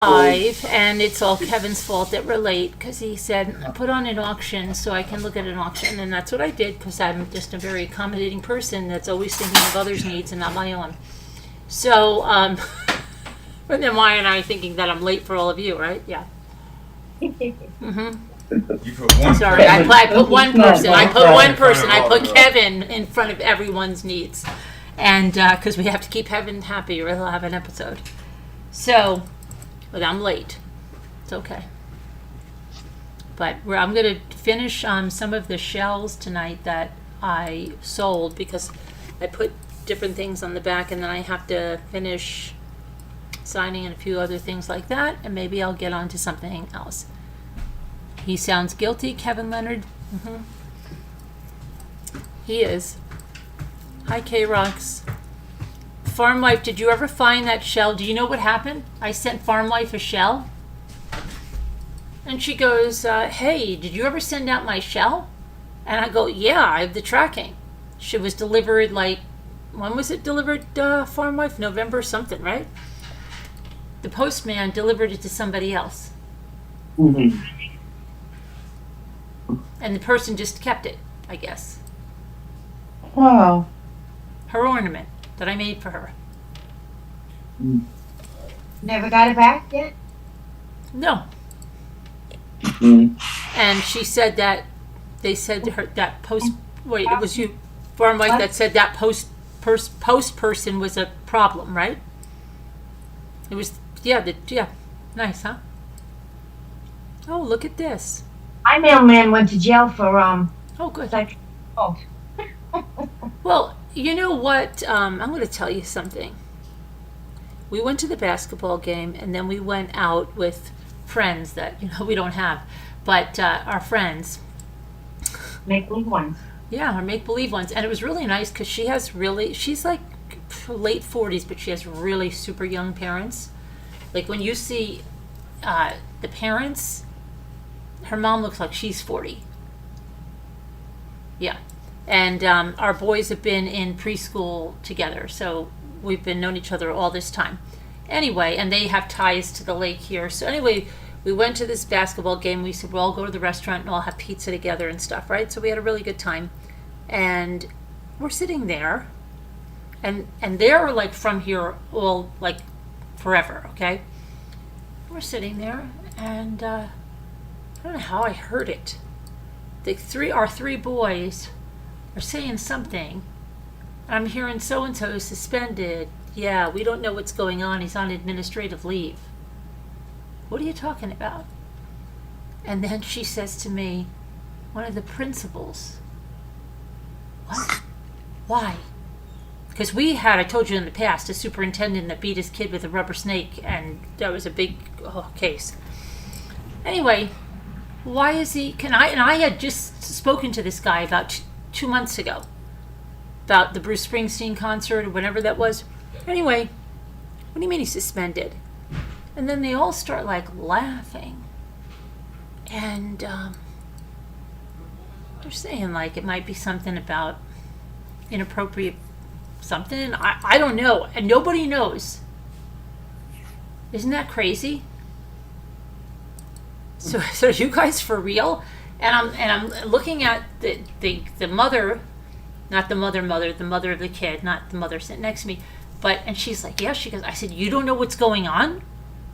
Live, and it's all Kevin's fault that we're late because he said put on an auction so I can look at an auction, and that's what I did because I'm just a very accommodating person that's always thinking of others' needs and not my own. So, but then why am I thinking that I'm late for all of you, right? Yeah. Mm-hmm. You put one Sorry, I put one person. I put one person. I put Kevin. Kevin in front of everyone's needs, and because we have to keep Kevin happy, or he'll have an episode. So. But I'm late. It's okay. But I'm going to finish some of the shells tonight that I sold because I put different things on the back, and then I have to finish signing and a few other things like that, and maybe I'll get on to something else. He sounds guilty, Kevin Leonard. Mm-hmm. He is. Hi, K-Rocks. Farm Life, did you ever find that shell? Do you know what happened? I sent Farm Life a shell. And she goes, hey, did you ever send out my shell? And I go, yeah, I have the tracking. She was delivered when was it delivered, Farm Life? November something, right? The postman delivered it to somebody else. Mm-hmm. And the person just kept it, I guess. Wow. Her ornament that I made for her. Never got it back yet? No. Mm-hmm. And she said that they said to her that wait, it was you, Farm Life, that said that post person was a problem, right? It was, yeah, nice, huh? Oh, look at this. My mailman went to jail for Oh, good. oh. Well, you know what? I'm going to tell you something. We went to the basketball game, and then we went out with friends that we don't have, but our friends. Make-believe ones. Yeah, our make-believe ones, and it was really nice because she's like late 40s, but she has really super young parents. Like when you see the parents, her mom looks like she's 40. Yeah. And our boys have been in preschool together, so we've been known each other all this time. Anyway, and they have ties to the lake here. So anyway, we went to this basketball game. We said, we'll all go to the restaurant and all have pizza together and stuff, right? So we had a really good time. And we're sitting there, and they're like from here all like forever, okay? We're sitting there, and I don't know how I heard it. Our three boys are saying something. I'm hearing so-and-so is suspended. Yeah, we don't know what's going on. He's on administrative leave. What are you talking about? And then she says to me, one of the principals. What? Why? Because I told you in the past, a superintendent that beat his kid with a rubber snake, and that was a big case. Anyway, why is he, and I had just spoken to this guy about 2 months ago about the Bruce Springsteen concert or whatever that was. Anyway, what do you mean he's suspended? And then they all start laughing. And they're saying it might be something about inappropriate something. I don't know. And nobody knows. Isn't that crazy? So are you guys for real? And I'm looking at the mother, not the mother, the mother of the kid, not the mother sitting next to me, and she's like, yeah, she goes, I said, you don't know what's going on?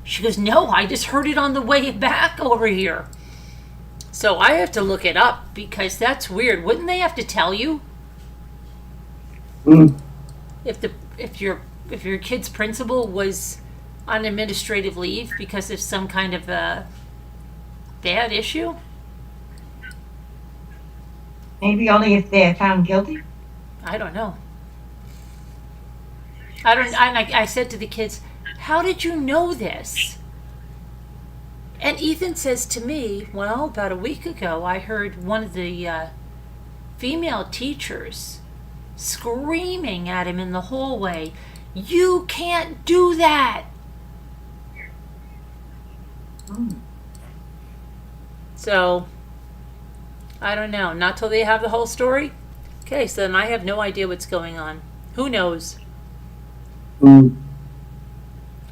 She goes, no, I just heard it on the way back over here. So I have to look it up because that's weird. Wouldn't they have to tell you? Mm. If your kid's principal was on administrative leave because of some kind of a bad issue? Maybe only if they're found guilty. I don't know. I said to the kids, how did you know this? And Ethan says to me, well, about a week ago, I heard one of the female teachers screaming at him in the hallway, you can't do that. So, I don't know. Not till they have the whole story? Okay, so then I have no idea what's going on. Who knows? Mm.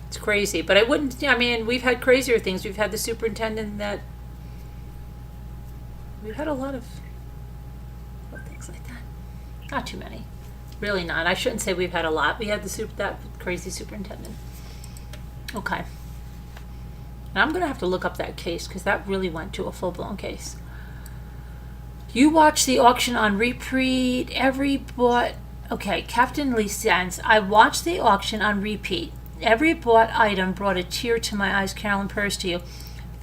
It's crazy. But I wouldn't, I mean, we've had crazier things. We've had the superintendent that, we've had a lot of things like that. Not too many. Really not. I shouldn't say we've had a lot. We had that crazy superintendent. Okay. And I'm going to have to look up that case because that really went to a full-blown case. You watched the auction on repeat. Okay, Captain Lee sends. I watched the auction on repeat. Every bought item brought a tear to my eyes. Carolyn, prayers to you.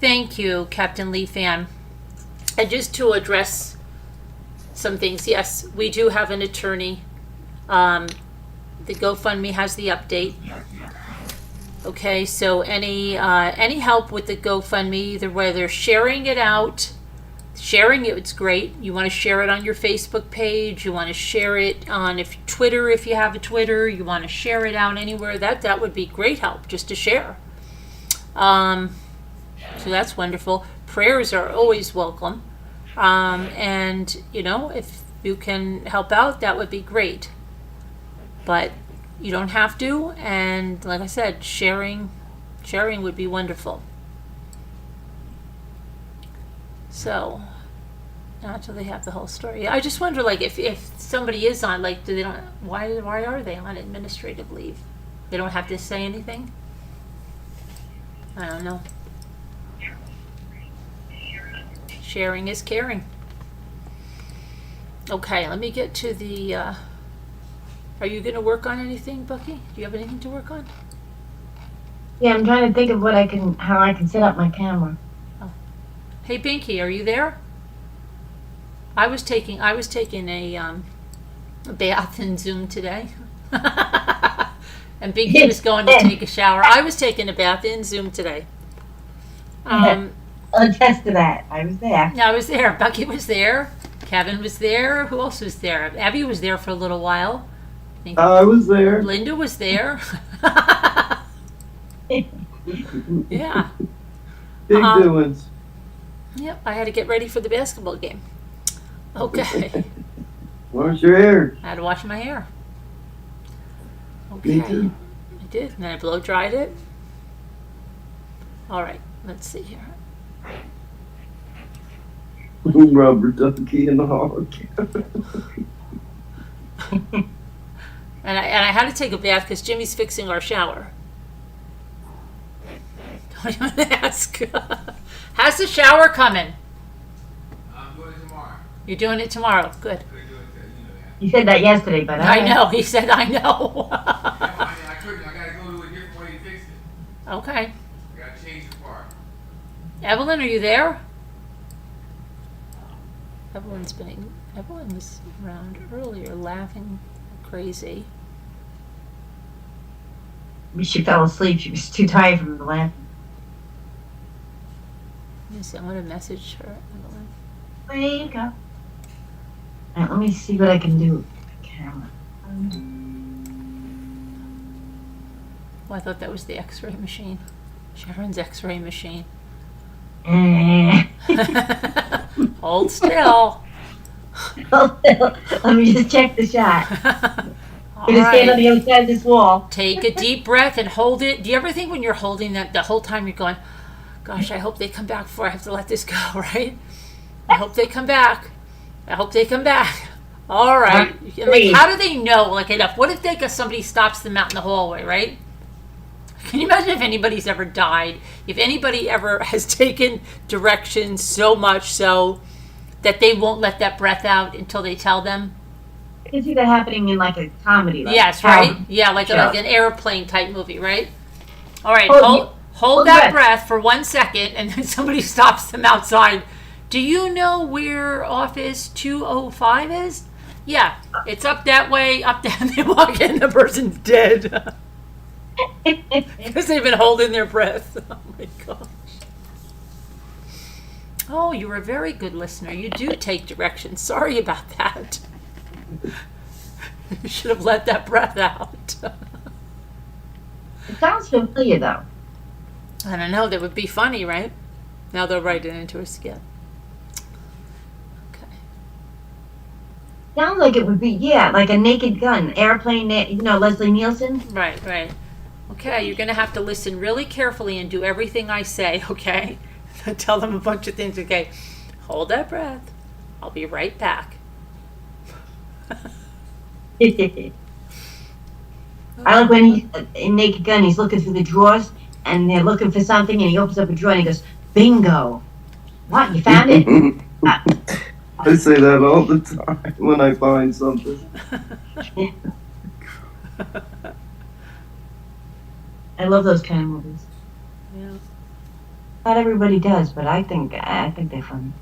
Thank you, Captain Lee fan. And just to address some things, yes, we do have an attorney. The GoFundMe has the update. Okay, so any help with the GoFundMe, either whether sharing it out, it's great. You want to share it on your Facebook page. You want to share it on Twitter if you have a Twitter. You want to share it out anywhere. That would be great help just to share. So that's wonderful. Prayers are always welcome. And if you can help out, that would be great. But you don't have to. And like I said, sharing would be wonderful. So, not till they have the whole story. I just wonder, like, if somebody is on, like, why are they on administrative leave? They don't have to say anything? I don't know. Sharing is caring. Okay, let me get to the, are you going to work on anything, Bucky? Do you have anything to work on? Yeah, I'm trying to think of how I can set up my camera. Hey, Binky, are you there? I was taking a bath in Zoom today. And Binky was going to take a shower. I was taking a bath in Zoom today. I'll attest to that. I was there. Yeah, I was there. Bucky was there. Kevin was there. Who else was there? Abby was there for a little while. I was there. Linda was there. Yeah. Big doings. Yep, I had to get ready for the basketball game. Okay. Wash your hair. I had to wash my hair. Okay. Me too. I did, and then I blow dried it. All right, let's see here. Rubber ducky in the hog. And I had to take a bath because Jimmy's fixing our shower. Don't even ask. How's the shower coming? I'm doing it tomorrow. You're doing it tomorrow. Good. Couldn't do it, you know that. You said that yesterday, but I know. He said, I know. I couldn't. I gotta go to a different way to fix it. Okay. I gotta change the part. Evelyn, are you there? Evelyn was around earlier laughing crazy. she fell asleep. She was too tired from the laughing. Let me see. I'm going to message her, Evelyn. Wake up. All right, let me see what I can do with the camera. Oh, I thought that was the X-ray machine. Sharon's X-ray machine. Hold still. Let me just check the shot. All I'm gonna stand on right. the other side of this wall. Take a deep breath and hold it. Do you ever think when you're holding that the whole time you're going, gosh, I hope they come back before I have to let this go, right? I hope they come back. I hope they come back. All right. Like, how do they know? Like, enough. What if somebody stops them out in the hallway, right? Can you imagine if anybody's ever died? If anybody ever has taken directions so much so that they won't let that breath out until they tell them? I can see that happening in like a comedy. Like Yes, right? Yeah, like an airplane type movie, right? All right, hold that breath for 1 second, and then somebody stops them outside. Do you know where office 205 is? Yeah, it's up that way, up there, and they walk in, the person's dead. Because they've been holding their breath. Oh my gosh. Oh, you're a very good listener. You do take directions. Sorry about that. You should have let that breath out. It sounds familiar though. I don't know. That would be funny, right? Now they'll write it into a skit. Okay. Sounds like it would be, yeah, like a Naked Gun, airplane, Leslie Nielsen. Right. Okay, you're gonna have to listen really carefully and do everything I say, okay? Tell them a bunch of things, okay? Hold that breath. I'll be right back. I like when he's in Naked Gun, he's looking through the drawers and they're looking for something and he opens up a drawer and he goes, bingo. What, you found it? I say that all the time when I find something. I love those kind of movies. Yeah. Not everybody does, but I think they're funny.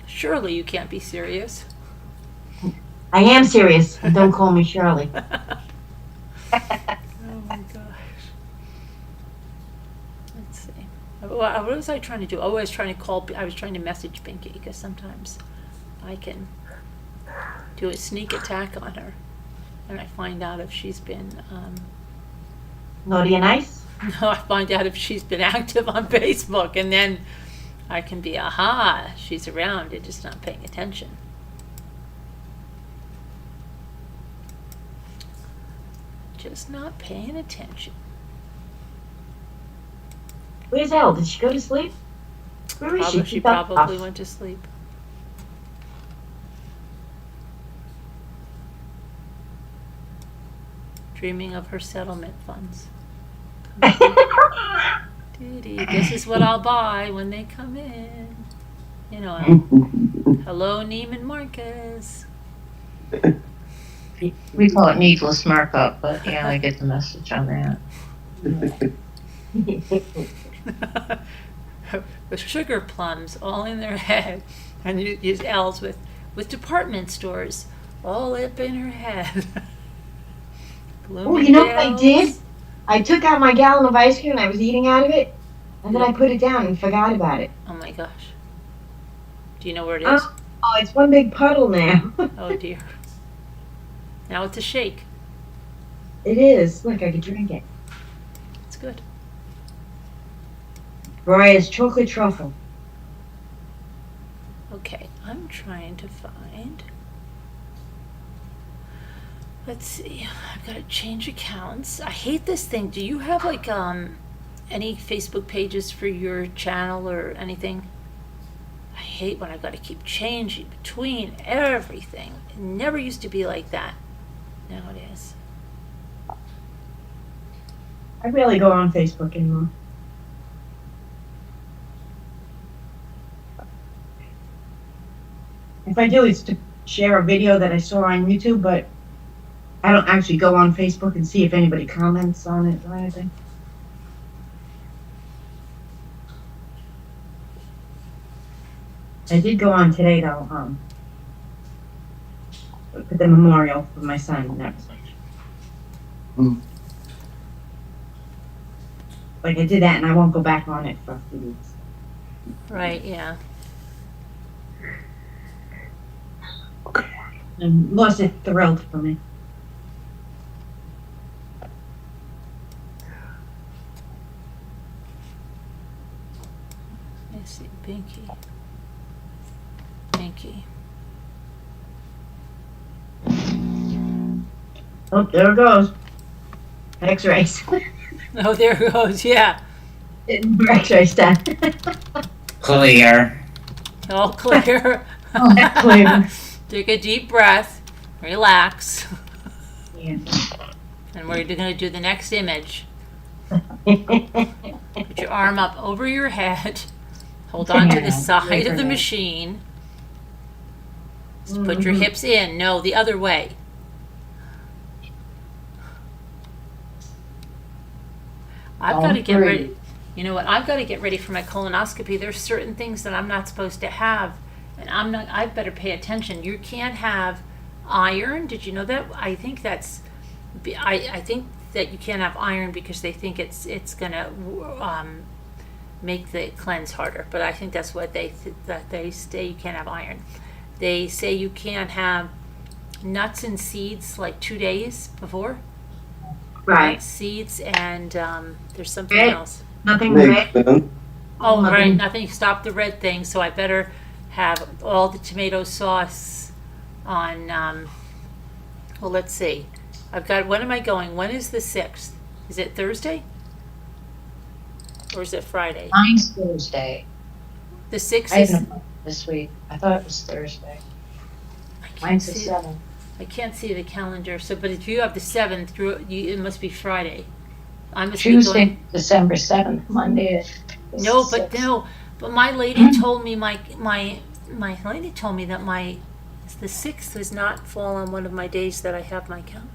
Surely you can't be serious. I am serious. Don't call me Shirley. Oh my gosh. Let's see. What was I trying to do? Oh, I was trying to message Pinky because sometimes I can do a sneak attack on her and I find out if she's been, Naughty and nice? no, I find out if she's been active on Facebook and then I can be, aha, she's around and just not paying attention. Just not paying attention. Where's Elle? Did she go to sleep? Where is she? She probably went to sleep. Dreaming of her settlement funds. Dee-dee, this is what I'll buy when they come in. You know, hello Neiman Marcus. We call it needless markup, but yeah, I get the message on that. With sugar plums all in their head, and you use L's with department stores all up in her head. Oh, you know what I did? I took out my gallon of ice cream and I was eating out of it, and then I put it down and forgot about it. Oh my gosh. Do you know where it is? Oh, it's one big puddle now. Oh dear. Now it's a shake. It is. Look, I could drink it. It's good. Briar's chocolate truffle. Okay, I'm trying to find. Let's see. I've got to change accounts. I hate this thing. Do you have like any Facebook pages for your channel or anything? I hate when I've got to keep changing between everything. It never used to be like that. Now it is. I rarely go on Facebook anymore. If I do, it's to share a video that I saw on YouTube, but I don't actually go on Facebook and see if anybody comments on it or anything. I did go on today though, for the memorial for my son, and that was like I did that, and I won't go back on it for a few weeks. Right, yeah. And Lois is thrilled for me. Let's see. Pinky. Pinky. Oh, there it goes. X-rays. Oh, there it goes. Yeah. X-rays done. Clear. All clear. Clear. Take a deep breath. Relax. Yeah. And we're going to do the next image. Put your arm up over your head. Hold on to the side of the machine. Just put your hips in. No, the other way. I've got to get ready. You know what? I've got to get ready for my colonoscopy. There's certain things that I'm not supposed to have, and I better pay attention. You can't have iron. Did you know that? I think that's. I think that you can't have iron because they think it's gonna make the cleanse harder. But I think that's what they say you can't have iron. They say you can't have nuts and seeds like 2 days before. Right. Nuts, seeds, and there's something else. Nothing Makes red. sense. Oh, Nothing. right, nothing. Stop the red thing. So I better have all the tomato sauce on. Well, let's see. I've got. When am I going? When is the 6th? Is it Thursday? or is it Friday? Mine's Thursday. The 6th I is, have no this week. I thought it was Thursday. I can't Mine's the see, 7th. I can't see the calendar, so, but if you have the 7th, it must be Friday. I must be Tuesday, going, December 7th. Monday is no, the but 6th. no, but my lady told me, my lady told me that the 6th does not fall on one of my days that I have my calendar.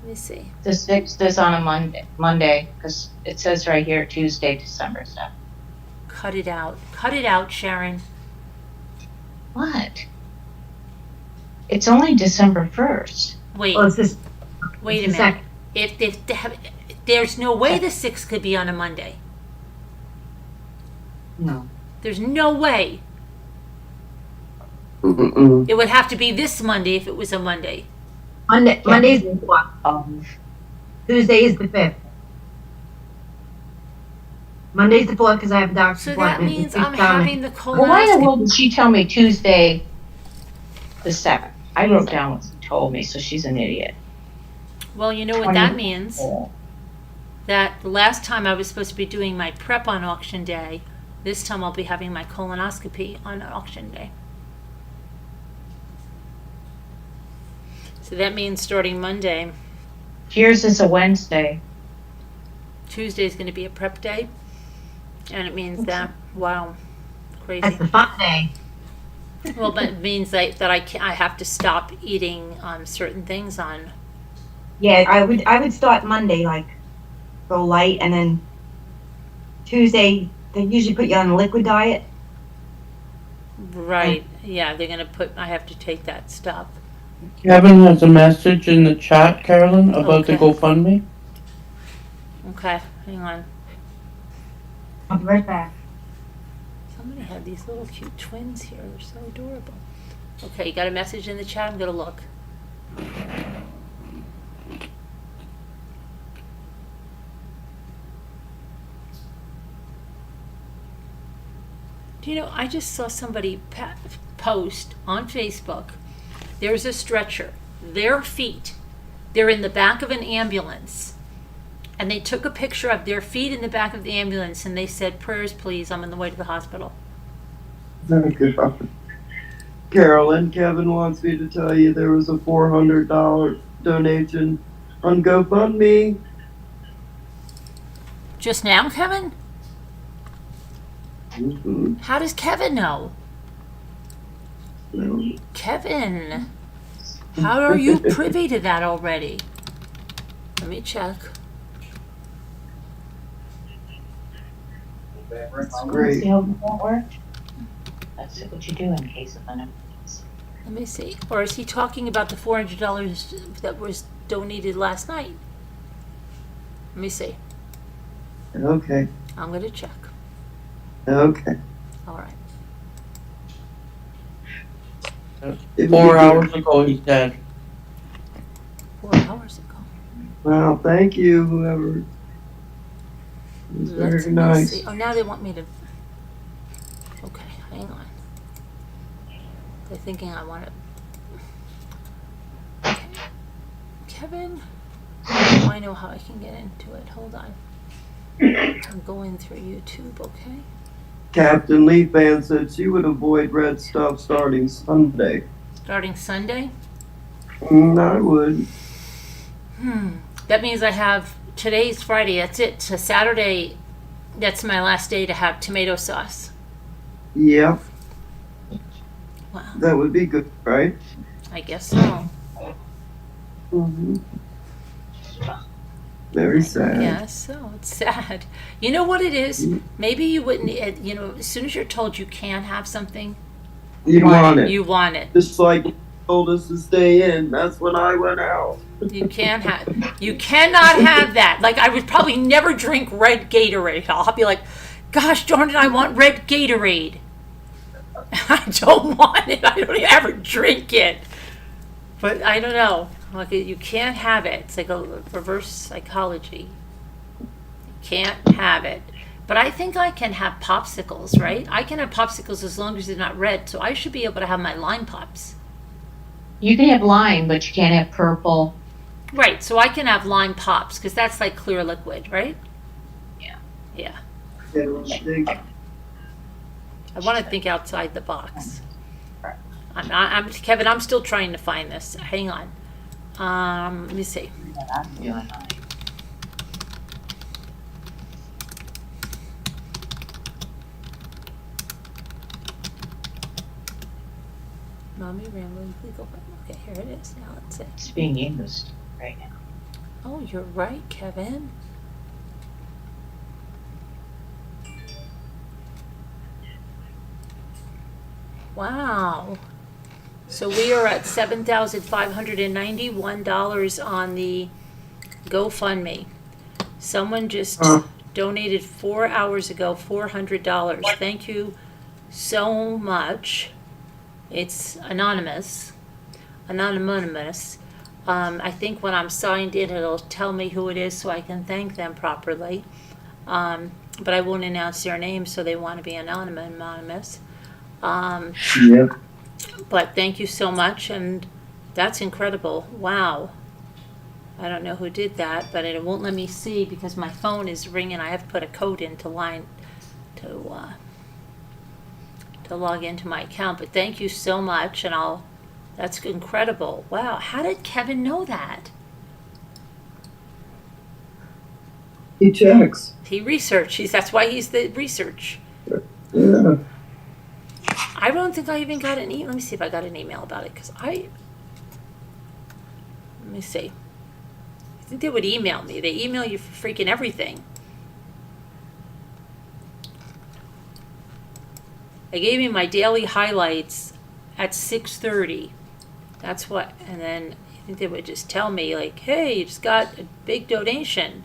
Let me see. The 6th is on a Monday, because it says right here Tuesday, December 7th. Cut it out. Cut it out, Sharon. What? It's only December 1st. Wait, Well, it's this. wait a it's the minute. If they have, there's no way the 6th could be on a Monday. No. There's no way. Mm-mm. It would have to be this Monday if it was a Monday. Monday's the 4th. Tuesday is the 5th. Monday's the 4th because I have a doctor's So that appointment. means It's I'm down having the Well, why in the colonoscopy. world did she tell me Tuesday, the 7th? I wrote down what she told me, so she's an idiot. Well, you know what that 20. means? That the last time I was supposed to be doing my prep on auction day, this time I'll be having my colonoscopy on auction day. So that means starting Monday, Yours is a Wednesday. Tuesday is going to be a prep day. And it means that, wow, crazy. That's the fun day. Well, but it means that I have to stop eating certain things on. Yeah, I would start Monday, like, go light, and then Tuesday, they usually put you on a liquid diet. Right. Yeah, they're going to I have to take that stuff. Kevin has a message in the chat, Carolyn, about the Okay. GoFundMe. Okay, hang on. I'll be right back. Somebody had these little cute twins here. They're so adorable. Okay, you got a message in the chat? I'm going to look. Do you know, I just saw somebody post on Facebook. There's a stretcher. Their feet, they're in the back of an ambulance. And they took a picture of their feet in the back of the ambulance and they said, "Prayers, please. I'm on the way to the hospital." Oh, God. Carolyn, Kevin wants me to tell you there was a $400 donation on GoFundMe. Just now, Kevin? Mm-hmm. How does Kevin know? No. Kevin, how are you privy to that already? Let me check. That's great. See how that worked? That's what you do in case of an emergency. Let me see. Or is he talking about the $400 that was donated last night? Let me see. Okay. I'm going to check. Okay. All right. If 4 you- hours ago, he's dead. 4 hours ago. Well, thank you, whoever. It was Let's very nice. see. Oh, now they want me to. Okay, hang on. They're thinking I want to. Okay. Kevin. Oh, I know how I can get into it. Hold on. I'm going through YouTube, okay? Captain Lee fan said she would avoid red stuff starting Sunday. Starting Sunday? I would. That means I have. Today's Friday, that's it. So Saturday, that's my last day to have tomato sauce. Yep, Wow. that would be good, right? I guess so. Mm-hmm. Very sad. Yeah, so it's sad. You know what it is? Maybe you wouldn't, as soon as you're told you can have something, You want it. you want it. Just like you told us to stay in. That's when I went out. You cannot have that. Like, I would probably never drink red Gatorade. I'll be like, gosh darn it, I want red Gatorade. I don't want it. I don't ever drink it. But I don't know. Like, you can't have it. It's like a reverse psychology. You can't have it. But I think I can have popsicles, right? I can have popsicles as long as they're not red. So I should be able to have my lime pops. You can have lime, but you can't have purple. Right, so I can have lime pops because that's like clear liquid, right? Yeah. Yeah. They don't think. I want to think outside the box. I'm Kevin. I'm still trying to find this. Hang on. Let me see. I'm doing. Mommy rambling legal. Okay, here it is. Now let's see. It's being used right now. Oh, you're right, Kevin. Wow. So we are at $7,591 on the GoFundMe. Someone just donated 4 hours ago $400. Thank you so much. It's anonymous. I think when I'm signed in, it'll tell me who it is so I can thank them properly. But I won't announce their name, so they want to be anonymous. Yep. But thank you so much, and that's incredible. Wow. I don't know who did that, but it won't let me see because my phone is ringing. I have to put a code in to log into my account. But thank you so much, and that's incredible. Wow. How did Kevin know that? He checks. He researched. That's why he's the research. Yeah. I don't think I even got an email. Let me see if I got an email about it, because let me see. I think they would email me. They email you for freaking everything. They gave me my daily highlights at 6:30. That's what, and then I think they would just tell me, like, hey, you just got a big donation.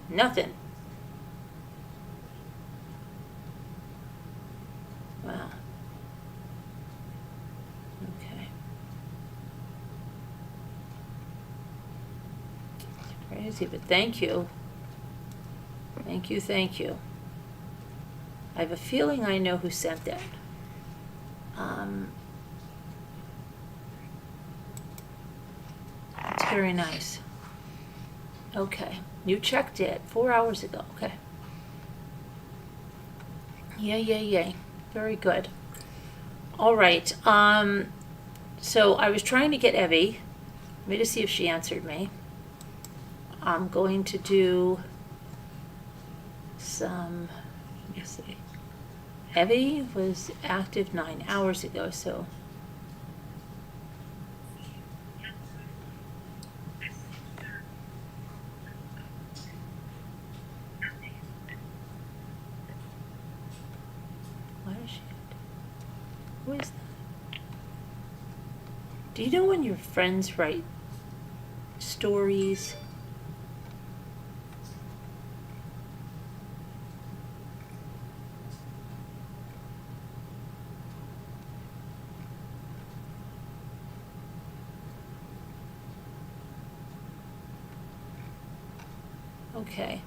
Nothing. Wow. Okay. Crazy, but thank you. Thank you. I have a feeling I know who sent that. That's very nice. Okay. You checked it 4 hours ago. Okay. Yay. Very good. All right. So I was trying to get Evie. Let me just see if she answered me. I'm going to do some, let me see. Evie was active 9 hours ago, so. Why is she? Who is that? Do you know when your friends write stories? Okay.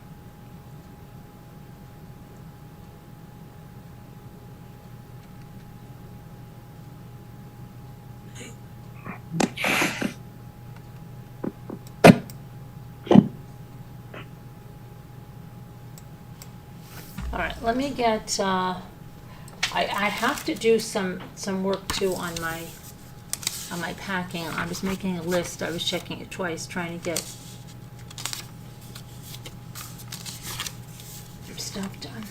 All right, let me get, I have to do some work too on my packing. I was making a list. I was checking it twice, trying to get some stuff done.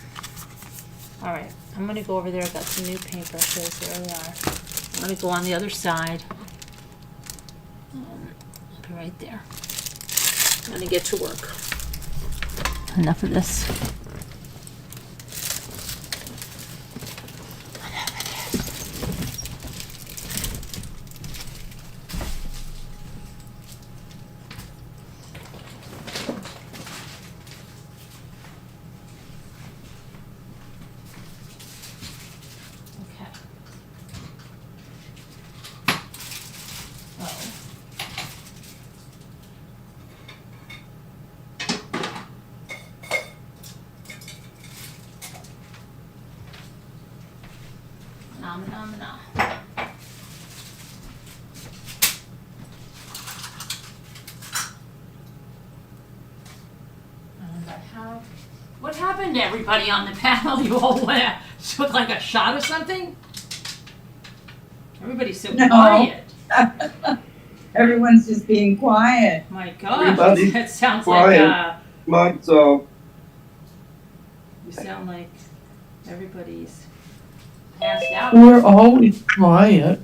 All right, I'm going to go over there. I got some new paintbrushes. There they are. I'm going to go on the other side. I'll be right there. I'm going to get to work. Enough of this. What happened? happened to everybody on the panel? You all went took like a shot or something? Everybody's so No. quiet. Everyone's just being quiet. My gosh, Everybody's that sounds quiet. like Mike's off. you sound like everybody's passed out. We're always quiet.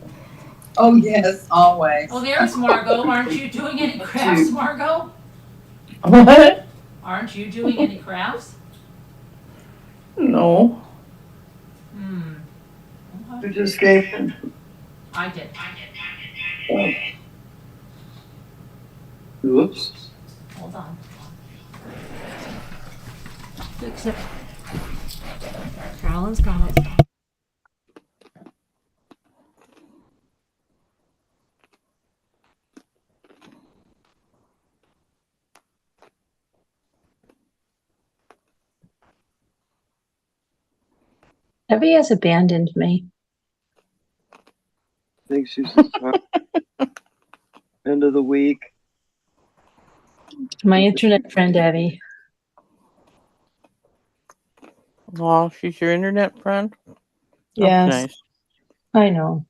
Oh, yes, always. Oh, there's Margot. Aren't you doing any crafts, Margot? What? Aren't you doing any crafts? No. Hmm. Who just came in? I did. Whoops. Hold on. Except Carolyn's gone. Evie has abandoned me. I think she's end of the week. My internet friend, Evie. Oh, she's your internet friend? Yes, That's nice. I know.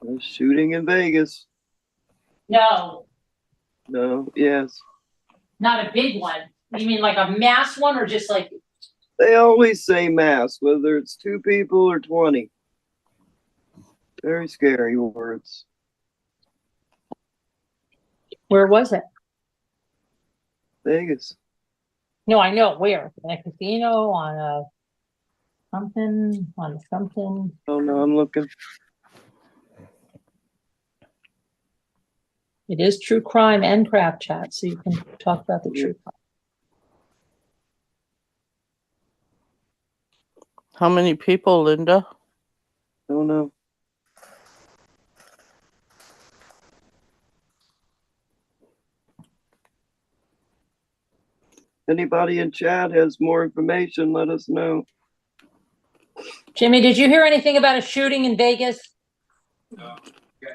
A shooting in Vegas. No, No, yes. not a big one. You mean like a mass one or just like, They always say mass, whether it's 2 people or 20. Very scary words. where was it? Vegas. No, I know where. In a casino, on a something, Oh no, I'm looking. It is true crime and craft chat, so you can talk about the true crime. How many people, Linda? Don't know. Anybody in chat has more information, let us know. Jimmy, did you hear anything about a shooting in Vegas? No. Okay.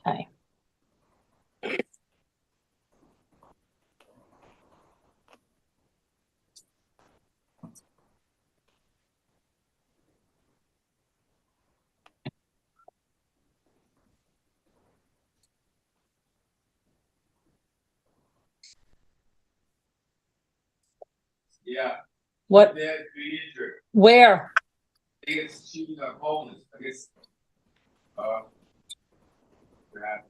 Okay. Yeah. What? They had to be injured. Where? They get shooting up homeless. I guess. That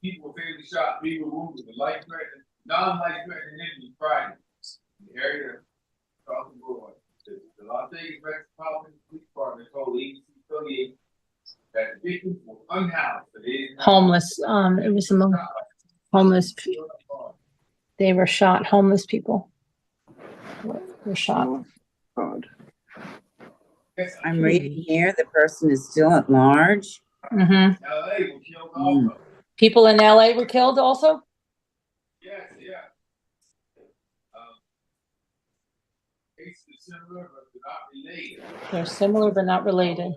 people were fatally shot. People were wounded. The life threatening, non-life threatening injuries Friday in the area across the board. The Las Vegas Metropolitan Police Department told ABC 38 that the victims were unhoused. But they didn't have Homeless. It was among homeless. They were shot. Homeless people were shot. Oh, God. I'm reading here, the person is still at large. Mm-hmm. LA was killed also. People in LA were killed also? Yes, yeah. Cases are similar, but they're not related. They're similar but not related.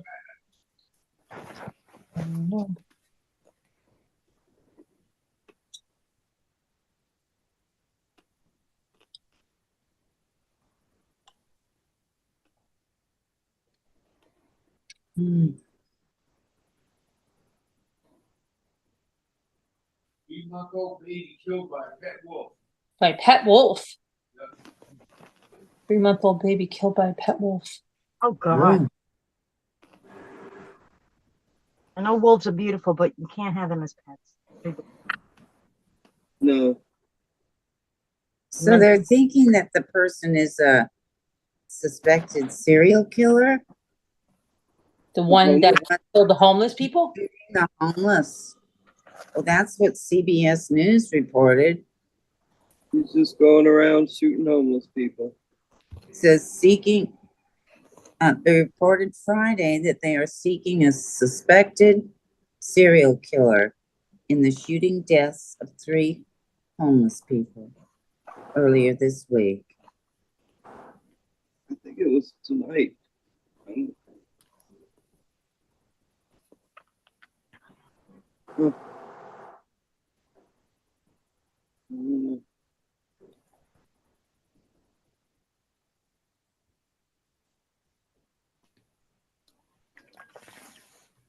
Mhm. Mm. 3-month-old baby killed by a pet wolf. By a pet wolf. Yeah. 3-month-old baby killed by a pet wolf. Oh, God. Mm. I know wolves are beautiful, but you can't have them as pets. No. So they're thinking that the person is a suspected serial killer, The one that killed the homeless people? the homeless. Well, that's what CBS News reported. He's just going around shooting homeless people. It says seeking. They reported Friday that they are seeking a suspected serial killer. in the shooting deaths of 3 homeless people earlier this week. I think it was tonight.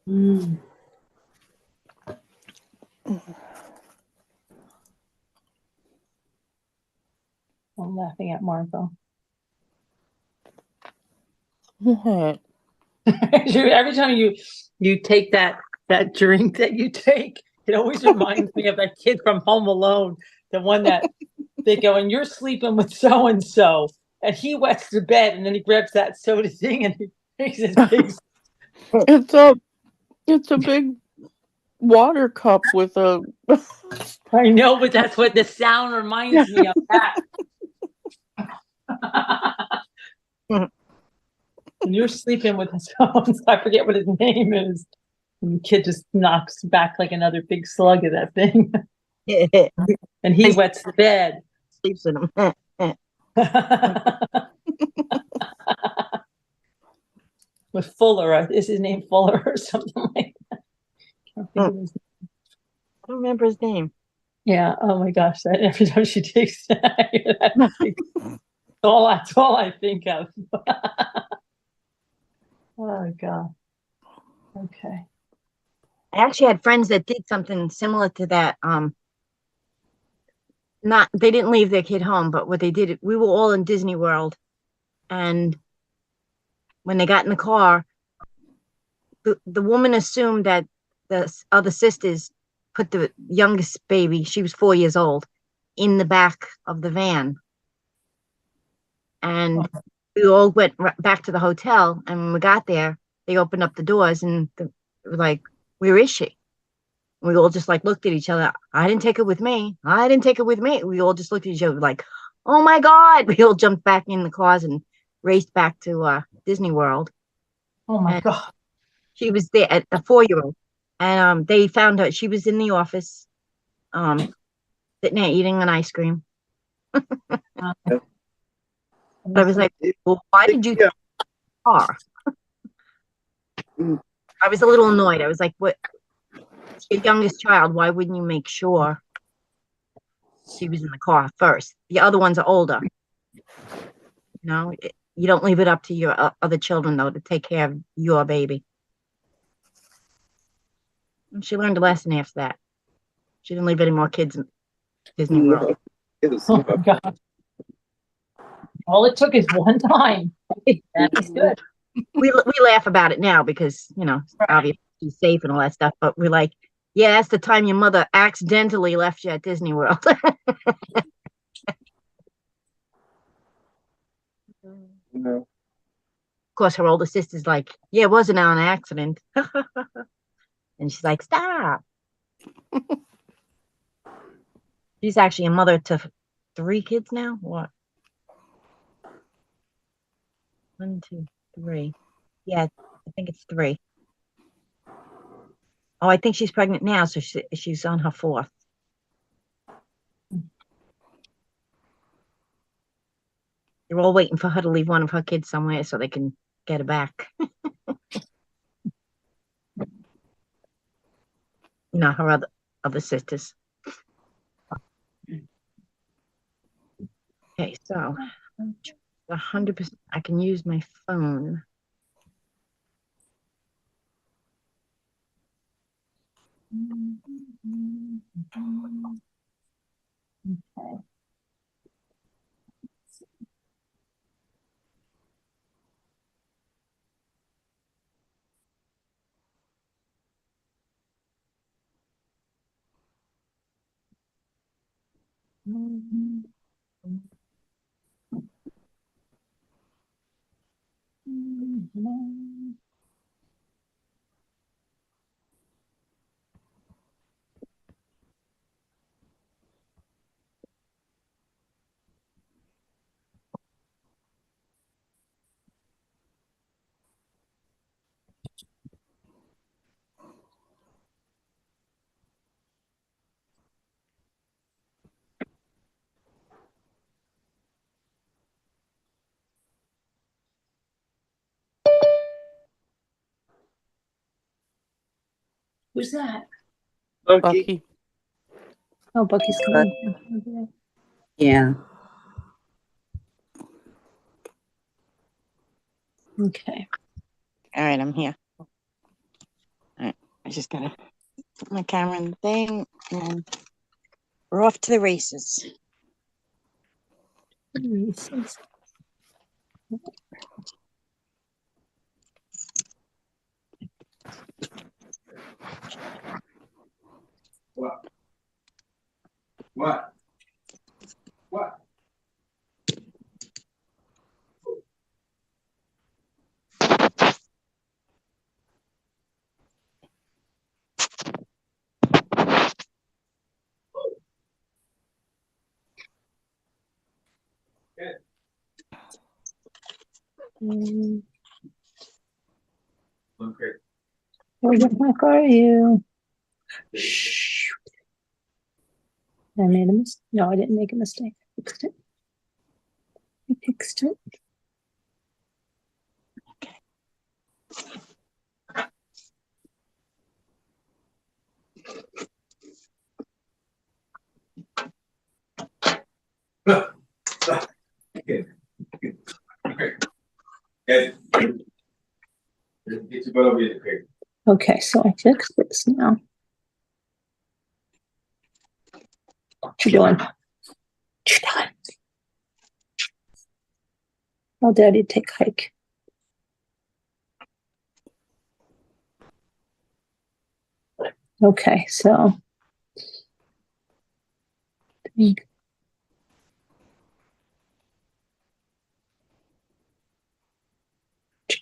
Mm. I'm laughing at Marco. What? Every time you take that drink that you take, it always reminds me of that kid from Home Alone, the one that they go, and you're sleeping with so and so, and he wets the bed, and then he grabs that soda thing and he takes his big. It's a big water cup with a. I know, but that's what the sound reminds me of. That. When you're sleeping with someone, I forget what his name is. And the kid just knocks back like another big slug of that thing. And he wets the bed. Sleeps in them. With Fuller, is his name Fuller or something like that? I can't think of his name. I don't remember his name. Yeah. Oh my gosh! Every time she takes that, that's all I think of. Oh God. Okay. I actually had friends that did something similar to that. Not they didn't leave their kid home, but what they did, we were all in Disney World, and when they got in the car, the woman assumed that the other sisters put the youngest baby, she was 4 years old, in the back of the van. And we all went back to the hotel. And when we got there, they opened up the doors and were like, "Where is she?" And we all just like looked at each other. I didn't take her with me. I didn't take her with me. We all just looked at each other like, "Oh my God." We all jumped back in the cars and raced back to Disney World. Oh my And God. she was there at a 4-year-old. And they found her. She was in the office, sitting there eating an ice cream. I was like, "Well, why did you take Yeah. the car?" I was a little annoyed. I was like, "What? It's your youngest child. Why wouldn't you make sure she was in the car first? The other ones are older. You don't leave it up to your other children though to take care of your baby." And she learned a lesson after that. She didn't leave any more kids in Disney World. Yes. Oh my God. All it took is one time. That's good. We laugh about it now because obviously she's safe and all that stuff. But we're like, yeah, that's the time your mother accidentally left you at Disney World. No. Of course, her older sister's like, yeah, it wasn't an accident. And she's like, stop. She's actually a mother to 3 kids now. What? 1, 2, 3. Yeah, I think it's 3. Oh, I think she's pregnant now, so she's on her 4th. They're all waiting for her to leave one of her kids somewhere so they can get her back. Her other sisters. Okay, so 100%. I can use my phone. Okay. Who's that? Bucky. Bucky. Oh, Bucky's coming. Yeah. Okay. All right, I'm here. All right, I just gotta put my camera in the thing, and we're off to the races. What? What? What? Okay. Where the heck are you? Shh. I made a mistake. No, I didn't make a mistake. I fixed it. I fixed it. Okay. Okay. Get your butt over here, okay? Okay, so I fixed this now. What you doing? What you doing? Oh, Daddy, take a hike. Okay, so. What you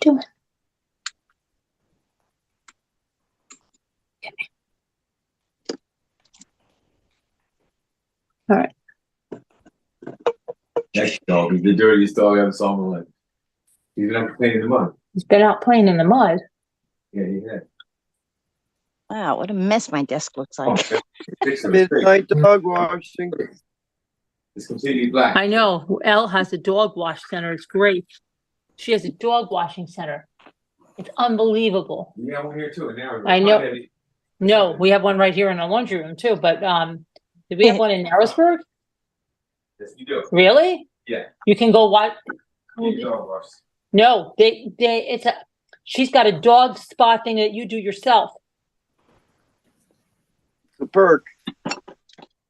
doing? All right. Next dog is the dirtiest dog I ever saw in my life. He's been out playing in the mud. He's been out playing in the mud. Yeah, he had. Wow, what a mess my desk looks like. Fix it, it's great. Midnight dog washing. It's completely black. I know. Elle has a dog wash center. It's great. She has a dog washing center. It's unbelievable. We have one here too, and now I know. No, we have one right here in our laundry room too, but did we have one in Harrisburg? Yes, you do. Really? Yeah. You can go watch. You dog wash. No, she's got a dog spa thing that you do yourself. The perk.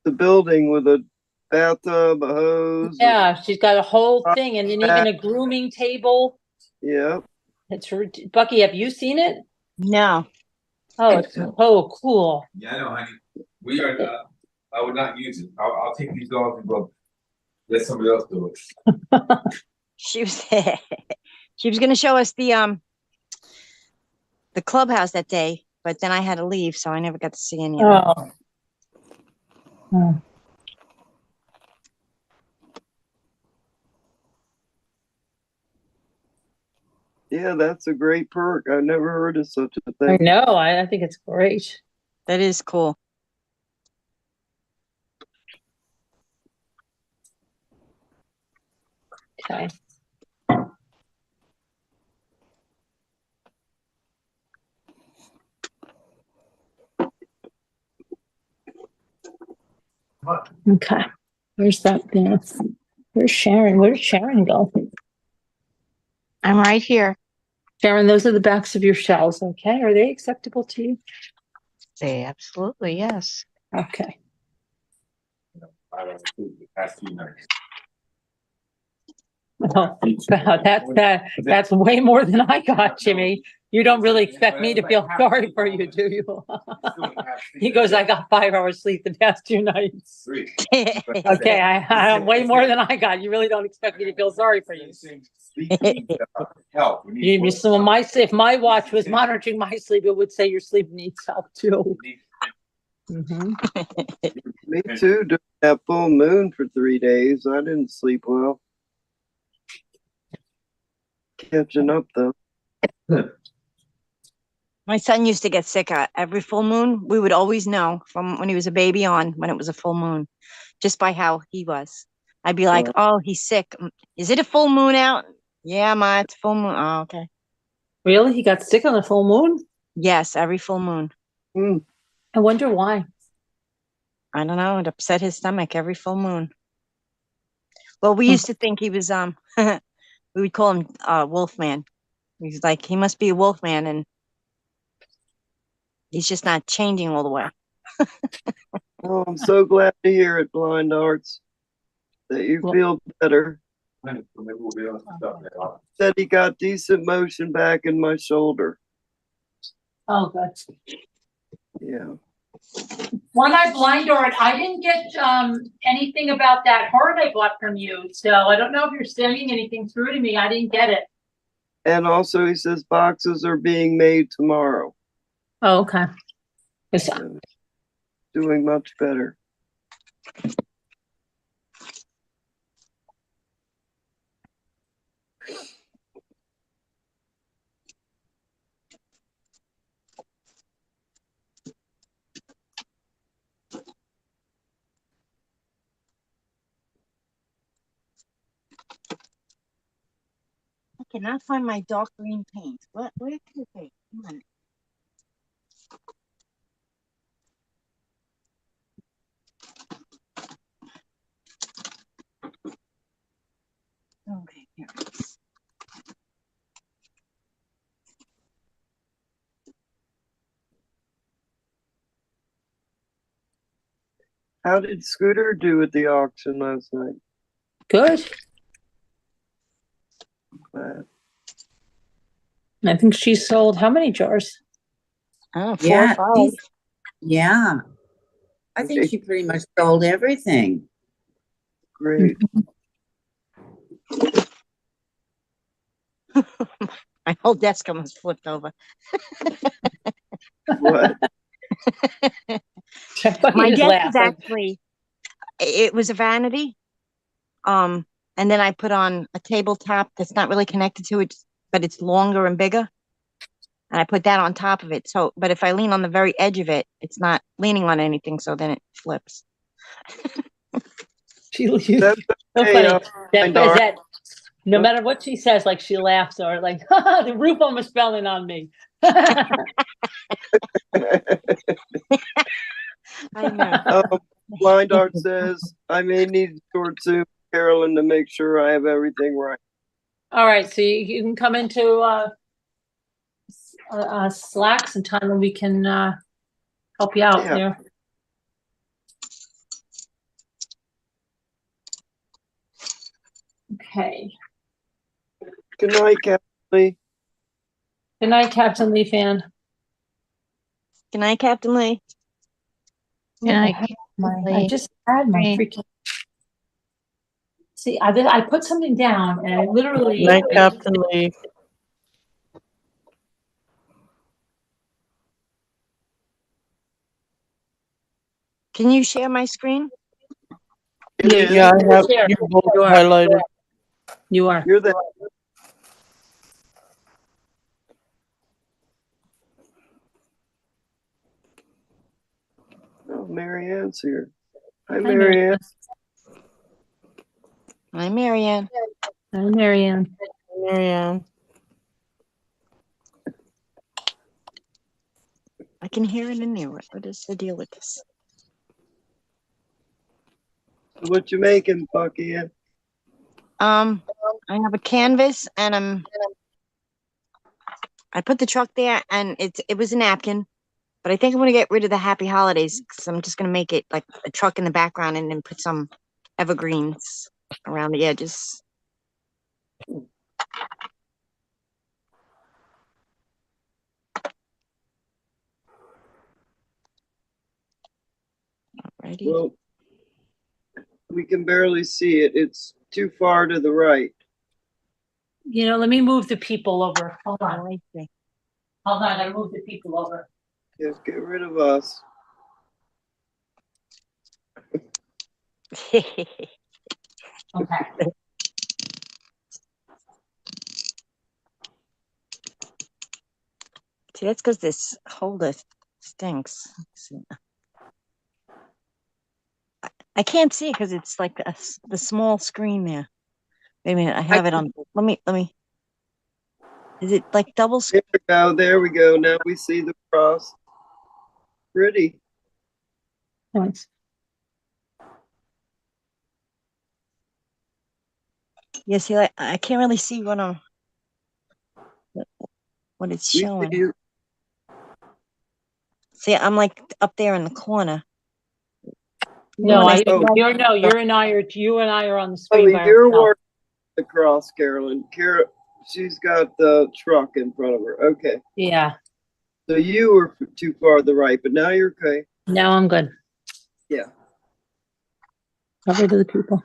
The building with a bathtub, a hose. Yeah, she's got a whole thing and then even a grooming table. Yeah. It's Bucky, have you seen it? No. Oh, it's so cool. Yeah, I know, honey. We are. I would not use it. I'll take these dogs and go. Let somebody else do it. She was she was gonna show us the clubhouse that day, but then I had to leave, so I never got to see any of it. Oh. Oh. Yeah, that's a great perk. I've never heard of such a I thing. know. I think it's great. That is cool. Okay. Okay. Where's that there? Where's Sharon? Where's Sharon go? I'm right here. Sharon, those are the backs of your shells, okay? Are they acceptable to you? Say absolutely, yes. Okay. I don't know, the past few nights. Oh, that's way more than I got, Jimmy. You don't really expect me to feel sorry for you, do you? He goes, I got 5 hours sleep the past 2 nights. Okay, I'm way more than I got. You really don't expect me to feel sorry for you. Help. If my watch was monitoring my sleep, it would say your sleep needs help too. Mhm. Me too. During that full moon for 3 days, I didn't sleep well. Catching up though. My son used to get sick every full moon. We would always know from when he was a baby on when it was a full moon, just by how he was. I'd be like, oh, he's sick. Is it a full moon out? Yeah, Ma, it's full moon. Oh, okay. Really? He got sick on the full moon? Yes, every full moon. Hmm. I wonder why. I don't know. It upset his stomach every full moon. Well, we Hmm. used to think he was we would call him Wolfman. He's like he must be a Wolfman, and he's just not changing all the way. Oh, I'm so glad to hear it, Blind Arts, that you Well, feel better. Maybe we'll be able to stop that off. Said he got decent motion back in my shoulder. oh, good. Yeah. One Eye Blind Art, I didn't get anything about that heart I bought from you, so I don't know if you're sending anything through to me. I didn't get it. And also, he says boxes are being made tomorrow. Oh, okay. So, doing much better. I cannot find my dark green paint. Where can it be? Come on. Okay, here it is. How did Scooter do at the auction last night? Good. Glad. I think she sold how many jars? Oh, 4 or Yeah, 5. yeah. I think Okay. she pretty much sold everything. Great. My whole desk almost flipped over. What? My He's desk is laughing. actually, it was a vanity. And then I put on a tabletop that's not really connected to it, but it's longer and bigger. And I put that on top of it. So, but if I lean on the very edge of it, it's not leaning on anything. So then it flips. She That's so okay, funny. Blind Art. That no matter what she says, like she laughs or like the roof almost fell in on me. I know. Blind Art says, I may need to short Zoom Carolyn to make sure I have everything right. All right, so you can come into Slack sometime and we can help you out Yeah. there. Okay. Good night, Kathleen. Good night, Captain Lee fan. Good night, Captain Lee. I just had my freaking. See, I put something down and I literally. Night, Captain Lee. Can you share my screen? It is. Yeah, I have Share. you both You are. highlighted. You are. You're there. Oh, Marianne's here. Hi, Hi, Marianne. Hi, Marianne. Hi, Marianne. Marianne. I can hear it in there. What is the deal with this? What you making, Bucky? I have a canvas and I put the truck there and it was a napkin, but I think I'm gonna get rid of the happy holidays because I'm just gonna make it like a truck in the background and then put some evergreens around the edges. Alrighty. Well, we can barely see it. It's too far to the right. You know, let me move the people over. Hold Oh, on. I see. Hold on. I gotta move the people over. Just get rid of us. Okay. See, that's because this holder stinks. Let's see. I can't see it because it's like the small screen there. Wait a minute, I have it on. Let me. Is it like double screen? There we go. There we go. Now we see the cross. pretty. Thanks. Yeah, see, I can't really see what it's We see showing. you. See, I'm like up there in the corner. No, When I Oh. you and I are on the Oh, screen by you're ourselves. working across, Carolyn. She's got the truck in front of her. Okay. Yeah, So you were too far to the right, but now you're okay. now I'm good. Yeah. Cover to the people.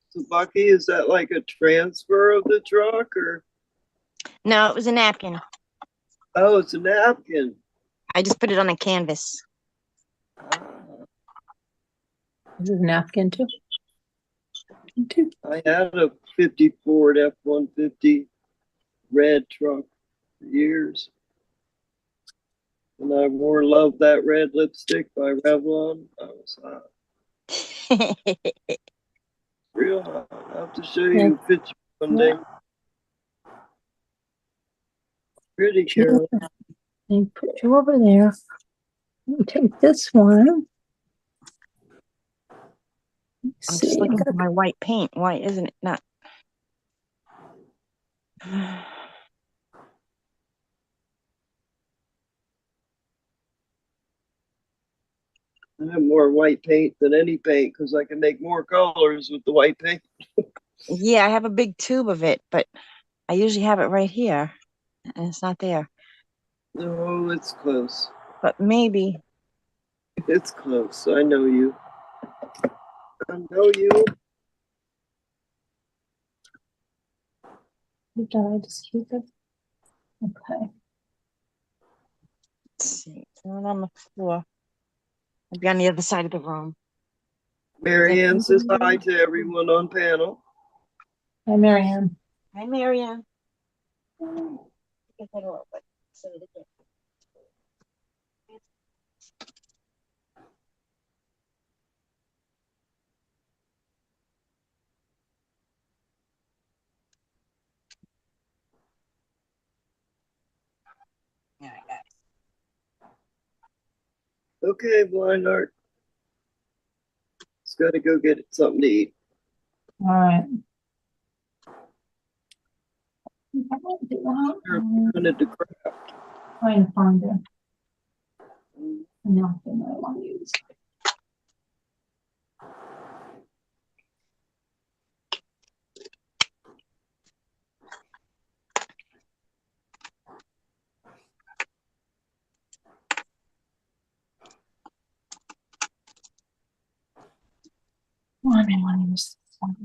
So Bucky, is that like a transfer of the truck or? No, it was a napkin. Oh, it's a napkin. I just put it on a canvas. This is a napkin too. I had a 50 Ford F-150 red truck for years. And I wore Love That Red Lipstick by Revlon. I was hot. Real hot. I'll have to show you a picture one day. Pretty, Carol. And put you over there. Let me take this one. I'm just looking for my white paint. Why isn't it not? I have more white paint than any paint because I can make more colors with the white paint. Yeah, I have a big tube of it, but I usually have it right here, and it's not there. No, it's close. But maybe. It's close. I know you. I know you. Did I just keep it? Okay. Let's see. It's not on the floor. I'll be on the other side of the room. Marianne says hi to everyone on panel. Hi, Marianne. Hi, Marianne. Yeah, I got it. Okay, Blind Art. Just got to go get something to eat. All right. Wanted to craft. Trying to find a napkin that I want to use. Oh, I may want to use this one.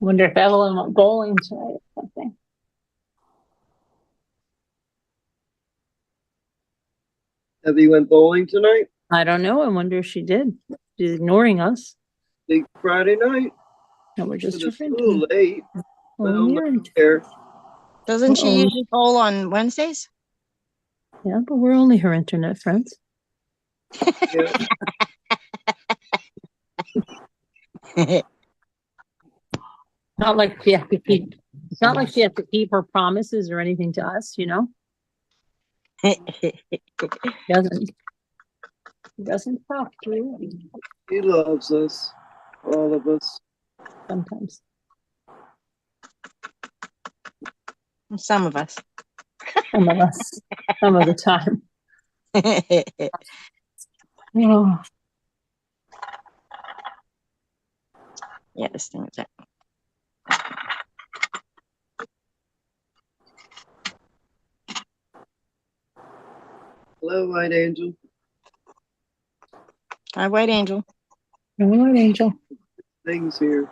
Wonder if Evelyn went bowling tonight or something. Have you went bowling tonight? I don't know. I wonder if she did. She's ignoring us. Big Friday night. No, we're just It's a her little late. Oh, Well, yeah. not there. Doesn't she Uh-oh. usually bowl on Wednesdays? Yeah, but we're only her internet friends. Yeah. Not like we have to keep It's not like she has to keep her promises or anything to us, you know? Doesn't. She doesn't talk to He loves us, all of us. sometimes. Some of us. Some of us. Some of the time. Oh. Yeah, this thing is it. Hello, White Angel. Hi, White Angel. All right, Angel. Things here.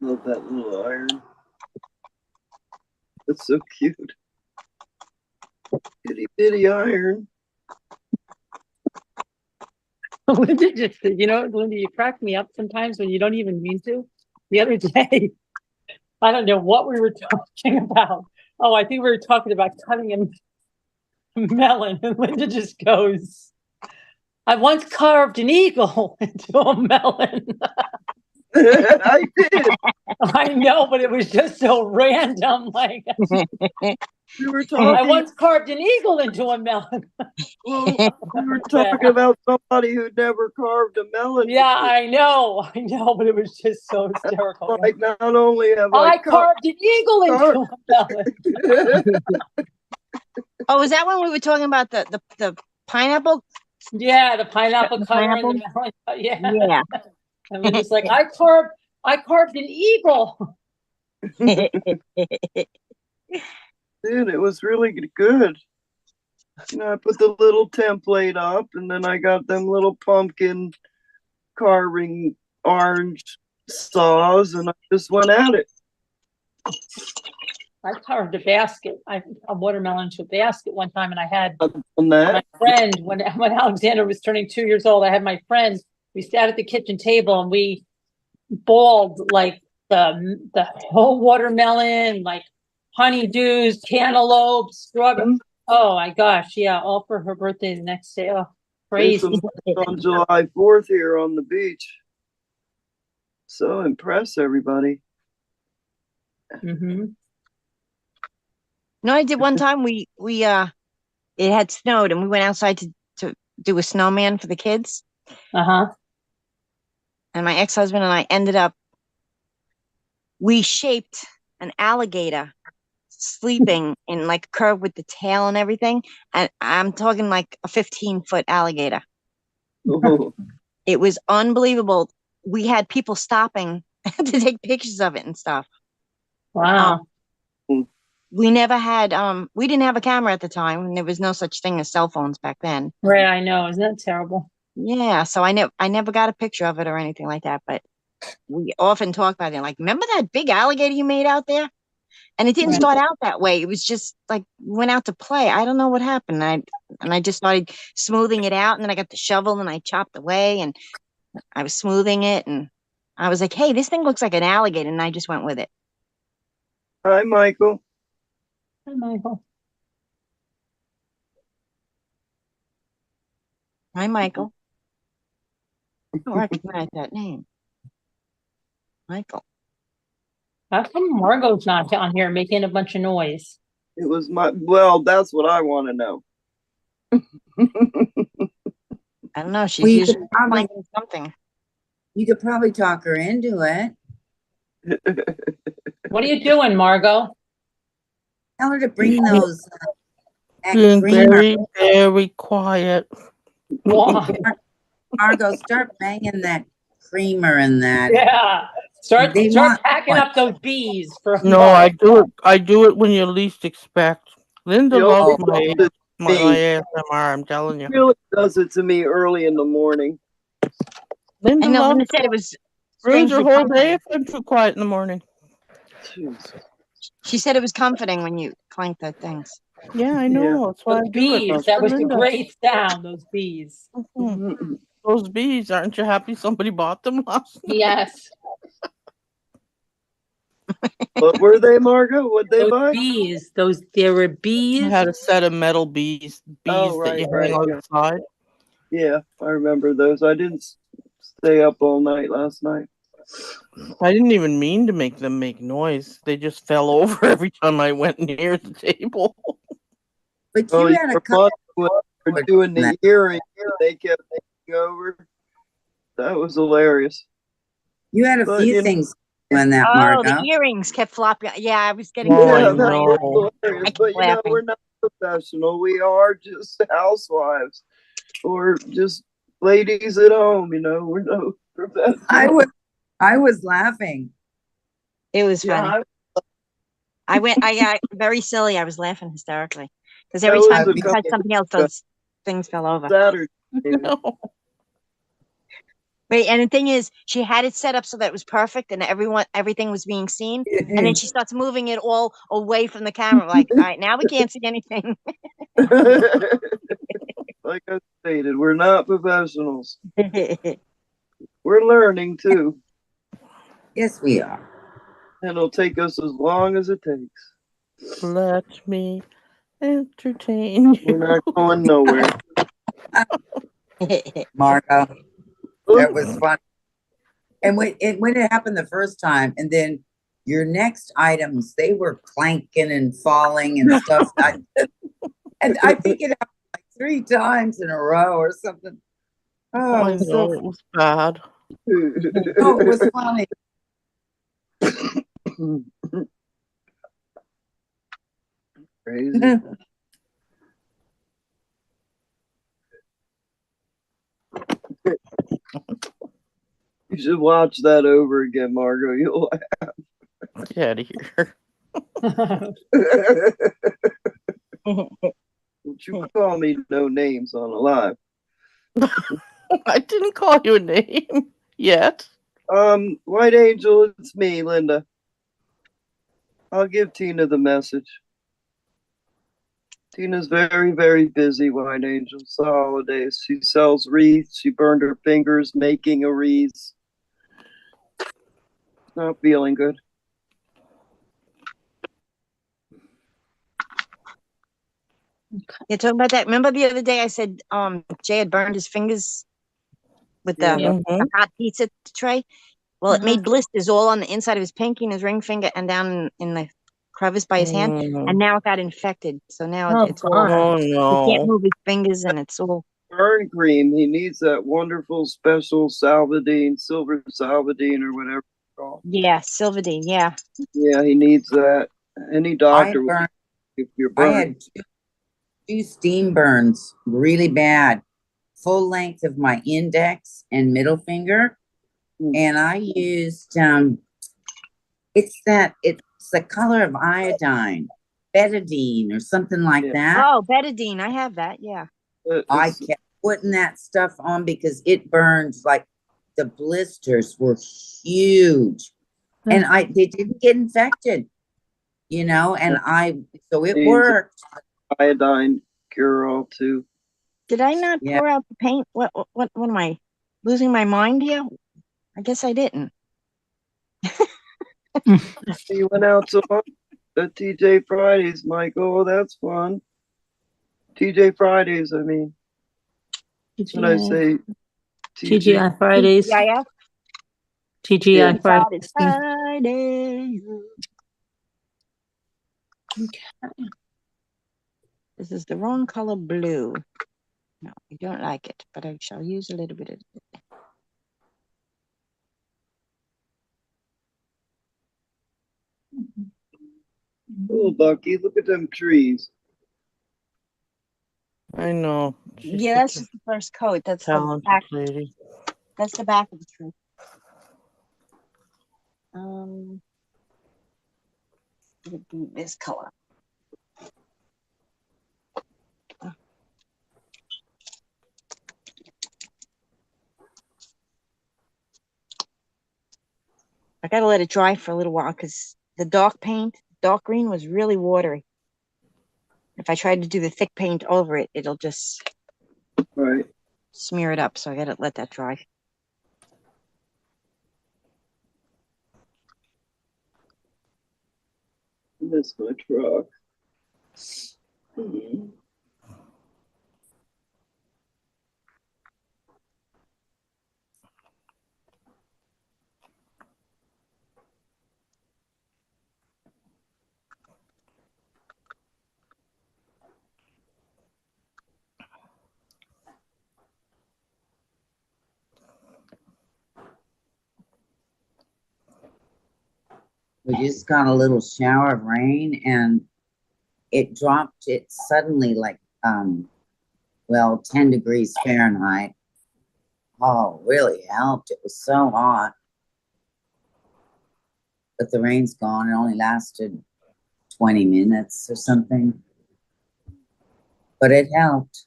Love that little iron. That's so cute. Itty bitty iron. Linda just, you know, Linda, you crack me up sometimes when you don't even mean to. The other day, I don't know what we were talking about. Oh, I think we were talking about cutting a melon, and Linda just goes, I once carved an eagle into a melon. I did. I know, but it was just so random. Like, We were I talking. once carved an eagle into a melon. Well, we were talking about somebody who never carved a melon. Yeah, I know, but it was just so hysterical. Like, not only have I I carved an eagle into a melon. Oh, is that when we were talking about the pineapple? Yeah, the pineapple The cover pineapple? and the melon. Yeah. Yeah. And we're just like, I carved an eagle. Dude, it was really good. You know, I put the little template up, and then I got them little pumpkin carving orange saws, and I just went at it. I carved a basket, a watermelon into a basket one time, and I had On that, my friend when Alexander was turning 2 years old. I had my friend. We sat at the kitchen table and we balled like the whole watermelon, like honeydews, cantaloupes, strawberries. Oh my gosh, yeah, all for her birthday the next day. Oh, there's crazy. some on July 4th here on the beach. So impress everybody. Mm-hmm. No, I did one time. It had snowed and we went outside to do a snowman for the kids. Uh-huh. And my ex-husband and I we shaped an alligator sleeping in like a curve with the tail and everything. And I'm talking like a 15-foot alligator. Oh, It was unbelievable. We had people stopping to take pictures of it and stuff. Wow. We never had we didn't have a camera at the time, and there was no such thing as cell phones back then. Right, I know. Isn't that terrible? Yeah, so I never got a picture of it or anything like that, but we often talk about it. Like, remember that big alligator you made out there? And it didn't Right. start out that way. It was just like we went out to play. I don't know what happened. I just started smoothing it out, and then I got the shovel and I chopped away, and I was smoothing it, and I was like, "Hey, this thing looks like an alligator," and I just went with it. hi, Michael. Hi, Michael. Hi, Michael. I don't recognize that name, Michael. How come Margot's not down here making a bunch of noise? It was well, that's what I want to know. I don't know. She's Well, usually finding something. you could probably talk her into it. What are you doing, Margot? Tell her to bring those that Being creamer. very, very quiet. Why? Margo, start banging that creamer and that. Yeah. Start They want packing one. up those bees for No, I do it when you least expect. Linda She loves always my does it to my me. ASMR, I'm telling you. She really does it to me early in the morning. Linda I know. loves Linda said it was ruins strangely her whole comforting. day if I'm too quiet in the morning. Jeez. She said it was comforting when you clank the things. Yeah, I know. That's why I those do it. bees. Just That for was a Linda. great sound, those bees. Mhm. Those bees, aren't you happy somebody bought them last night? Yes. What were they, Margo? What'd they Those buy? bees, there were I bees. had a set of metal bees Oh, that you right, hang on the side. Yeah, I remember those. I didn't stay up all night last night. I didn't even mean to make them make noise. They just fell over every time I went near the table. But Oh, you had a were couple fun when we were doing the earring. They kept taking over. That was hilarious. you had a But few you know, things doing that, Oh, the Margo. earrings kept flopping. Yeah, I was getting Oh, I yeah, tired. that know. was I hilarious. kept But you know, laughing. we're not professional. We are just housewives or just ladies at home. You know, we're no professional. I was laughing. It was funny. Yeah, I got very silly. I was laughing hysterically because that every was time a she couple touched something else, those things fell over. Saturday. No. Right, and the thing is, she had it set up so that it was perfect, and everything was being seen. And then she starts moving it all away from the camera. Like, all right, now we can't see anything. Like I stated, we're not professionals. We're learning too, Yes, we are. and it'll take us as long as it takes. Let me entertain you. We're not going nowhere. Margo, that was fun. And when it happened the first time, and then your next items, they were clanking and falling and stuff. And I think it happened like 3 times in a row or something. Oh, I it was know so it was bad. no, it was funny. Crazy. You should watch that over again, Margo. You'll Get out of here. Don't you call me no names on a live. I didn't call you a name yet. White Angel, it's me, Linda. I'll give Tina the message. Tina's very, very busy, White Angel. It's the holidays. She sells wreaths. She burned her fingers making a wreath. Not feeling good. You're talking about that. Remember the other day I said Jay had burned his fingers with Yeah. the hot pizza tray? Well, it made Mhm. blisters all on the inside of his pinky and his ring finger and down in the crevice by his hand. And now it got infected. So now Oh, it's all, Oh he can't no. move his fingers and it's all. Burn cream. He needs that wonderful special Salvadine, silver Salvadine, or whatever it's called. Yeah, Silvadene. Yeah. Yeah, he needs that. Any I doctor will burned. if you're I burning. had two steam burns, really bad, full length of my index and middle finger, and I used it's the color of iodine, betadine, or something like Yeah. that. Oh, betadine. I have that. Yeah. I It's- kept putting that stuff on because it burns like the blisters were huge, and they didn't get infected, and so it Needs worked. iodine cure all too. Did I not Yeah. pour out the paint? What am I losing my mind here? I guess I didn't. You went out to lunch at TJ Fridays, Michael. That's fun. TJ Fridays, I mean. When I say TGI Fridays. TGIF? TGI It's Fridays. Friday. This is the wrong color blue. No, I don't like it, but I shall use a little bit of it. Oh, Bucky, look at them trees. I know. She's Yeah, that's such just the first coat. a talented lady. That's the back of the tree. It would be this color. I gotta let it dry for a little while because the dark green was really watery. If I tried to do the thick paint over it, it'll just Right. smear it up. So I gotta let that dry. I miss my truck. Hmm. We just got a little shower of rain and it dropped it suddenly like, 10 degrees Fahrenheit. Oh, really helped. It was so hot. But the rain's gone. It only lasted 20 minutes or something. But it helped.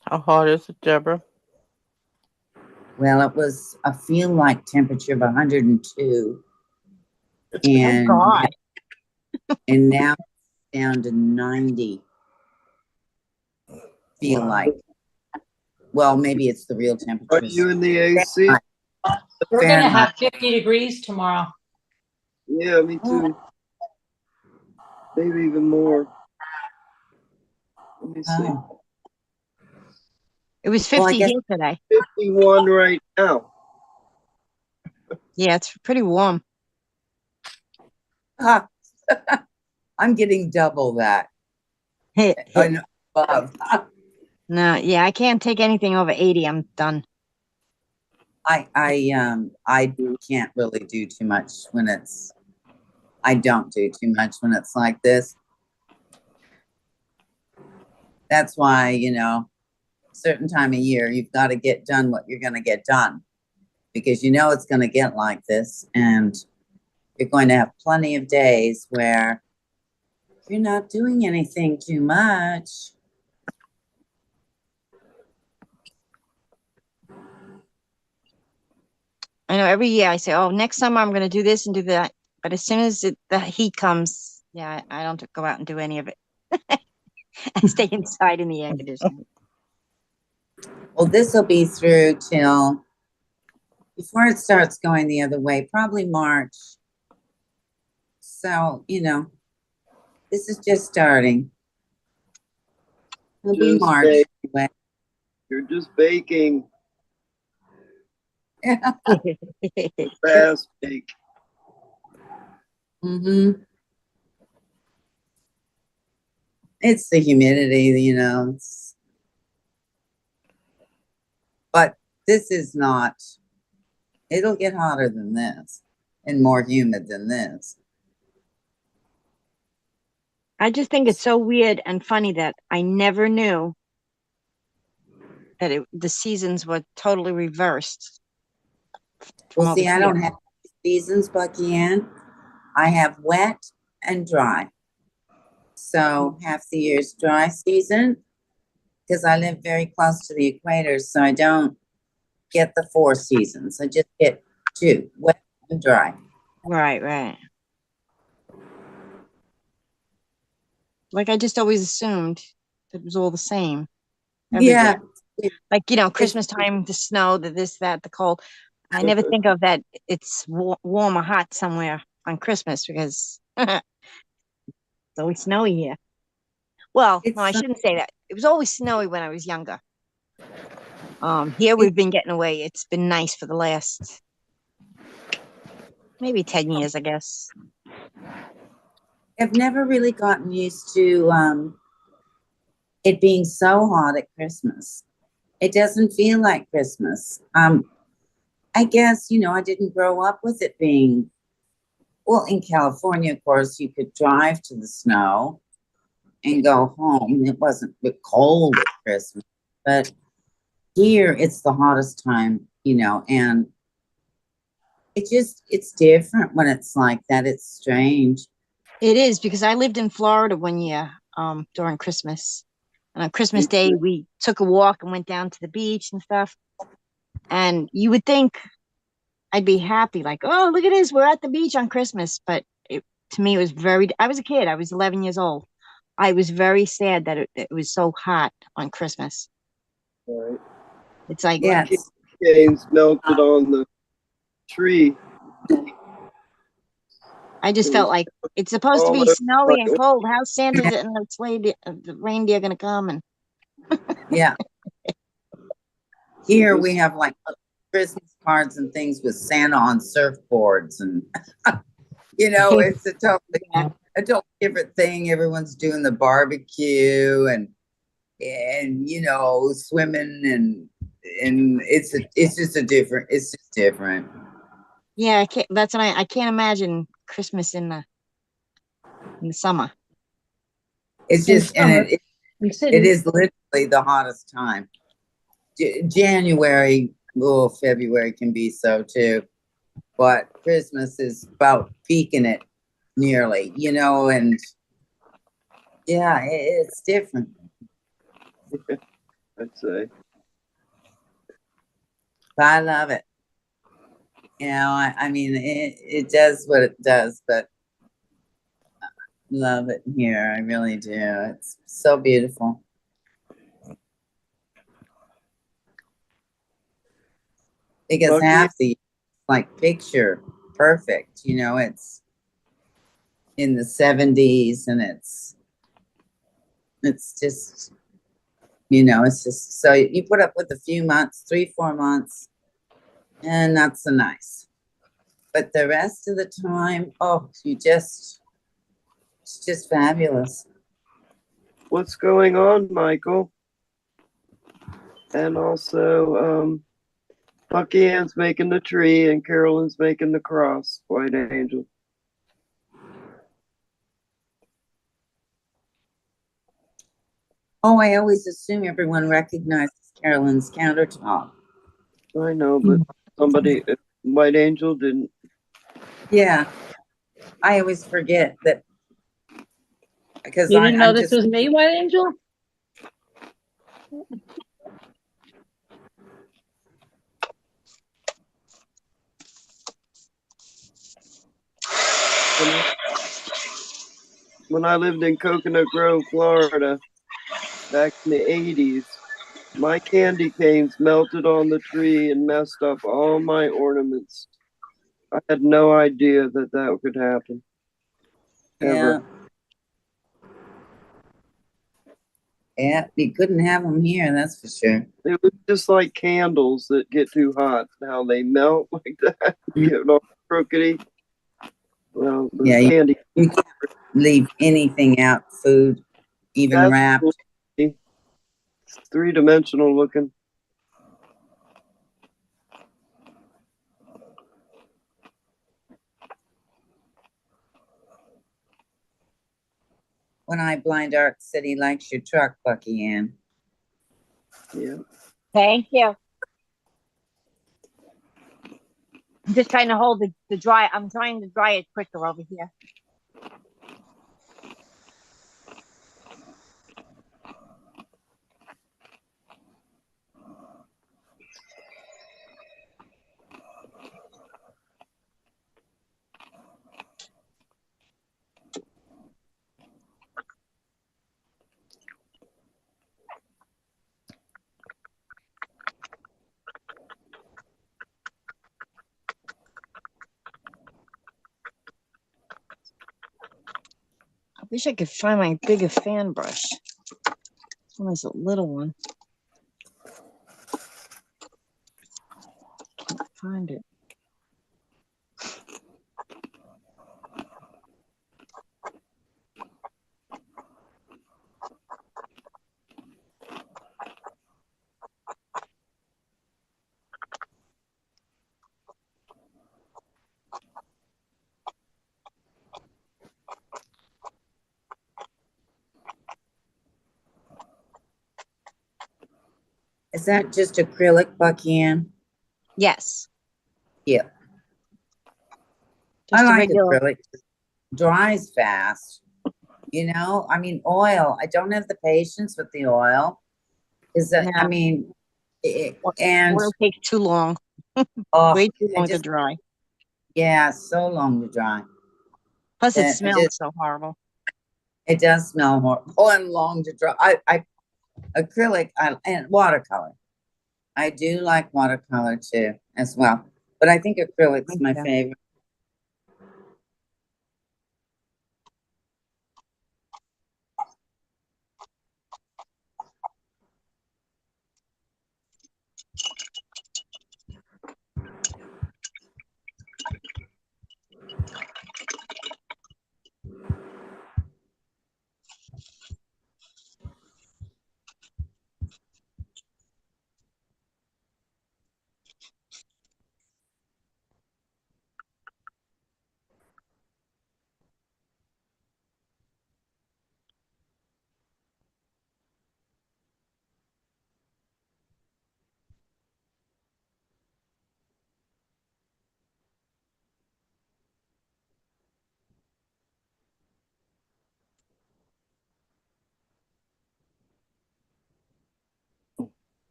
How hot is it, Deborah? Well, it was a feel like temperature of 102. And God. and now it's down to 90. Feel Wow. like. Well, maybe it's the real Are temperature. you in the AC? We're gonna Fahrenheit. have 50 degrees tomorrow. Yeah, me too. Maybe even more. Let me see. Oh. It was Well, I 50 guess here today. 51 right now. Yeah, it's pretty warm. I'm getting double that. No, Above. yeah, I can't take anything over 80. I'm done. I can't really do too much when it's. I don't do too much when it's like this. That's why, certain time of year you've got to get done what you're going to get done, because it's going to get like this, and you're going to have plenty of days where you're not doing anything too much. I know every year I say, oh, next summer I'm going to do this and do that. But as soon as the heat comes, yeah, I don't go out and do any of it. I stay inside in the air conditioning. Well, this will be through till before it starts going the other way, probably March. So, this is just starting. It'll be Just March. bake. anyway. You're just baking. Yeah. Fast bake. It's the humidity, but this is not, it'll get hotter than this and more humid than this. I just think it's so weird and funny that I never knew that the seasons were totally reversed. Well, see, I don't have seasons, Bucky Ann. I have wet and dry. So half the year's dry season, because I live very close to the equator, so I don't get the 4 seasons. I just get 2, wet and dry. Right. Like I just always assumed it was all the same. Yeah. Like, Christmas time, the snow, the this, that, the cold. I never think of that it's warm or hot somewhere on Christmas because it's always snowy here. Well, no, I shouldn't say that. It was always snowy when I was younger. Here we've been getting away. It's been nice for the last maybe 10 years, I guess. I've never really gotten used to it being so hot at Christmas. It doesn't feel like Christmas. I guess, I didn't grow up with it being, well, in California, of course, you could drive to the snow and go home. It wasn't cold at Christmas, but here it's the hottest time, and it's different when it's like that. It's strange. It is, because I lived in Florida one year during Christmas. And on Christmas Day, we took a walk and went down to the beach and stuff. And you would think I'd be happy, like, oh, look at this, we're at the beach on Christmas. But to me, it was I was a kid, I was 11 years old. I was very sad that it was so hot on Christmas. Right. It's like, Yeah, Games melted on the tree. I just It felt was like it's supposed to be almost snowy like and cold. How's Santa's and the sleigh, the reindeer gonna come? And Yeah. it Here was we have like Christmas cards and things with Santa on surfboards, and it's Yeah. a totally different thing. Everyone's doing the barbecue and swimming, and it's just different. Yeah, I can't, that's what I can't imagine Christmas in the summer. It's In just, and summer, it in it cities. is literally the hottest time. January, February can be so too, but Christmas is about peaking it nearly, and yeah, it's different. I'd say. But I love it. I mean, it does what it does, but love it here. I really do. It's so beautiful. Because Bucky, half the like picture perfect, it's in the 70s, and it's just it's just so you put up with a few months, 3-4 months, and not so nice. But the rest of the time, it's just fabulous. what's going on, Michael? And also, Bucky Ann's making the tree and Carolyn's making the cross, White Angel. Oh, I always assume everyone recognizes Carolyn's countertop. I know, but somebody, White Angel didn't. Yeah, I always forget that because You didn't know I'm this just was me, White Angel? When I lived in Coconut Grove, Florida, back in the 80s, my candy canes melted on the tree and messed up all my ornaments. I had no idea that could happen. yeah, Ever. yeah. You couldn't have them here, that's for sure. It was just like candles that get too hot, how they melt like that, get all crookedy. Well, the Yeah, candy. you can't leave anything out, food, even That's wrapped. cool. It's 3-dimensional looking. When I blind Art City likes your truck, Bucky Ann. Yeah. Thank you. I'm just trying to hold the dry. I'm trying to dry it quicker over here. I wish I could find my bigger fan brush. This one is a little one. Can't find it. Is that just acrylic, Bucky Ann? Yes, Yeah, I just a like regular. acrylic. Dries fast. I mean, oil. I don't have the patience with the oil. Is that? I No, mean, and oil takes too long. oh, Way too it long to just dry. so long to dry. Plus, it That it smells just so horrible. it does smell more. And long to dry. I acrylic and watercolor. I do like watercolor too, as well. but I think acrylic's my Yeah. favorite.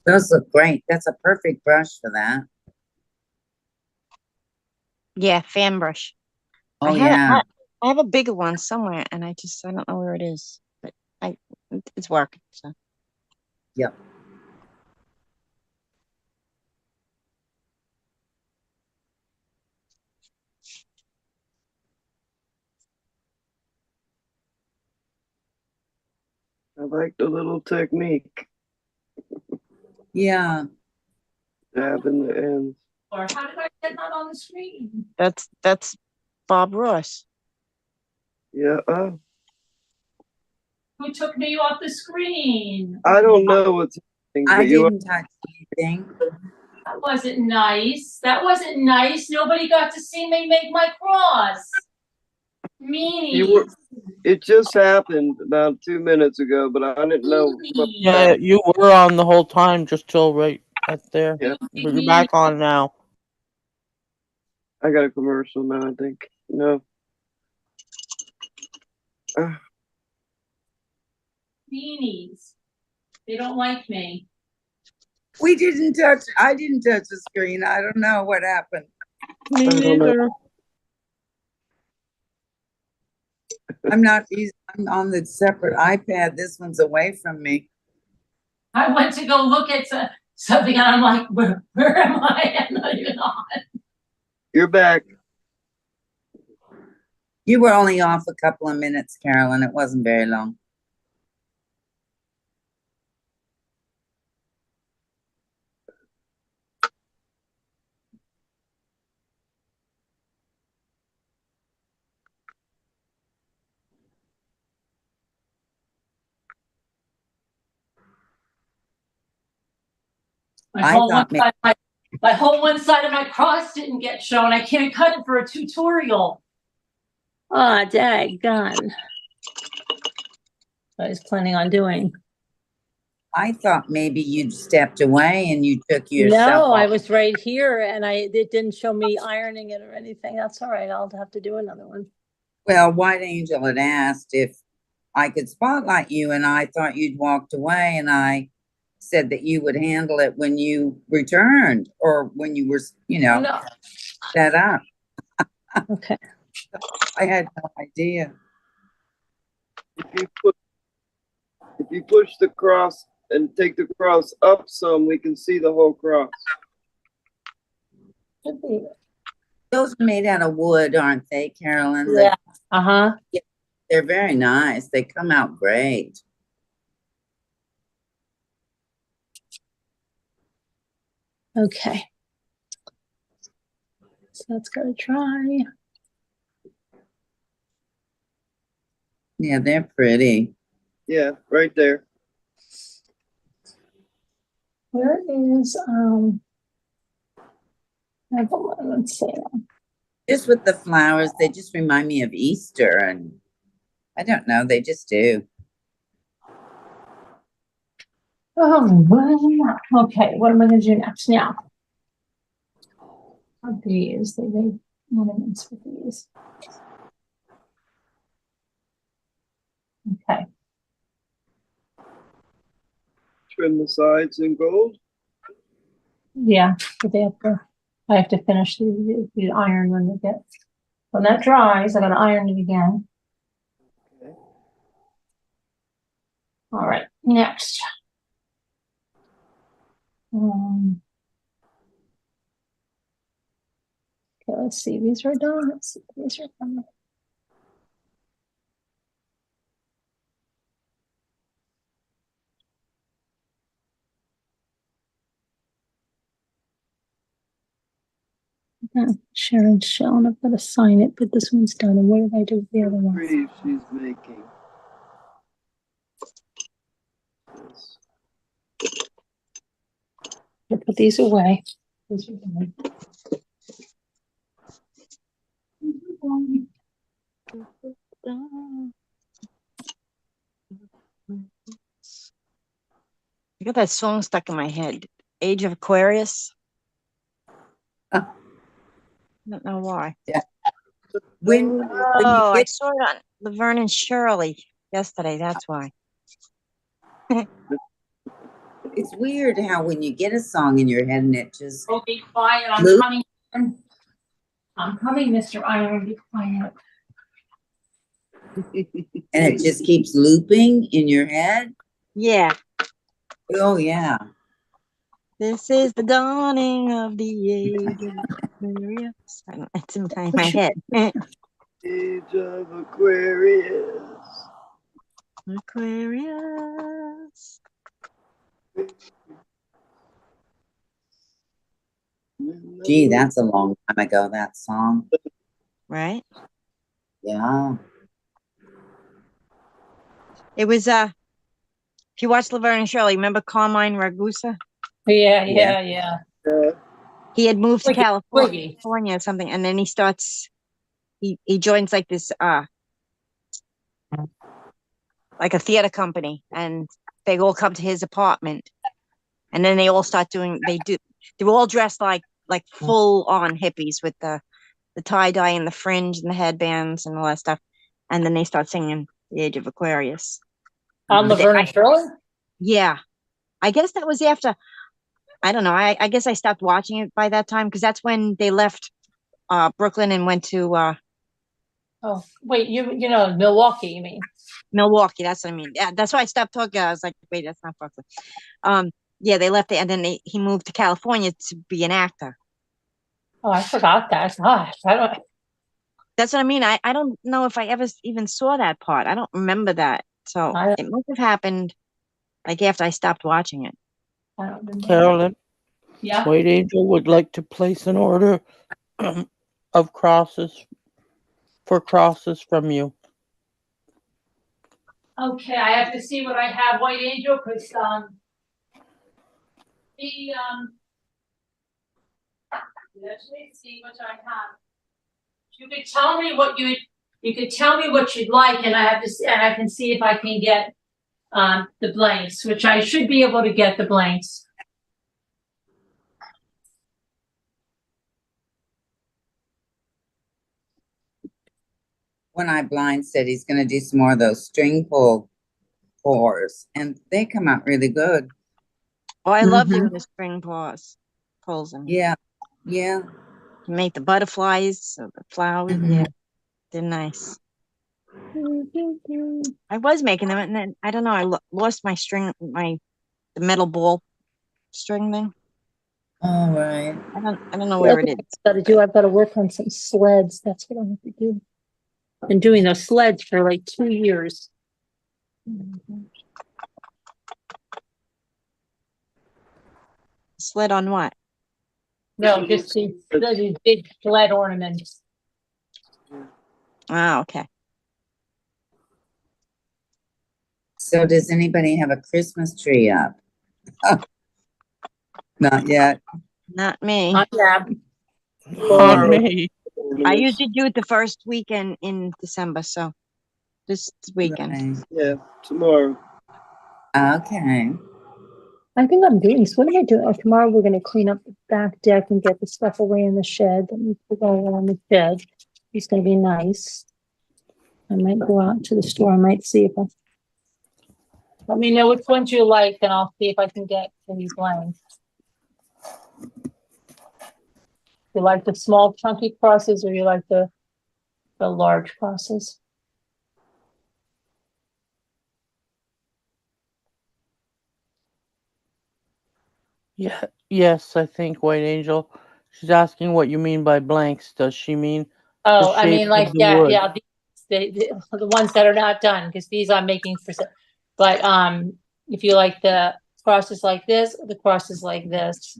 Those look great. That's a perfect brush for that. Yeah, fan brush. Oh, yeah. I have a bigger one somewhere, and I don't know where it is, but it's working. So Yep. I like the little technique. Yeah. Dab in the ends. Or how did I get that on the screen? that's Bob Ross. Yeah. Who took me off the screen? I don't know what's happening, I but you are. didn't touch anything. That wasn't nice. That wasn't nice. Nobody got to see me make my cross. You were. Meanies. It just happened about 2 minutes ago, but I didn't know. Yeah, you were on the whole time, just till right at there. Yeah. But you're back on now. I got a commercial now, I think. No. Meanies. They don't like me. I didn't touch the screen. I don't know what happened. Me I don't know. neither. I'm on the separate iPad. This one's away from me. I went to go look at something and I'm like, where am I? I'm not even on. You're back. You were only off a couple of minutes, Carolyn. It wasn't very long. My whole one side of my cross didn't get shown. I can't cut it for a tutorial. Ah, daggone. I was planning on doing. I thought maybe you'd stepped away and you took yourself No, I off. was right here and it didn't show me ironing it or anything. That's all right. I'll have to do another one. Well, White Angel had asked if I could spotlight you, and I thought you'd walked away, and I said that you would handle it when you returned or when you were, No. set up. Okay. I had no idea. If you push the cross and take the cross up some, we can see the whole cross. Those are made out of wood, aren't they, Carolyn? Yeah. Uh-huh. They're very nice. They come out great. Okay. So let's go try. Yeah, they're pretty. Yeah, right there. Where is let's see. Just with the flowers, they just remind me of Easter, and I don't know, they just do. Oh, okay. What am I going to do next now? Of these, they made ornaments with these. Okay. trim the sides in gold? Yeah, but I have to finish the iron when that dries, I gotta iron it again. Okay. All right, next. Okay, let's see, these are done. Let's see, these are done. Sharon's shown. I've got to sign it, but this one's done. And what did I do with the other one? Three she's making. Yes. I'll put these away. These are done. I got that song stuck in my head. Age of Aquarius. I don't know why. Yeah. When you Oh, I get, saw it on Laverne and Shirley yesterday. That's why. it's weird how when you get a song in your head and it just Oh, be quiet. I'm Luke? coming. I'm coming, Mr. Iron. Be quiet. and it just keeps looping in your head. Yeah. Oh yeah. This is the dawning of the age of Aquarius. I don't, it's in my head. Age of Aquarius. Aquarius. Gee, that's a long time ago, that song. Right? Yeah. It was if you watch Laverne and Shirley, remember Carmine Ragusa? Yeah. He had moved to Wiggy, California Wiggy. or something, and then he joins like this like a theater company, and they all come to his apartment, and then they all start they're all dressed like full on hippies with the tie-dye and the fringe and the headbands and all that stuff, and then they start singing The Age of Aquarius. On Laverne and Shirley? Yeah, I guess that was after, I don't know, I guess I stopped watching it by that time, because that's when they left Brooklyn and went to Oh, wait, you know Milwaukee, you mean? Milwaukee. That's what I mean. Yeah, that's why I stopped talking. I was like, wait, that's not Brooklyn. Yeah, they left it, and then he moved to California to be an actor. Oh, I forgot that. Gosh, I don't. That's what I mean. I don't know if I ever even saw that part. I don't remember that. So it must have happened like after I stopped watching it. I don't remember. Carolyn, Yeah. White Angel would like to place an order of crosses from you. Okay, I have to see what I have, White Angel, because let me see what I have. You could tell me what you could tell me what you'd like, and I can see if I can get the blanks, which I should be able to get the blanks. One Eye Blind said he's gonna do some more of those string pull pours, and they come out really good. Oh, I love doing the string pulls and Yeah. make the butterflies, the flowers. Yeah, they're nice. I was making them, and then I don't know. I lost my string, the metal ball string thing. All right. I don't know where it is. I've got to work on some sleds. That's what I have to do. Been doing those sleds for like 2 years. Sled on what? No, just the big sled ornaments. Oh, okay. So does anybody have a Christmas tree up? Oh, not yet. Not me. Not that. On me. I usually do it the first weekend in December, so this weekend. Right. Yeah, tomorrow. Okay. I think I'm doing this. What am I doing? Tomorrow we're going to clean up the back deck and get the stuff away in the shed that needs to go on the shed. It's going to be nice. I might go out to the store. I might see if Let me know which ones you like, and I'll see if I can get these blanks. You like the small chunky crosses, or you like the large crosses? Yeah, yes, I think White Angel. She's asking what you mean by blanks. Does she mean Oh, I shape mean, of like, the yeah, wood? yeah, the ones that are not done, because these I'm making for, but, if you like the crosses like this, or the crosses like this,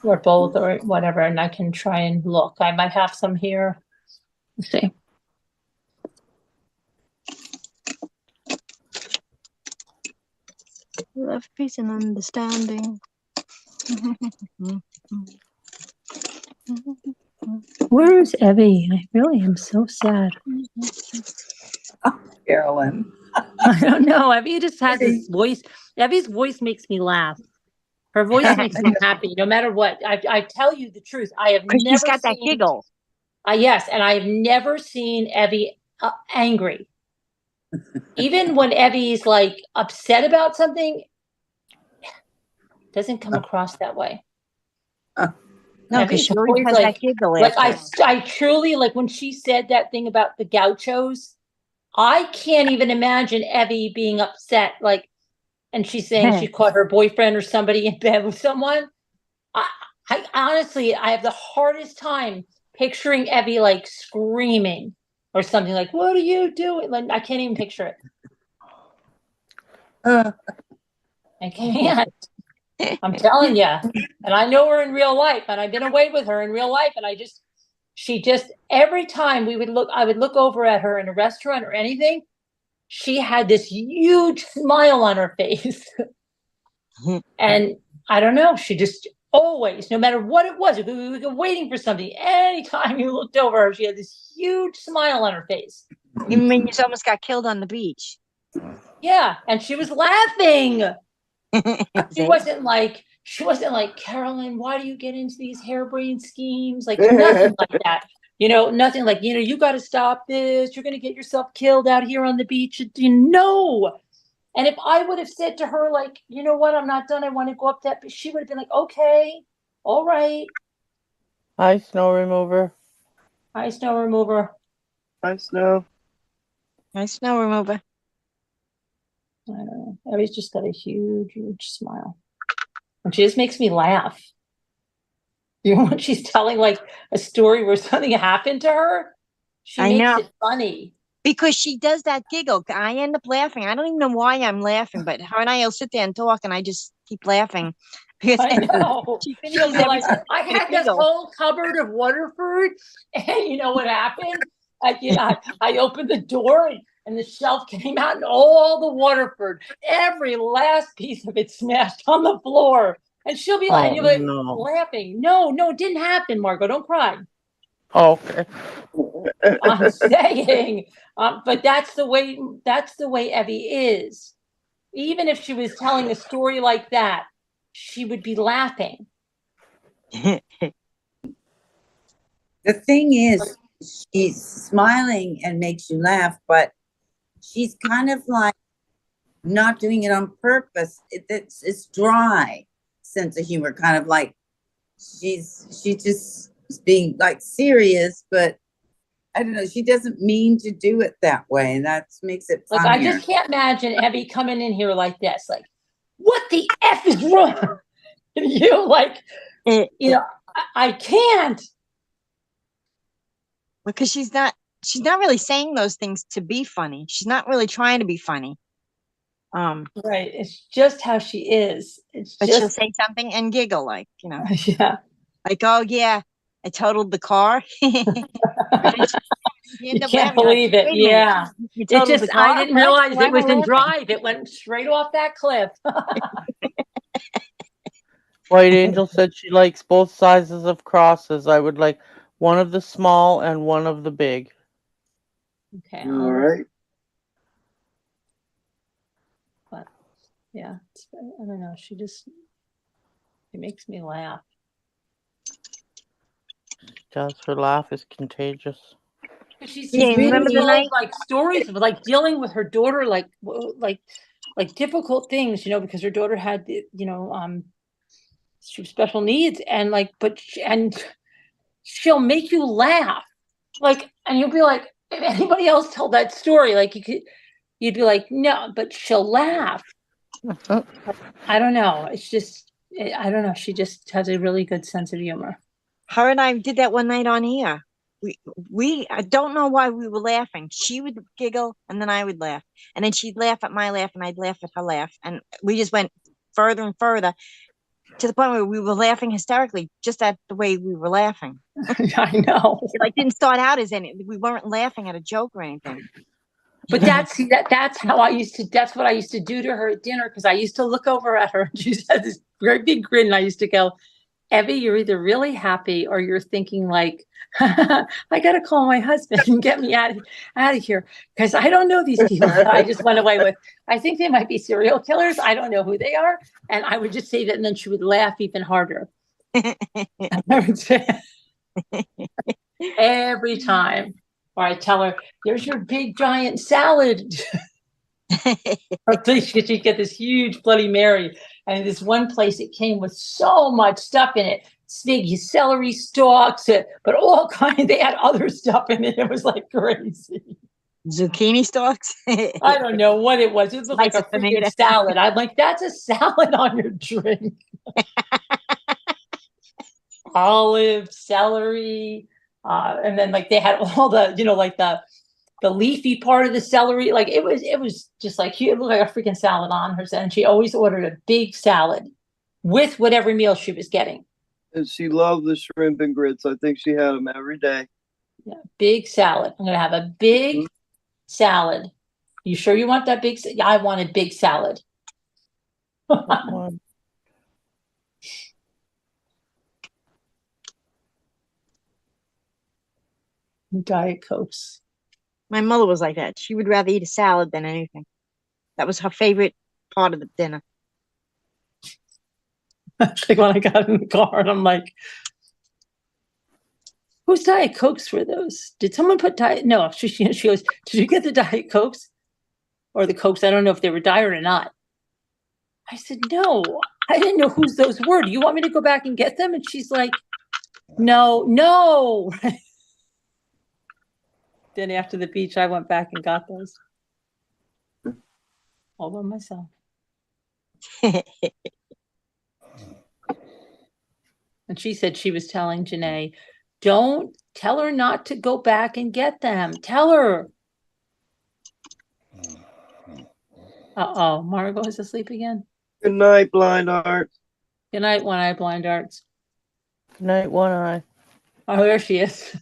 or both, or whatever, and I can try and look. I might have some here. Let's see. Love, peace, and understanding. Where is Evie? I really am so sad. Carolyn. I don't know. Evie just has this voice. Evie's voice makes me laugh. Her voice makes me happy, no matter what. I tell you the truth. I have Because she's never got that seen. giggle. Yes, and I have never seen Evie angry. Even when Evie's like upset about something, doesn't come across that way. No, because Evie's she always always has that giggle like after. I truly, like, when she said that thing about the gauchos, I can't even imagine Evie being upset, like, and she's saying she caught her boyfriend or somebody in bed with someone. I honestly, I have the hardest time picturing Evie like screaming or something, like, "What are you doing?" Like, I can't even picture it. Uh, I can't. I'm telling you. And I know her in real life, and I've been away with her in real life, and she just, every time I would look over at her in a restaurant or anything, she had this huge smile on her face. And I don't know, she just always, no matter what it was, we were waiting for something. Anytime you looked over her, she had this huge smile on her face. Even when you almost got killed on the beach. Yeah, and she was laughing. She See? wasn't like, Carolyn, why do you get into these harebrained schemes? Like, nothing like that. Nothing like, you got to stop this. You're going to get yourself killed out here on the beach. No. And if I would have said to her, like, you know what, I'm not done, I want to go up that, but she would have been like, okay, all right. Hi, snow remover. Hi, snow remover. Hi, Snow. Nice snow remover. I don't know. Abby's just got a huge, huge smile. And she just makes me laugh. When she's telling like a story where something happened to her, she I makes know. it funny. Because she does that giggle. I end up laughing. I don't even know why I'm laughing, but her and I will sit there and talk, and I just keep laughing. Because I know. she She'll finishes be every like, sentence I with a had this giggle. whole cupboard of Waterford, and you know what happened? I opened the door, and the shelf came out, and all the Waterford, every last piece of it smashed on the floor. And she'll be like, and Oh, you'll be like, no. laughing. No, it didn't happen, Margot. Don't cry. Oh, okay. I'm saying, but that's the way Evie is. Even if she was telling a story like that, she would be laughing. the thing is, she's smiling and makes you laugh, but she's kind of like not doing it on purpose. It's dry sense of humor, kind of like she just is being like serious, but I don't know. She doesn't mean to do it that way, and that makes it Like, funnier. I just can't imagine Evie coming in here like this. Like, what the F is wrong? You like, I can't. Because she's not really saying those things to be funny. She's not really trying to be funny. Right. It's just how she is. It's But she'll just, say something and giggle, like, yeah. like, oh yeah, I totaled the car. You end You up can't laughing, like, believe it. wait a minute, Yeah. you It totaled the just, I car? didn't What? realize Why it am I was in laughing? drive. It went straight off that cliff. White Angel said she likes both sizes of crosses. I would like one of the small and one of the big. Okay. All right. But yeah, I don't know. She makes me laugh. Does her laugh is contagious. She's Yeah, just remember the told night? like stories of like dealing with her daughter, like like difficult things, because her daughter had, she was special needs, and like, and she'll make you laugh, like, and you'll be like, if anybody else told that story, like you'd be like, no, but she'll laugh. I don't know. It's just, I don't know. She just has a really good sense of humor. Her and I did that one night on here. I don't know why we were laughing. She would giggle and then I would laugh. And then she'd laugh at my laugh and I'd laugh at her laugh. And we just went further and further to the point where we were laughing hysterically just at the way we were laughing. I know. It like didn't start out as we weren't laughing at a joke or anything. But that's what I used to do to her at dinner, because I used to look over at her and she had this very big grin, and I used to go, Evie, you're either really happy or you're thinking like, I gotta call my husband and get me out of here, because I don't know these people that I just went away with. I think they might be serial killers. I don't know who they are. And I would just say that, and then she would laugh even harder. Every time. Or I tell her, there's your big giant salad. She'd get this huge Bloody Mary. And this one place, it came with so much stuff in it. Big celery stalks, but all kinds. They had other stuff in it. It was like crazy. Zucchini stalks? I don't know what it was. It looked like a freaking salad. I'm like, that's a salad on your drink. Olive, celery, and then like they had all the, like the leafy part of the celery. Like it was just like, it looked like a freaking salad on her. And she always ordered a big salad with whatever meal she was getting. And she loved the shrimp and grits. I think she had them every day. Yeah, big salad. I'm gonna have a big salad. You sure you want that big? Yeah, I wanted big salad. Diet Cokes. My mother was like that. She would rather eat a salad than anything. That was her favorite part of the dinner. Like when I got in the car and I'm like, whose Diet Cokes were those? Did someone put Diet? No, she goes, did you get the Diet Cokes or the Cokes? I don't know if they were diet or not. I said, no, I didn't know whose those were. Do you want me to go back and get them? And she's like, no. Then after the beach, I went back and got those all by myself. And she said she was telling Janae, don't tell her not to go back and get them. Tell her. Uh-oh, Margot is asleep again. Good night, Blind Art. Good night, One Eye Blind Arts. Good night, One Eye. Oh, there she is.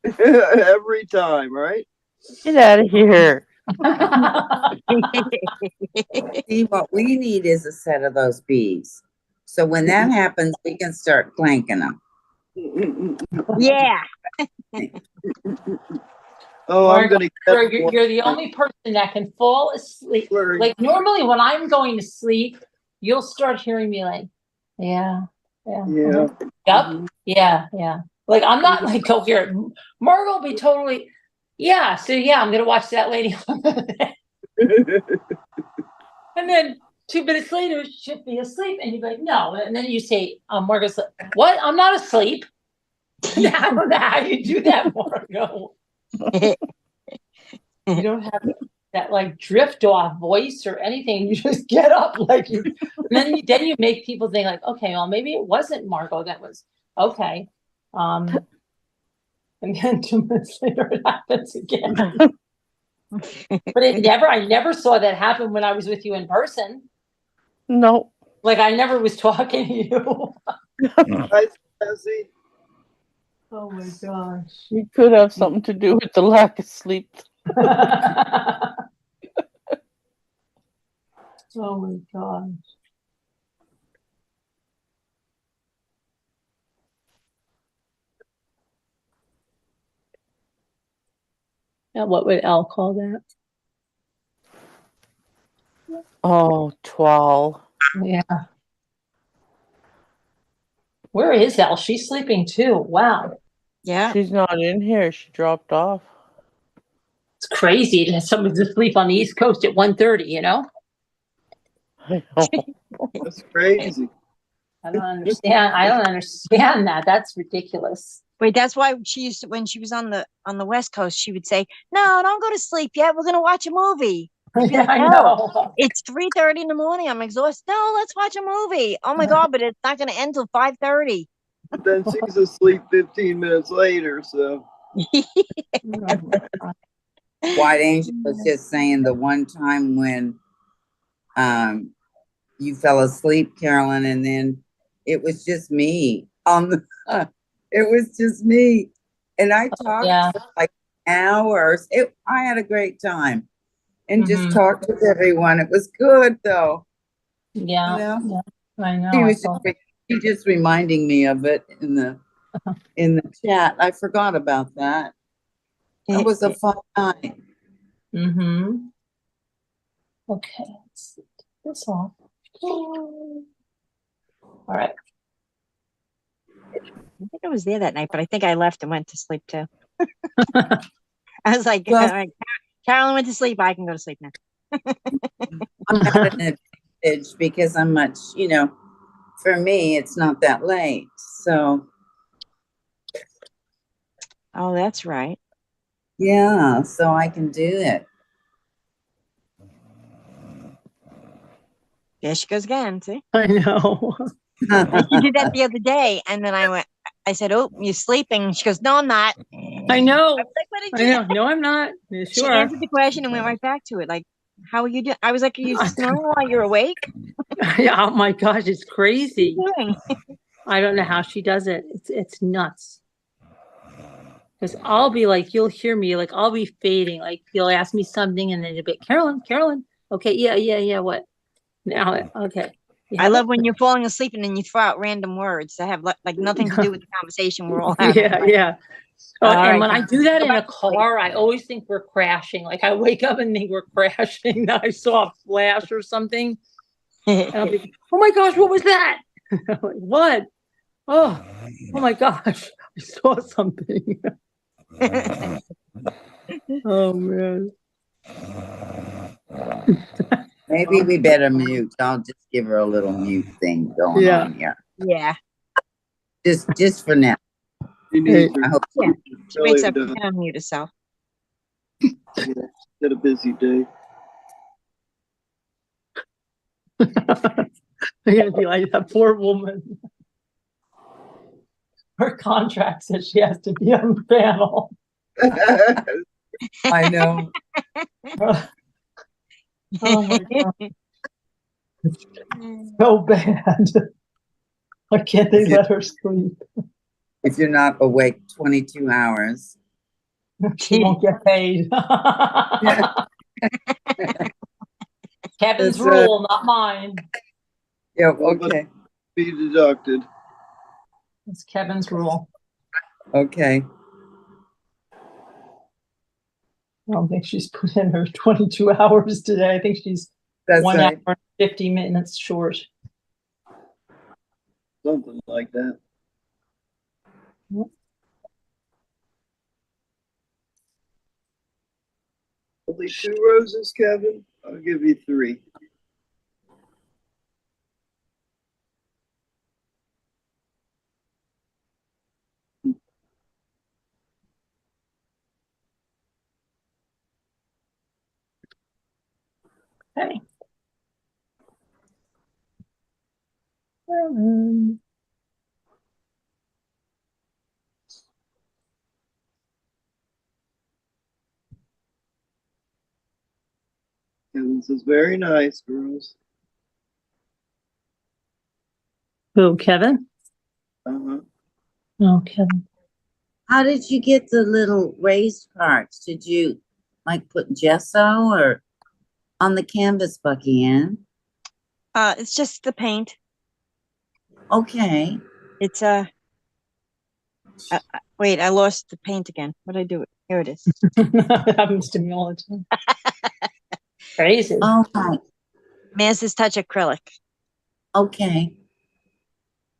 Every time, right? Get out of here. See, what we need is a set of those bees. So when that happens, we can start clanking them. Yeah. Oh, I'm gonna. You're the only person that can fall asleep. Like normally when I'm going to sleep, you'll start hearing me like, yeah. Yep. Yeah. Like I'm not like coherent. Margot will be totally, yeah. So yeah, I'm gonna watch that lady. And then 2 minutes later, she'll be asleep, and you're like, no. And then you say, Margot's like, what? I'm not asleep. I don't know how you do that, Margot. You don't have that like drift off voice or anything. You just get up like you. Then you make people think like, okay, well maybe it wasn't Margot that was okay. And then 2 minutes later it happens again. But I never saw that happen when I was with you in person. No. Like I never was talking to you. Hi, Sassy. Oh my gosh. It could have something to do with the lack of sleep. Oh my gosh. Now what would Elle call that? Oh, 12. Yeah. Where is Elle? She's sleeping too. Wow. Yeah. She's not in here. She dropped off. It's crazy to have somebody to sleep on the East Coast at 1:30, you know? I know. That's crazy. I don't understand that. That's ridiculous. Wait, that's why she used to, when she was on the West Coast, she would say, "No, don't go to sleep yet. We're gonna watch a movie." I'd be Yeah, like, I "No, know. it's 3:30 in the morning. I'm exhausted. No, let's watch a movie. Oh my God, but it's not gonna end till 5:30." But then she's asleep 15 minutes later, so. White Angel was just saying the one time when you fell asleep, Carolyn, and then it was just me on the it was just me. And I talked Yeah. for like hours. I had a great time and just Mhm. talked with everyone. It was good though. Yeah. You know? Yeah. I know. She I was saw that. just reminding me of it in the chat. I forgot about that. That was a fun night. Mm-hmm. Okay. Let's take this off. All right. I think I was there that night, but I think I left and went to sleep too. I was like, Well- all right, Carolyn went to sleep. I can go to sleep now. I'm at an advantage because I'm much, for me, it's not that late. So Oh, that's right. yeah, so I can do it. There she goes again. See, I know. and she did that the other day, and then I said, "Oh, you're sleeping." She goes, "No, I'm not." I know. I was like, "What did I you?" know. No, I'm not. Yeah, She sure. answered the question and went right back to it. Like, "How are you doing?" I was like, "Are you snoring while you're awake? Yeah, oh my gosh, it's crazy. What are you doing?" I don't know how she does it. It's nuts. Because I'll be like, you'll hear me, like I'll be fading. Like you'll ask me something and then you'll be, Carolyn. Okay, yeah, what? Now, okay. You I have love it? when you're falling asleep and then you throw out random words that have like nothing to do with the conversation we're all having. Yeah. Oh, All and right, when I then. do that Go in a back to sleep. car, I always think we're crashing. Like I wake up and think we're crashing. That I saw a flash or something. And I'll be, oh my gosh, what was that? Like, what? Oh my gosh, I saw something. Oh man. Maybe we better mute. I'll just give her a little mute thing going Yeah. on here. Yeah. Just for now. She needs I her. hope Yeah. She wakes up, Really she can unmute herself. had a busy day. They're gonna be like that poor woman. Her contract says she has to be on the panel. I know. Oh my god, so bad. Why can't they let her sleep? If you're not awake 22 hours. She won't get paid. Kevin's It's, rule, not mine. Yeah, okay. Be deducted. It's Kevin's rule. Okay. I don't think she's put in her 22 hours today. I think she's That's 1 right. hour and 50 minutes short. Something like that. Yep. Only 2 roses, Kevin? I'll give you 3. Okay. Kevin says, very nice, girls. Who, Kevin? Uh-huh. Oh, Kevin. How did you get the little raised parts? Did you like put gesso or on the canvas, Bucky Ann? It's just the paint. Okay. It's wait, I lost the paint again. What did I do? Here it is. It happens to me all the time. Crazy. Oh, right. Master's Touch acrylic, Okay.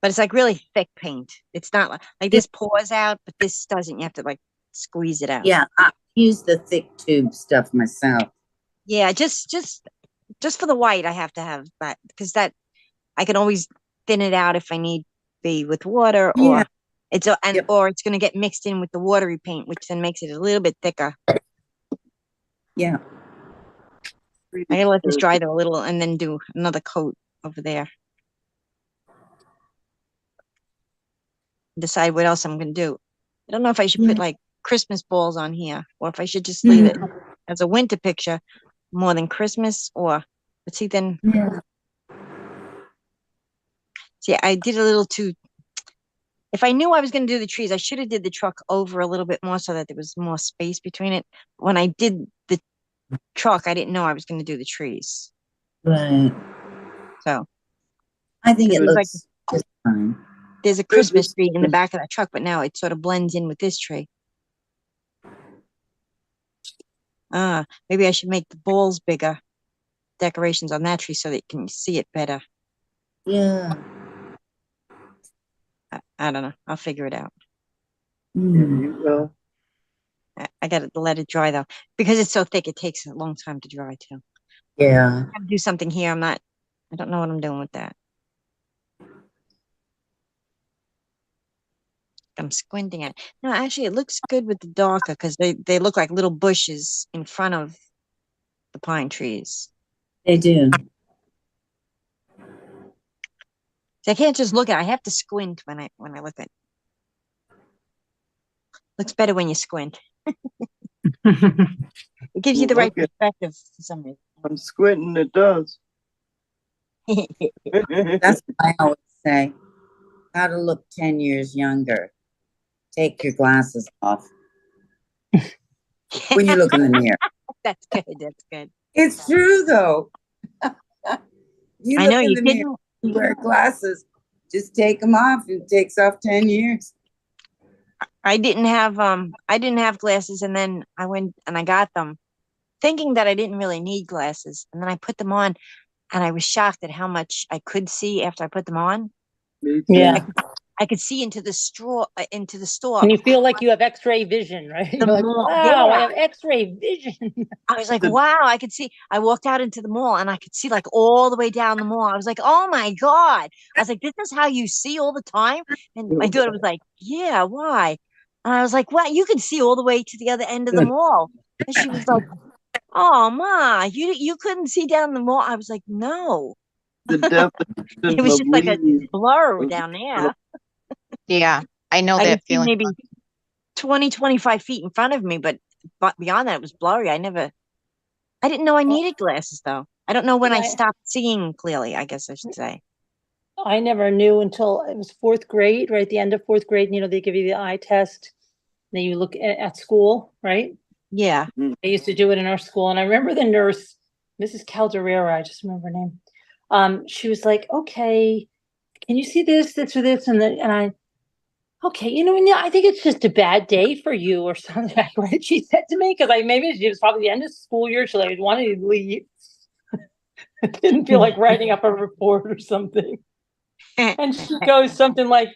but it's like really thick paint. It's not like this pours out, but this doesn't. You have to like squeeze it out. Yeah, I use the thick tube stuff myself. Yeah, just for the white, I have to have that because that I can always thin it out if I need be with water Yeah. or Yep. or it's going to get mixed in with the watery paint, which then makes it a little bit thicker. Yeah. I gotta let this dry though a little and then do another coat over there. Decide what else I'm gonna do. I don't know if I should put like Christmas balls on here or if I should just leave it as a winter picture more than Christmas or let's see then. Yeah. See, I did a little too. If I knew I was going to do the trees, I should have did the truck over a little bit more so that there was more space between it. When I did the truck, I didn't know I was going to do the trees. Right. So I think 'cause it it was like looks just fine. there's a Christmas tree in the back of that truck, but now it sort of blends in with this tree. Maybe I should make the balls bigger, decorations on that tree so that you can see it better. Yeah. I don't know. I'll figure it out. You will. I got to let it dry though, because it's so thick. It takes a long time to dry too. Yeah. I have to do something here. I don't know what I'm doing with that. I'm squinting at it. No, actually, it looks good with the darker because they look like little bushes in front of the pine trees. They do. So I can't just look at it. I have to squint when I look at it. Looks better when you squint. It gives you the right Look at- perspective for some reason. I'm squinting, it does. That's what I always say. How to look 10 years younger. Take your glasses off when you look in the mirror. That's good. That's good. It's true though. You I look know in you the mirror, didn't. you wear glasses, just take them off. It takes off 10 years. I didn't have glasses, and then I went and I got them, thinking that I didn't really need glasses, and then I put them on, and I was shocked at how much I could see after I put them on. Me too. Yeah. I could see into the store, into the store. And you feel like you have X-ray vision, right? The You're like, mall, wow, I yeah. have X-ray vision. I was like, The- wow, I could see. I walked out into the mall and I could see like all the way down the mall. I was like, oh my God. I was like, this is how you see all the time? And my daughter was like, yeah, why? And I was like, well, you can see all the way to the other end of the mall. And she was like, oh, Ma, you couldn't see down the mall. I was like, no. The definition It was of just like a leave blur was down there. Yeah, I know I that could see feeling. maybe 20, 25 feet in front of me, but beyond that, it was blurry. I didn't know I needed glasses though. I don't know when I Yeah. stopped seeing clearly, I guess I should say. I never knew until it was fourth grade, right? At the end of fourth grade, they give you the eye test. Then you look at school, right? Yeah. They used to do it in our school. And I remember the nurse, Mrs. Calderera, I just remember her name. She was like, okay, can you see this, or this? And I, okay, I think it's just a bad day for you or something, right? She said to me, because maybe it was probably the end of school year, so I wanted to leave. I didn't feel like writing up a report or something. And she goes something like,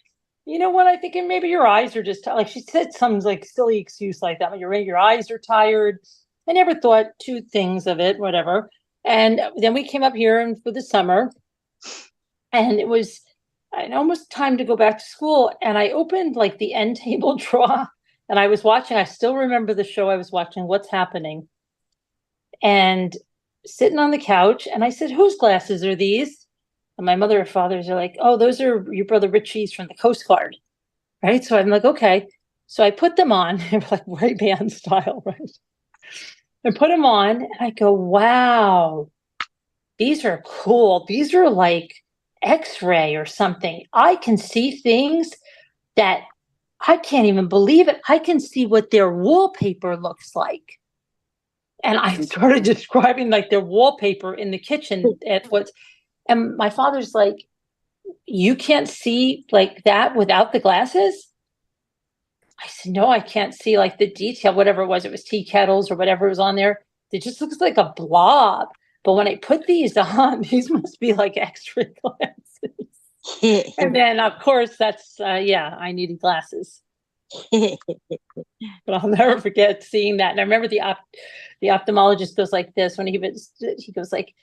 you know what, I think maybe your eyes are just like, she said some like silly excuse like that, like your eyes are tired. I never thought two things of it, whatever. And then we came up here and for the summer, and it was almost time to go back to school. And I opened like the end table drawer, and I was watching. I still remember the show I was watching, What's Happening, and sitting on the couch. And I said, "Whose glasses are these?" And my mother and fathers are like, "Oh, those are your brother Richie's from the Coast Guard," right? So I'm like, "Okay." So I put them on, like Ray-Ban style, right? I put them on, and I go, "Wow, these are cool. These are like X-ray or something. I can see things that I can't even believe it. I can see what their wallpaper looks like." And I started describing like their wallpaper in the kitchen and my father's like, "You can't see like that without the glasses?" I said, "No, I can't see like the detail, whatever it was tea kettles or whatever was on there. It just looks like a blob. But when I put these on, these must be like X-ray glasses." And then, of course, that's, I needed glasses. But I'll never forget seeing that. And I remember the ophthalmologist goes like this when he goes like,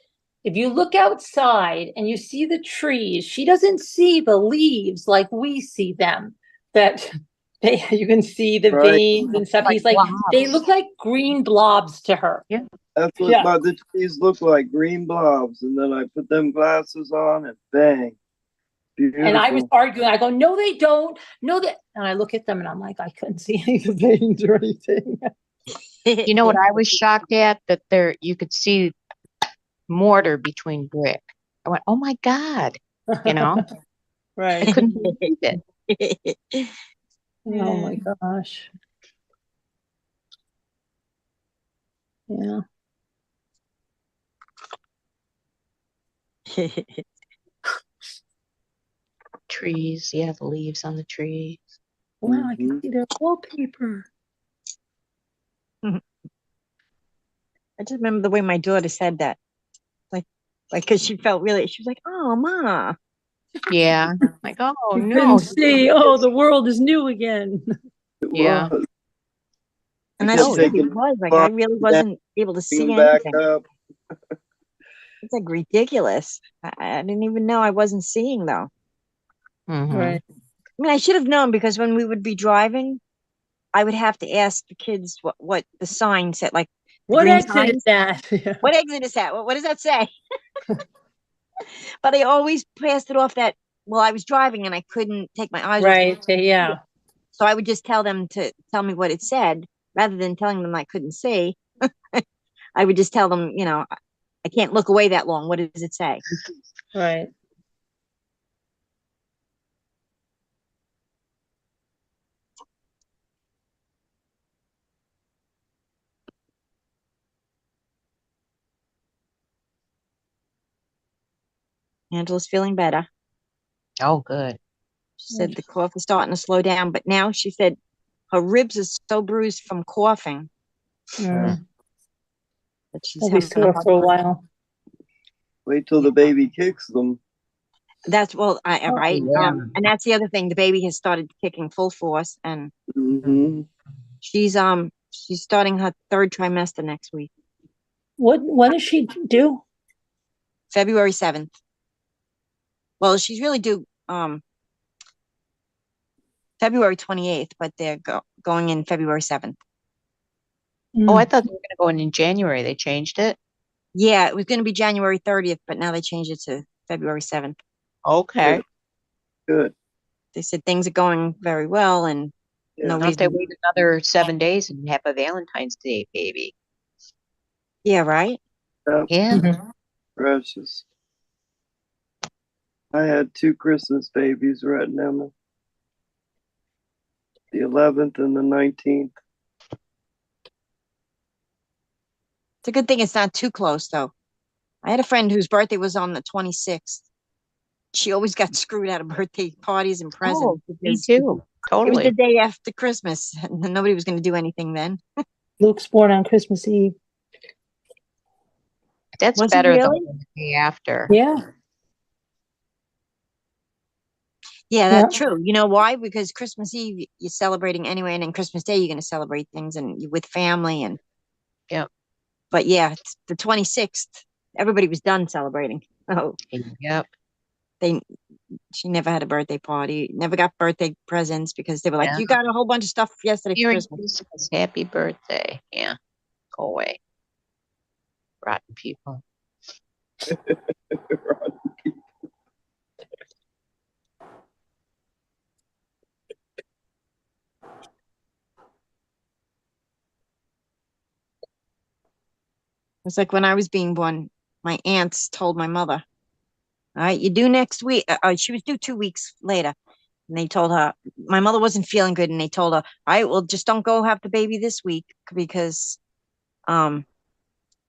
if you look outside and you see the trees, she doesn't see the leaves like we see them. That you can see the Right. veins and stuff. Like He's like, they look blobs. like green blobs to her. Yeah. That's what Yeah. the trees look like, green blobs. And then I put them glasses on and bang. Beautiful. And I was arguing. I go, no, they don't. No, that. And I look at them and I'm like, I couldn't see any of the veins or anything. You know what I was shocked at? That you could see mortar between brick. I went, oh my God, you know, I Right. couldn't believe it. Oh my gosh. Yeah. Trees, yeah, the leaves on the tree. Wow, I can see their wallpaper. I just remember the way my daughter said that. Like, because she felt really, she was like, oh, Ma. Yeah, like, oh You no. couldn't see. Oh, the world is new again. Yeah. Was. And I that's kept true. taking It was like, I really wasn't able to see them back anything. up. It's like ridiculous. I didn't even know I wasn't seeing though. Mhm. Right. I mean, I should have known because when we would be driving, I would have to ask the kids what the sign said, like the What green exit is signs. that? Yeah. What exit is that? What does that say? But I always passed it off that, well, I was driving and I couldn't take my eyes off. Right. Yeah. So I would just tell them to tell me what it said rather than telling them I couldn't see. I would just tell them, you know, I can't look away that long. What does it say? Right. Angela's feeling better. Oh, good. She said the cough is starting to slow down, but now she said her ribs are so bruised from coughing Mm. that she's We'll be having a sore hard for a time. while. Wait till the baby kicks them. That's right. Yeah. And that's the other thing. The baby has started kicking full force, and Mm-hmm. she's starting her third trimester next week, When is she due? February 7th. Well, she's really due February 28th, but they're going in February 7th. Oh, I thought they were going to go in January. They changed it. Yeah, it was going to be January 30th, but now they changed it to February 7th. Okay. Good. They said things are going very well, and Yeah. no Now if they reason. wait another 7 days and have a Valentine's Day baby. Yeah, right. Yeah, Yeah. Mhm. precious. I had two Christmas babies right now. The 11th and the 19th. It's a good thing it's not too close, though. I had a friend whose birthday was on the 26th. She always got screwed out of birthday parties and presents. Oh, me because too. It was Totally. the day after Christmas, and nobody was going to do anything then. Luke's born on Christmas Eve. That's Was he better really? than the day after. Yeah. Yeah, that's true. You know why? Because Christmas Eve you're celebrating anyway, and then Christmas Day you're going to celebrate things and you with family and. Yep. But yeah, it's the 26th. Everybody was done celebrating. Oh, Yep. she never had a birthday party. Never got birthday presents because they were like, Yeah. "You got a whole bunch of stuff yesterday for Merry Christmas." Christmas. Happy birthday. Yeah. Go away. Rotten people. It's like when I was being born, my aunts told my mother, "All right, you due next week." She was due 2 weeks later, and they told her my mother wasn't feeling good, and they told her, "All right, well, just don't go have the baby this week because um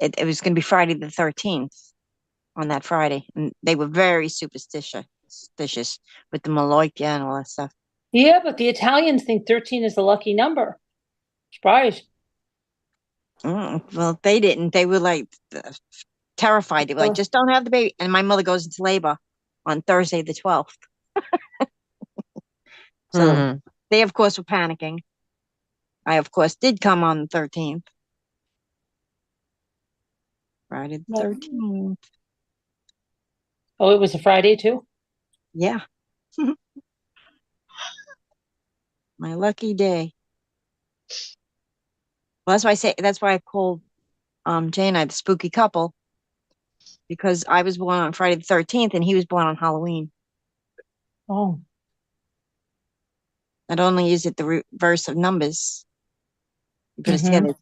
it was going to be Friday the 13th on that Friday," and they were very superstitious with the Maloika and all that stuff. Yeah, but the Italians think 13 is a lucky number. Surprised. Well, they didn't. They were like terrified. They were like, "Just don't have the baby." And my mother goes into labor on Thursday the 12th. So they of course were panicking. I of course did come on the 13th. Friday the 13th. Oh, it was a Friday too? Yeah. My lucky day. Well, that's why I called Jay and I the spooky couple, because I was born on Friday the 13th and he was born on Halloween. Oh. Not only is it the reverse of numbers, you put it Mhm. together,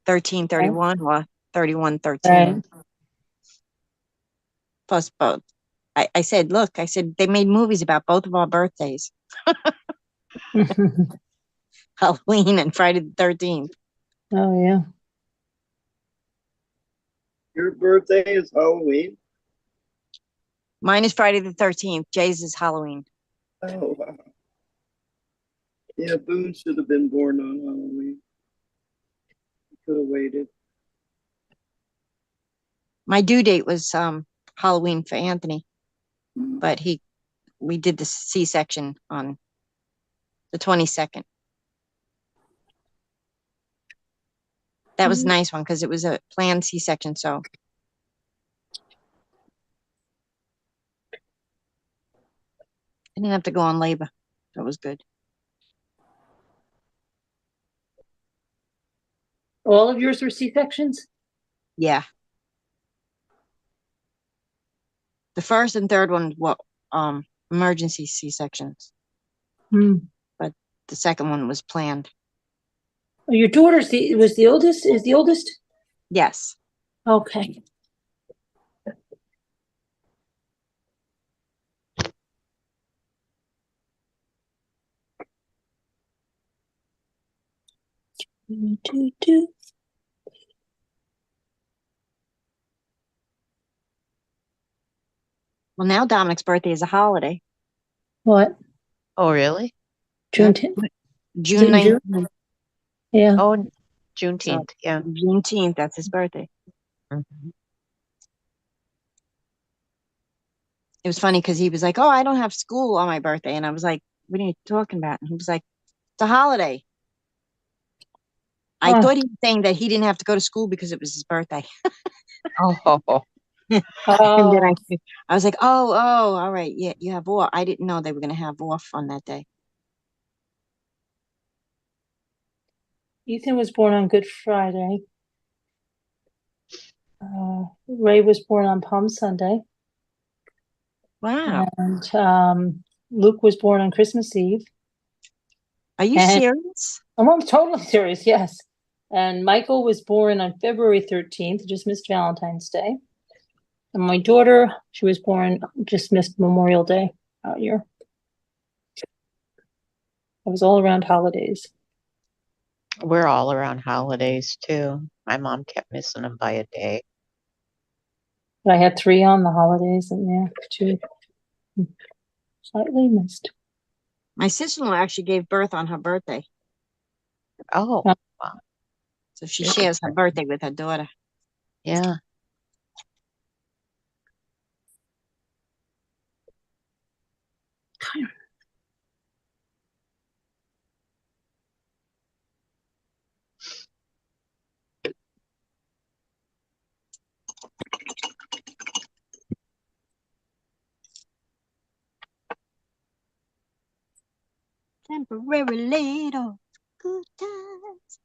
1331 or 3113. Right. Plus both. I said, look, they made movies about both of our birthdays, Halloween and Friday the 13th. Oh yeah. Your birthday is Halloween? Mine is Friday the 13th. Jay's is Halloween. Oh, wow. Yeah, Boone should have been born on Halloween. Could have waited. My due date was Halloween for Anthony, but we did the C-section on the 22nd. That was a nice one because it was a planned C-section, so I didn't have to go on labor. That was good. All of yours were C-sections? Yeah. The first and third one were emergency C-sections, but the second one was planned. Oh, your daughter's was the oldest? Is the oldest? Yes. Okay. Do. Well, now Dominic's birthday is a holiday. What? Oh, really? June Yep. 10th? June Is it 19th. Yeah. Oh, Juneteenth. Yeah. Juneteenth, that's his birthday. Mhm. It was funny because he was like, "Oh, I don't have school on my birthday," and I was like, "What are you talking about?" And he was like, "It's a holiday." I Oh. thought he was saying that he didn't have to go to school because it was his birthday. Oh, And then Oh. I was like, "Oh, all right, yeah, you have off." I didn't know they were going to have off on that day. Ethan was born on Good Friday. Ray was born on Palm Sunday. Wow. And Luke was born on Christmas Eve. Are you serious? I'm totally serious, yes. And Michael was born on February 13th, just missed Valentine's Day. And my daughter, she was born, just missed Memorial Day out year. It was all around holidays. we're all around holidays too. My mom kept missing them by a day. But I had 3 on the holidays, and yeah, 2 slightly missed. My sister-in-law actually gave birth on her birthday, Oh, Huh. wow. so she shares her birthday with her daughter. Yeah. Temporary little good times.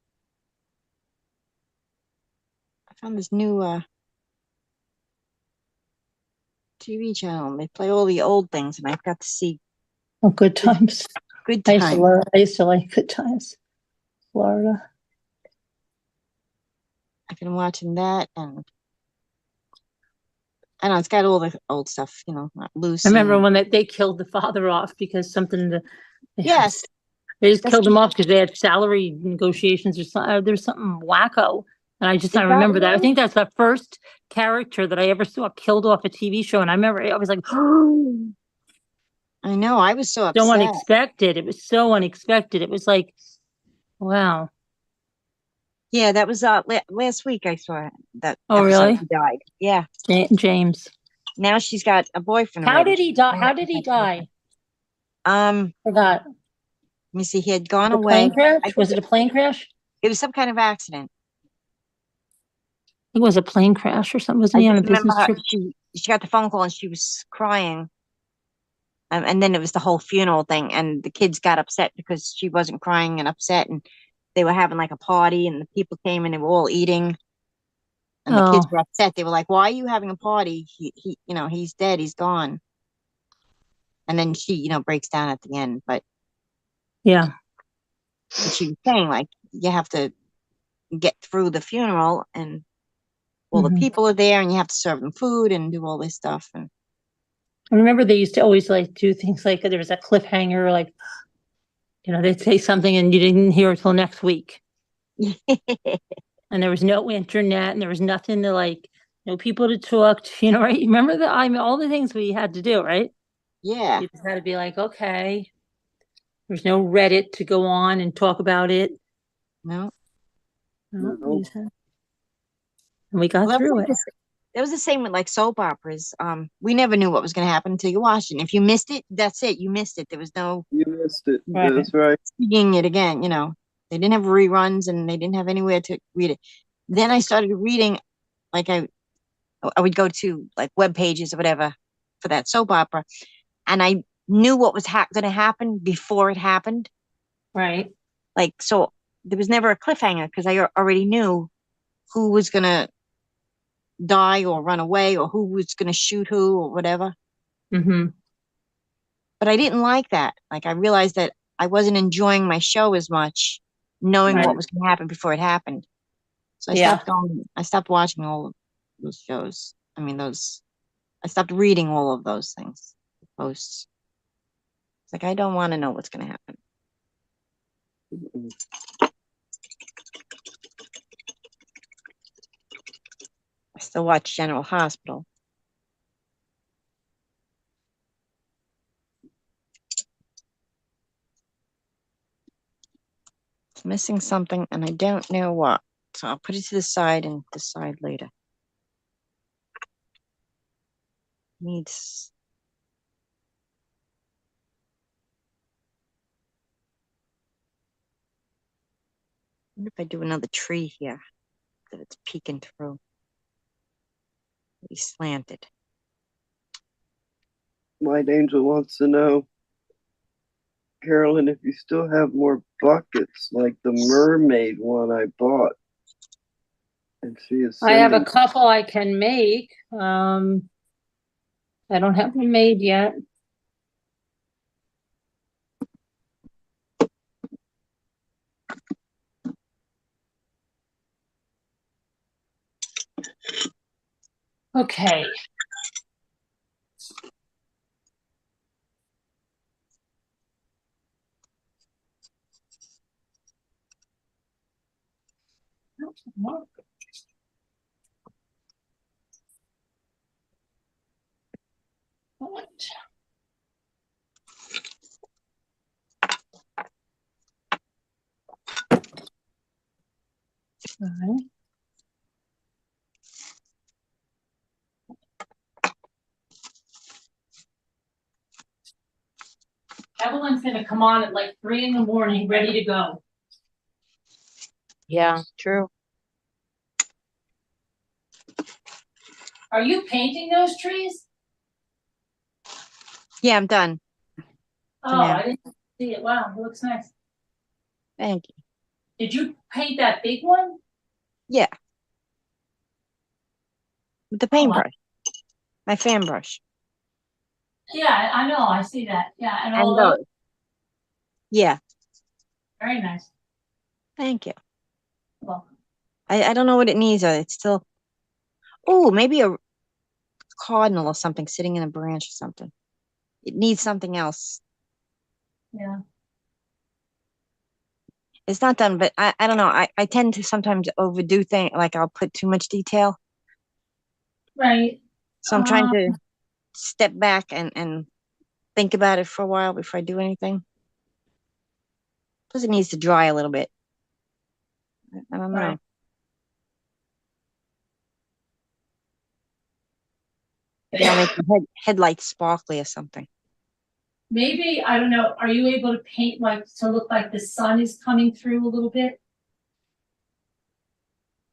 I found this new TV channel. They play all the old things, and I've got to see Oh, Good Times. Good I Times. used to like Good Times. Florida. I've been watching that, and I know it's got all the old stuff, like Lucy. I remember when they killed the father off because Yes, they just that's killed him true. off because they had salary negotiations or something. There's something wacko. And I Is that remember that. I right? think that's the first character that I ever saw killed off a TV show. And I remember I was like, oh, I know. I was so so upset. unexpected. It was so unexpected. It was like, wow. Yeah, that was last week. I saw that. Oh, episode. really? He died. Yeah. James. Now she's got a boyfriend How already. did he die? How did he die? Forgot. Let me see. He had gone The plane away. I crash? think Was it a plane crash? it was some kind of accident. It was a plane crash or something. Wasn't I he on just a remember business her, trip? she got the phone call and she was crying. And then it was the whole funeral thing, and the kids got upset because she wasn't crying and upset, and they were having like a party, and the people came and they were all eating, and the kids Oh, were upset. They were like, "Why are you having a party? He's dead. He's gone." And then she, breaks down at the end. But yeah. she was saying like, you have to get through the funeral, and all the Mhm. people are there, and you have to serve them food and do all this stuff. And I remember they used to always like do things like there was a cliffhanger, like, they'd say something and you didn't hear it till next week. And there was no internet and there was nothing to like, no people to talk to, right? You remember all the things we had to do, right? yeah, You just had to be like, okay. There's no Reddit to go on and talk about it. no. No, No. and we got Well, through it. that was the same with like soap operas. We never knew what was going to happen until you watched it. And if you missed it, that's it. You missed it. There was no You missed it. Right. That's right. seeing it again. They didn't have reruns and they didn't have anywhere to read it. Then I started reading, like I would go to like web pages or whatever for that soap opera, and I knew what was going to happen before it happened. Right. Like, so there was never a cliffhanger because I already knew who was going to die or run away or who was going to shoot who or whatever. Mm-hmm. But I didn't like that. Like, I realized that I wasn't enjoying my show as much knowing Right. what was going to happen before it happened. So Yeah. I stopped watching all of those shows. I stopped reading all of those things, posts. It's like, I don't want to know what's going to happen. I still watch General Hospital. It's missing something and I don't know what. So I'll put it to the side and decide later. Needs. I wonder if I do another tree here that it's peeking through. Maybe slanted. White Angel wants to know, Carolyn, if you still have more buckets like the mermaid one I bought. And she is I have a sending. couple I can make. I don't have them made yet. Okay. All right. Evelyn's gonna come on at like 3 in the morning, ready to go. Yeah, true. Are you painting those trees? Yeah, I'm done. Oh, Yeah. I didn't see it. Wow, it looks nice. Thank you. Did you paint that big one? Yeah. With the paintbrush. My fan brush. Yeah, I know. I see that. Yeah, and all And those. those. Yeah. Very nice. Thank you. Well, I don't know what it needs. It's still. Oh, maybe a cardinal or something sitting in a branch or something. It needs something else. yeah. It's not done, but I don't know. I tend to sometimes overdo things. Like I'll put too much detail. Right. So I'm trying to step back and think about it for a while before I do anything. Plus, it needs to dry a little bit. I don't know. Right. Maybe I'll make the headlights sparkly or something. maybe, I don't know, are you able to paint like, to look like the sun is coming through a little bit?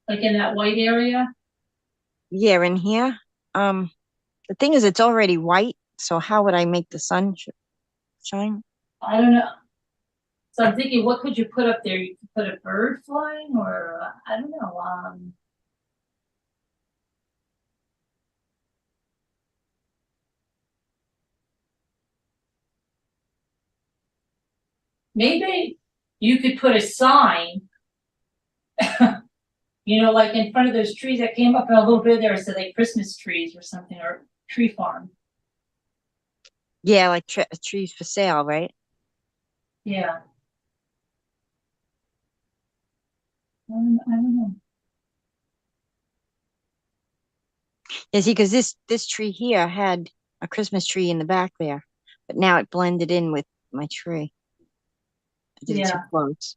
Like in that white area? Yeah, in here. The thing is, it's already white, so how would I make the sun shine? I don't know. So I'm thinking, what could you put up there? You could put a bird flying, or I don't know. Maybe you could put a sign, you know, like in front of those trees that came up in a little bit there, so like Christmas trees or something, or tree farm. Yeah, like trees for sale, right? Yeah. I don't know. Yeah, see, because this tree here had a Christmas tree in the back there, but now it blended in with my tree. I did it too Yeah. close.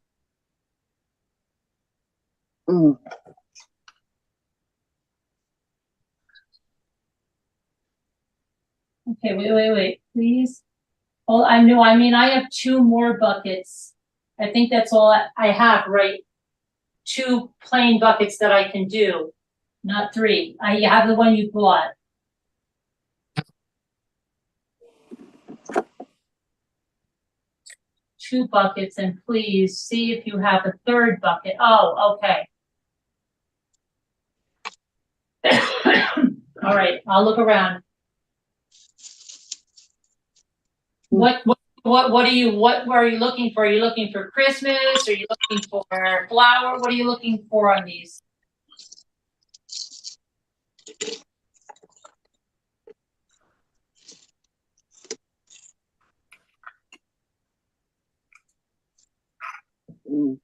Mm. Okay, wait, please. Well, I know, I mean, I have two more buckets. I think that's all I have, right? Two plain buckets that I can do, not three. I have the one you bought. Two buckets, and please see if you have a third bucket. Oh, okay. All right, I'll look around. What are you looking for? Are you looking for Christmas? Are you looking for flower? What are you looking for on these? Mm.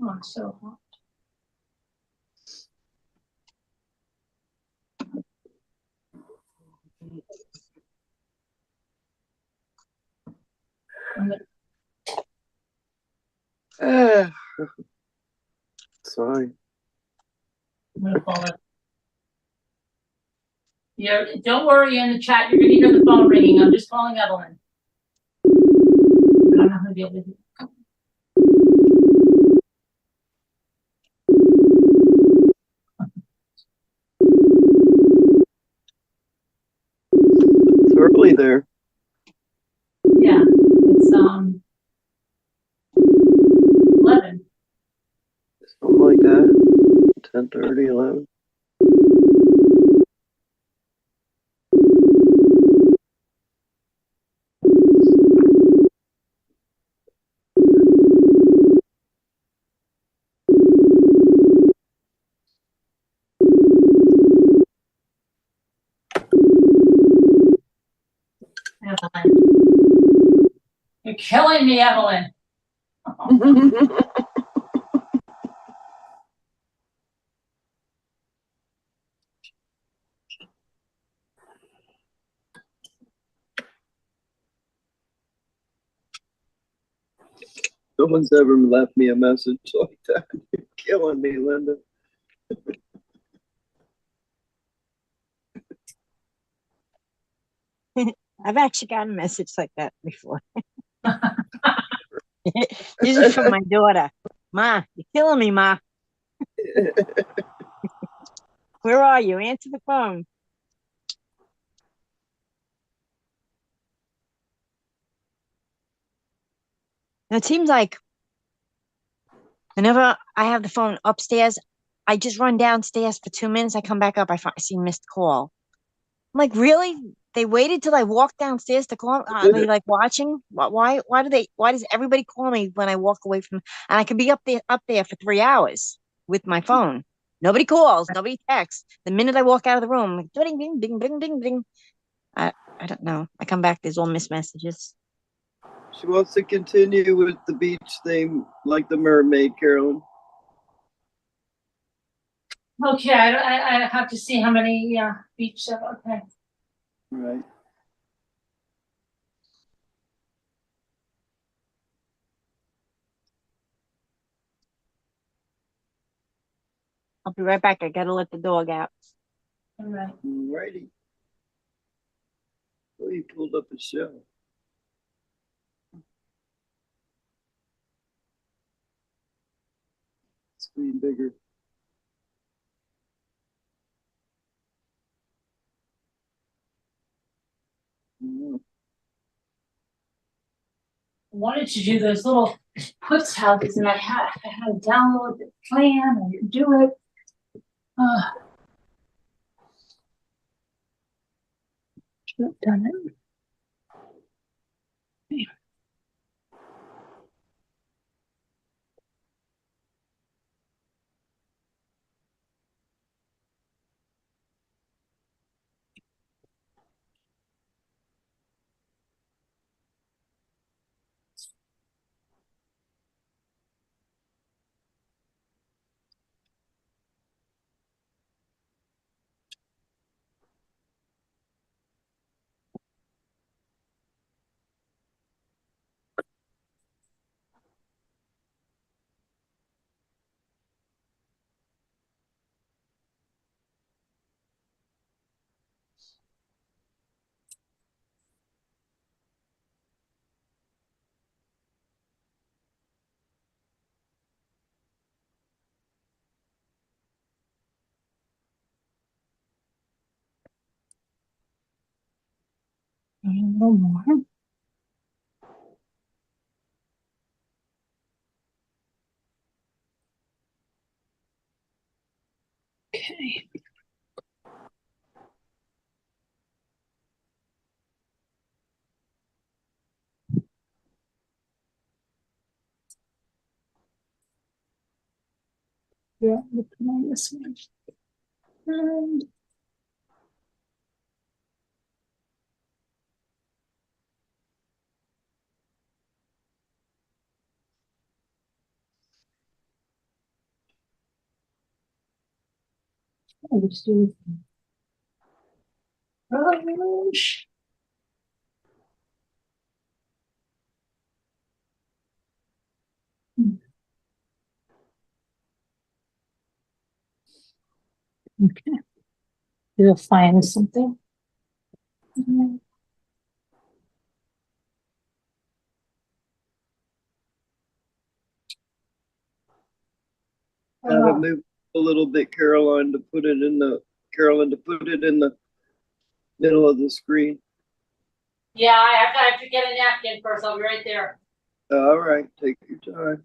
Oh, it's so hot. Ah. Sorry. I'm gonna call it. Yeah, don't worry in the chat. You're gonna hear the phone ringing. I'm just calling Evelyn. I don't know how to deal with it. It's early there. Yeah, it's 11. Something like that. 10:30, 11. Evelyn, you're killing me, Evelyn. No one's ever left me a message like that. You're killing me, Linda. I've actually gotten a message like that before. This is from my daughter. Ma, you're killing me, Ma. Where are you? Answer the phone. Now, it seems like whenever I have the phone upstairs, I just run downstairs for 2 minutes. I come back up. I see missed call. I'm like, really? They waited till I walked downstairs to call. Are they like watching? Why does everybody call me when I walk away from? And I could be up there for 3 hours with my phone. Nobody calls. Nobody texts. The minute I walk out of the room, like, ding, ding, ding, ding, ding, ding. I don't know. I come back. There's all missed messages. She wants to continue with the beach theme, like the mermaid, Carolyn. Okay, I have to see how many beach stuff. Okay. Right. I'll be right back. I gotta let the dog out. All right. Righty. Oh, you pulled up a shelf. Screen bigger. Mm. I wanted to do those little puts houses, and I had to download the plan and do it. Should have done it. A little more. Okay. Yeah, look on this one. And I'll just do brush. Okay. You'll find something. Have it move a little bit, Carolyn, to put it in the middle of the screen. Yeah, I have to get a napkin first. I'll be right there. All right, take your time.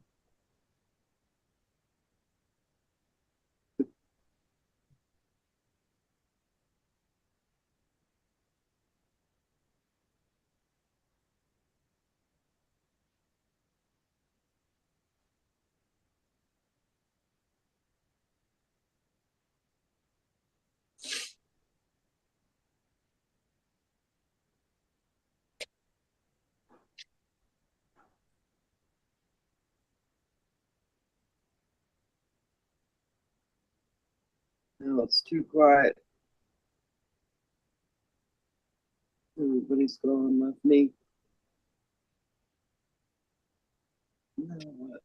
No, it's too quiet. Everybody's gone, left me. Now what?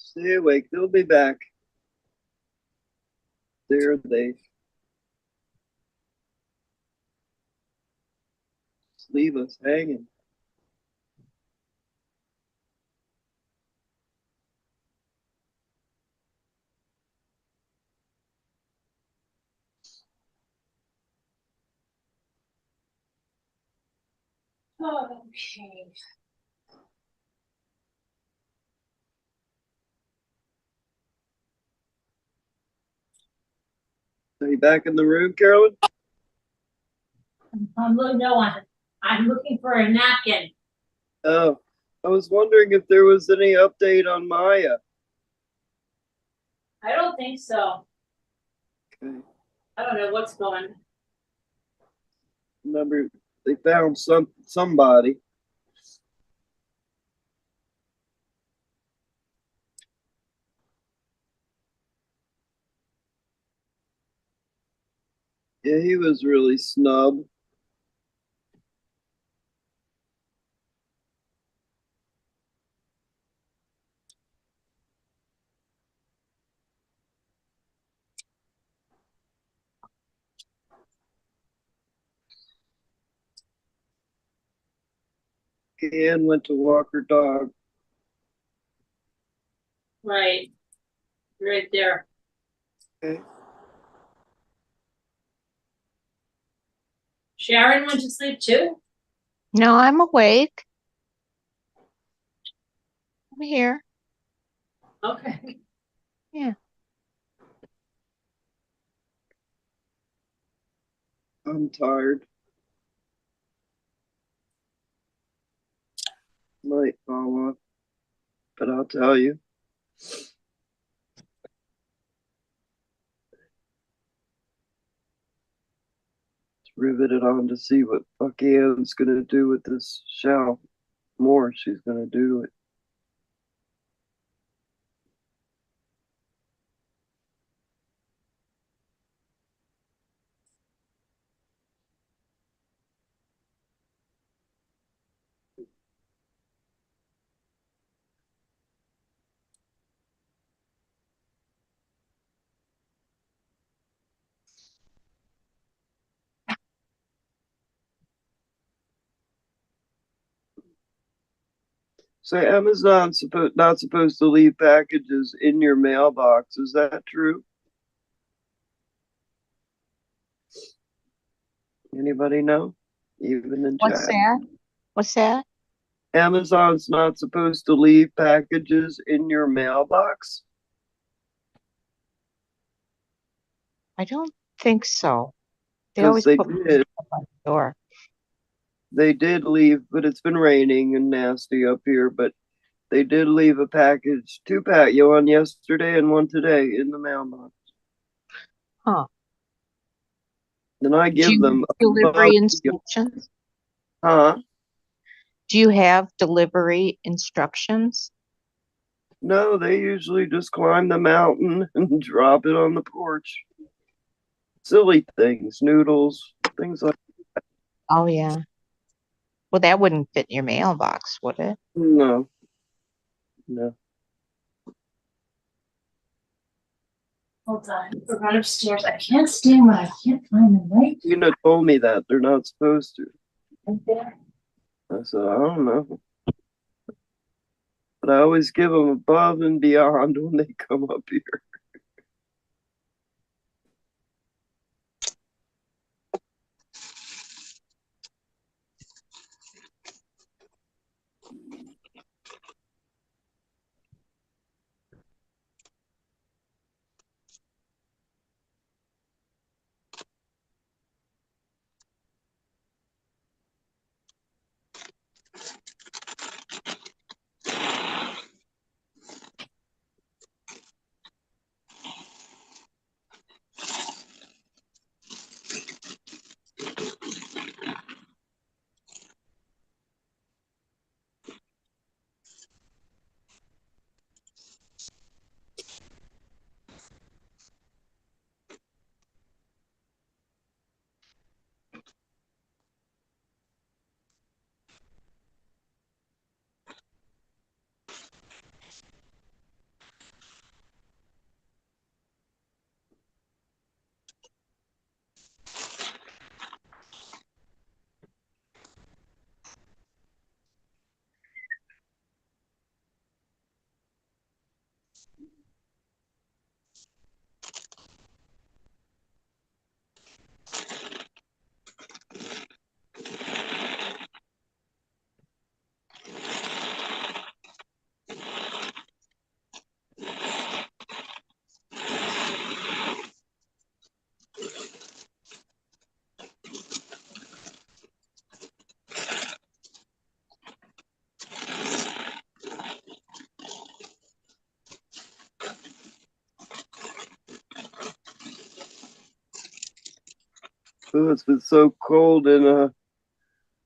Stay awake. They'll be back. There they leave us hanging. Okay. Are you back in the room, Carolyn? I'm looking for a napkin. Oh, I was wondering if there was any update on Maya. I don't think so. Okay. I don't know what's going. Remember, they found somebody. Yeah, he was really snub. Anne went to walk her dog. Right. Right there. Okay. Sharon went to sleep too? No, I'm awake. I'm here. Okay. Yeah. I'm tired. Might fall off, but I'll tell you. Riveted on to see what Bucky Ann's gonna do with this shell. More she's gonna do to it. So Amazon's not supposed to leave packages in your mailbox. Is that true? Anybody know? Even in What's chat. that? What's that? Amazon's not supposed to leave packages in your mailbox. I don't think so. They Because always they put did. up on the door. They did leave, but it's been raining and nasty up here. But they did leave a package, one yesterday and one today in the mailbox. Huh. And I Do give you them have above. delivery instructions? Huh? Do you have delivery instructions? No, they usually just climb the mountain and drop it on the porch. Silly things, noodles, things like Oh, yeah. Well, that wouldn't fit in your mailbox, would it? no, no. Hold on. We're right upstairs. I can't stand when I can't find them right Tina told me that they're not supposed to. there. I said, I don't know. But I always give them above and beyond when they come up here. Oh, it's been so cold in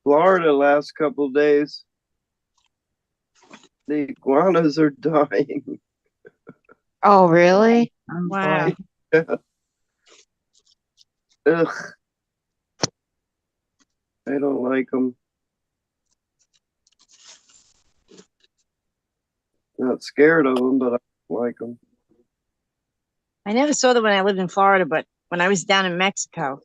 Florida last couple days. The iguanas are dying. Oh, really? Oh, Wow. boy. Ugh, I don't like them. Not scared of them, but I don't like them. I never saw them when I lived in Florida, but when I was down in Mexico,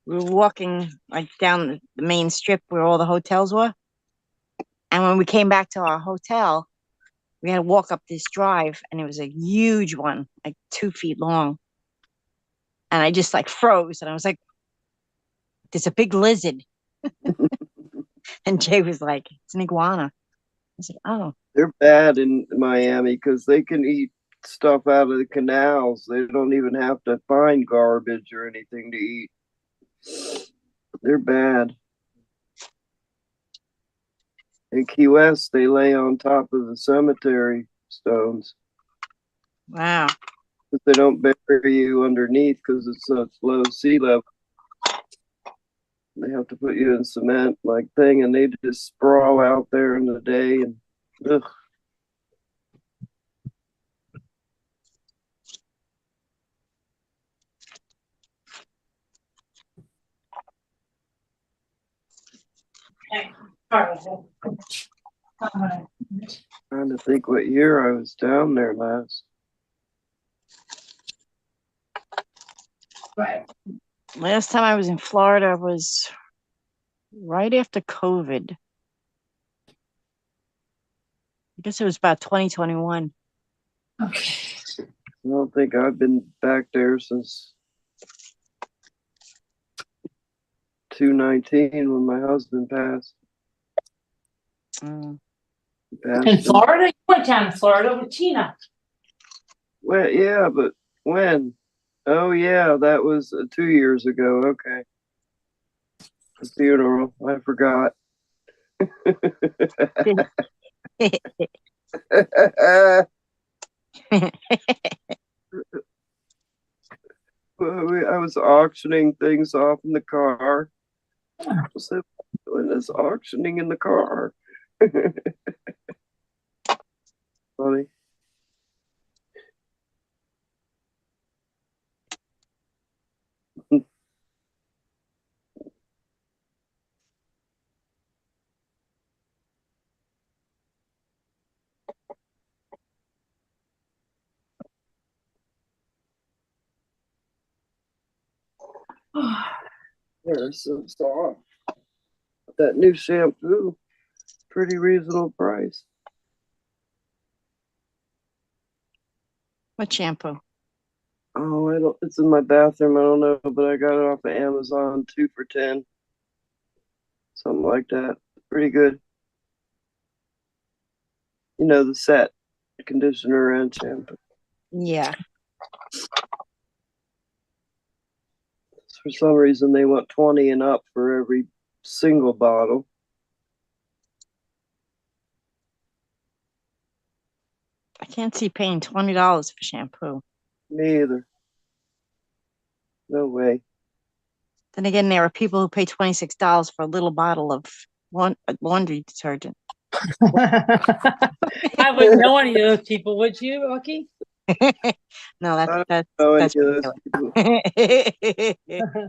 we were walking like down the main strip where all the hotels were. And when we came back to our hotel, we had to walk up this drive, and it was a huge one, like 2 feet long. And I just like froze, and I was like, "There's a big lizard." And Jay was like, "It's an iguana." I said, "Oh, They're bad in Miami because they can eat stuff out of the canals. They don't even have to find garbage or anything to eat. They're bad. In Key West, they lay on top of the cemetery stones. wow." But they don't bury you underneath because it's such low sea level. They have to put you in cement like thing, and they just sprawl out there in the day. And ugh. Trying to think what year I was down there last. Last time I was in Florida was right after COVID. I guess it was about 2021. Okay. I don't think I've been back there since 2019 when my husband passed. Mm. He passed In Florida? You went down to Florida with Tina. Well, yeah, but when? Oh, yeah, that was 2 years ago. Okay. The funeral. I forgot. I was auctioning things off in the car. I said, doing this auctioning in the car. Funny. They're so soft. That new shampoo, pretty reasonable price. What shampoo? Oh, I don't. It's in my bathroom. I don't know, but I got it off of Amazon, 2 for $10, something like that. Pretty good. You know, the set conditioner and shampoo. Yeah. For some reason, they want 20 and up for every single bottle. I can't see paying $20 for shampoo. Me either. No way. Then again, there are people who pay $26 for a little bottle of laundry detergent. I wouldn't know any of those people, would you, Rocky? No, I don't that's know any that's of those people. ridiculous.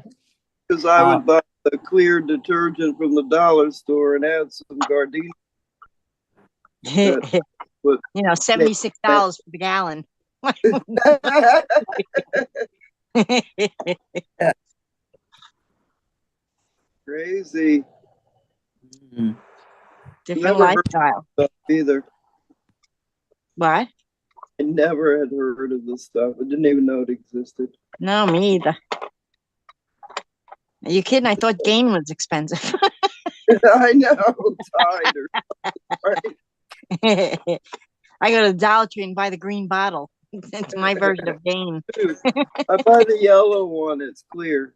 Because I would buy the clear detergent from the dollar store and add some Gardenia. That would $76 for the gallon. crazy. Different Never heard lifestyle. of stuff either. What? I never had heard of this stuff. I didn't even know it existed. No, me either. Are you kidding? I thought Gain was expensive. I know, Tide or right. I go to Dollar Tree and buy the green bottle. It's my version of Gain. I buy the yellow one. It's clear.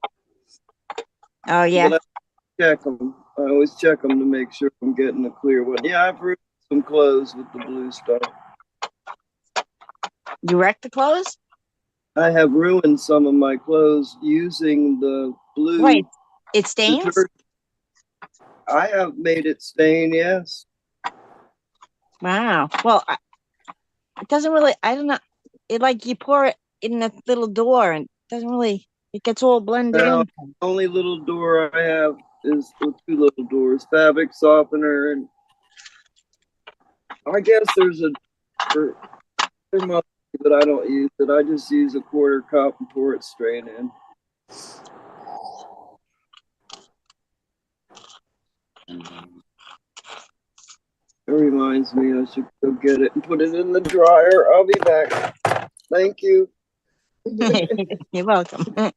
Oh yeah. But I check them. I always check them to make sure I'm getting a clear one. Yeah, I've ruined some clothes with the blue stuff. You wrecked the clothes? I have ruined some of my clothes using the blue Wait, it stains? detergent. I have made it stain, yes. Wow. Well, it doesn't really, I don't know. It like you pour it in the little door and it doesn't really, it gets all blended Now, in. the only little door I have is, well, two little doors, fabric softener, and I guess there's a for my, but I don't use it. I just use a quarter cup and pour it straight in. It reminds me I should go get it and put it in the dryer. I'll be back. Thank you. You're welcome.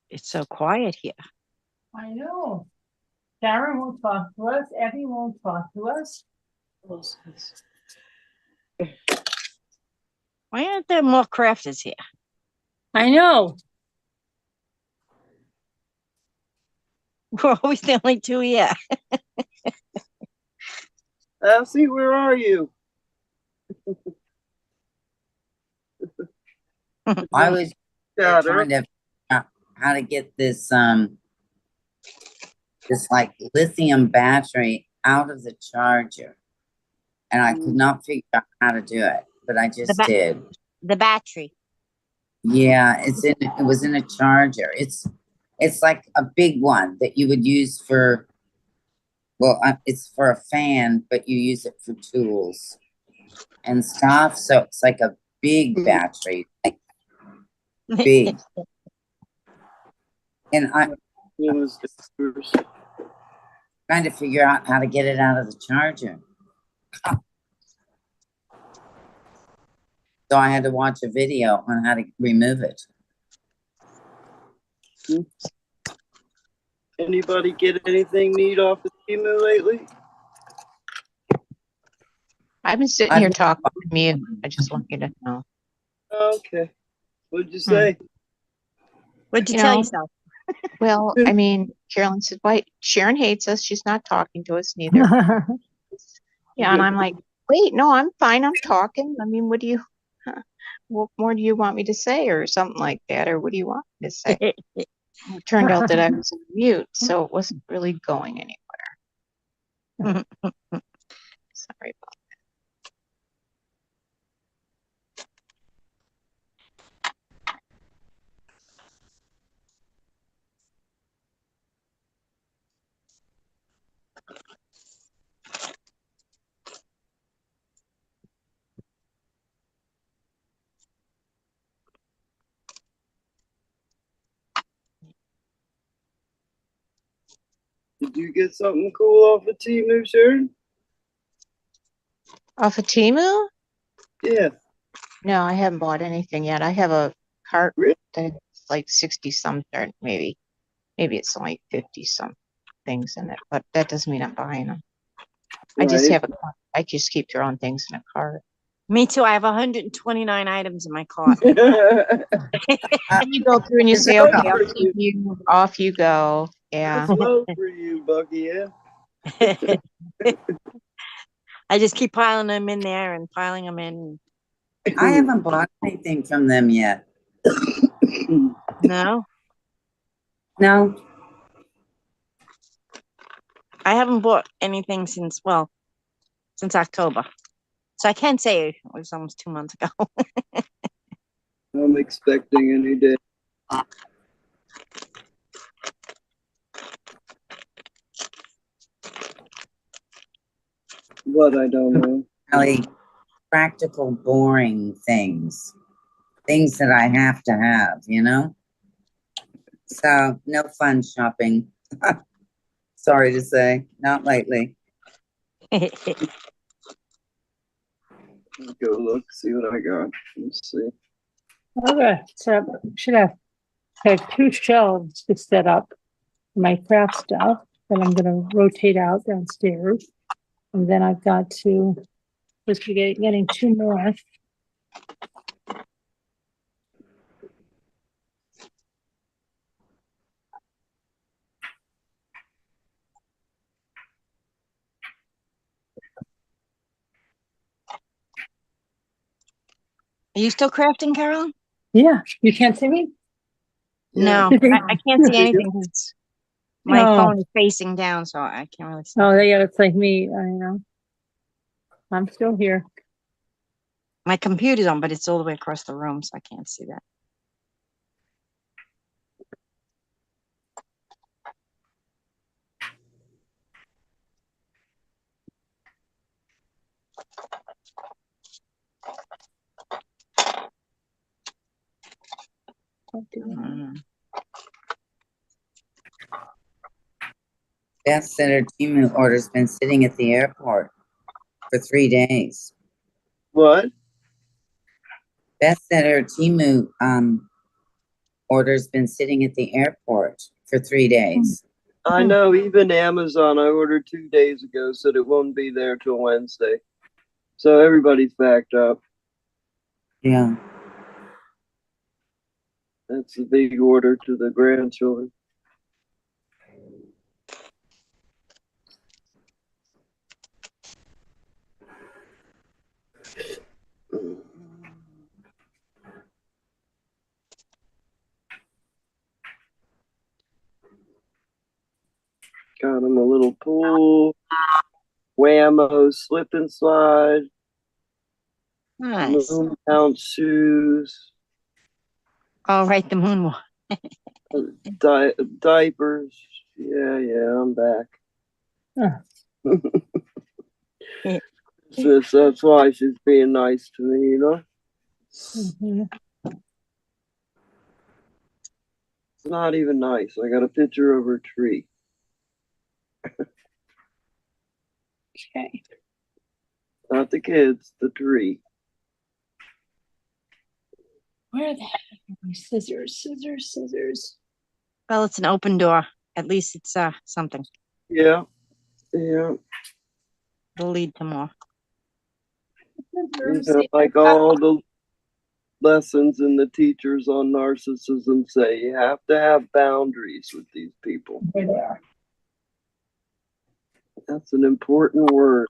It's so quiet here. I know. Sharon won't talk to us. Evie won't talk to us. Why aren't there more crafters here? I know. We're always the only two here. Elsie, where are you? I was Got her. trying to figure out how to get this this like lithium battery out of the charger, and I could not figure out how to do it, but I just did. The battery. Yeah, it was in a charger. It's like a big one that you would use for, well, it's for a fan, but you use it for tools and stuff. So it's like a big battery, like big. And I'm trying to figure out how to get it out of the charger. So I had to watch a video on how to remove it. Anybody get anything neat off the Temu lately? I've been sitting here talking to mute. I just want you to know. Okay. What'd you say? What'd you You tell know, yourself? Well, I mean, Carolyn said, "Why? Sharon hates us. She's not talking to us neither." Yeah, and I'm like, "Wait, no, I'm fine. I'm talking. I mean, what more do you want me to say, or something like that, or what do you want me to say?" It turned out that I was on mute, so it wasn't really going anywhere. Sorry about Did you get something cool off of Temu, Sharon? Off of Temu? Yeah. No, I haven't bought anything yet. I have a cart Really? that's like 60 some, or maybe it's only 50 some things in it, but that doesn't mean I'm buying them. I just Right. have a cart. I just keep throwing things in a cart. Me too. I have 129 items in my cart. And you go through and you say, Slow okay, I'll for keep you. you, off you go. Yeah. Slow for you, Bucky. Yeah. I just keep piling them in there and piling them in. I haven't bought anything from them yet. No, No, I haven't bought anything since October. So I can say it was almost 2 months ago. I'm expecting any day. What I don't know. really practical, boring things. Things that I have to have, you know? So, no fun shopping. Sorry to say, not lately. Go look, see what I got. Let's see. Okay, so should have 2 shelves to set up my craft stuff that I'm gonna rotate out downstairs. And then I've got to just be getting 2 more. Are you still crafting, Carolyn? Yeah, you can't see me? No, I can't see anything because my phone is facing down, so I can't really see. Oh, yeah, it's like me, I know. I'm still here. My computer's on, but it's all the way across the room, so I can't see that. Mm. Beth said her Temu order's been sitting at the airport for 3 days. What? Beth said her Temu order's been sitting at the airport for 3 days. I know, even Amazon I ordered 2 days ago said it won't be there till Wednesday. So everybody's backed up. Yeah. That's a big order to the grandchildren. Got him a little pool, Whammo slip and slide, Nice. moon bounce shoes, Oh, right, the moonwalk. diapers. Yeah, I'm back. Huh. That's why she's being nice to me, you know? Mhm. It's not even nice. I got a picture of her tree. Okay. Not the kids, the tree. Where the heck are my scissors? Scissors. Well, it's an open door. At least it's something. Yeah. It'll lead to more. You know, like all the lessons and the teachers on narcissism say, you have to have boundaries with these people. There they are. That's an important word.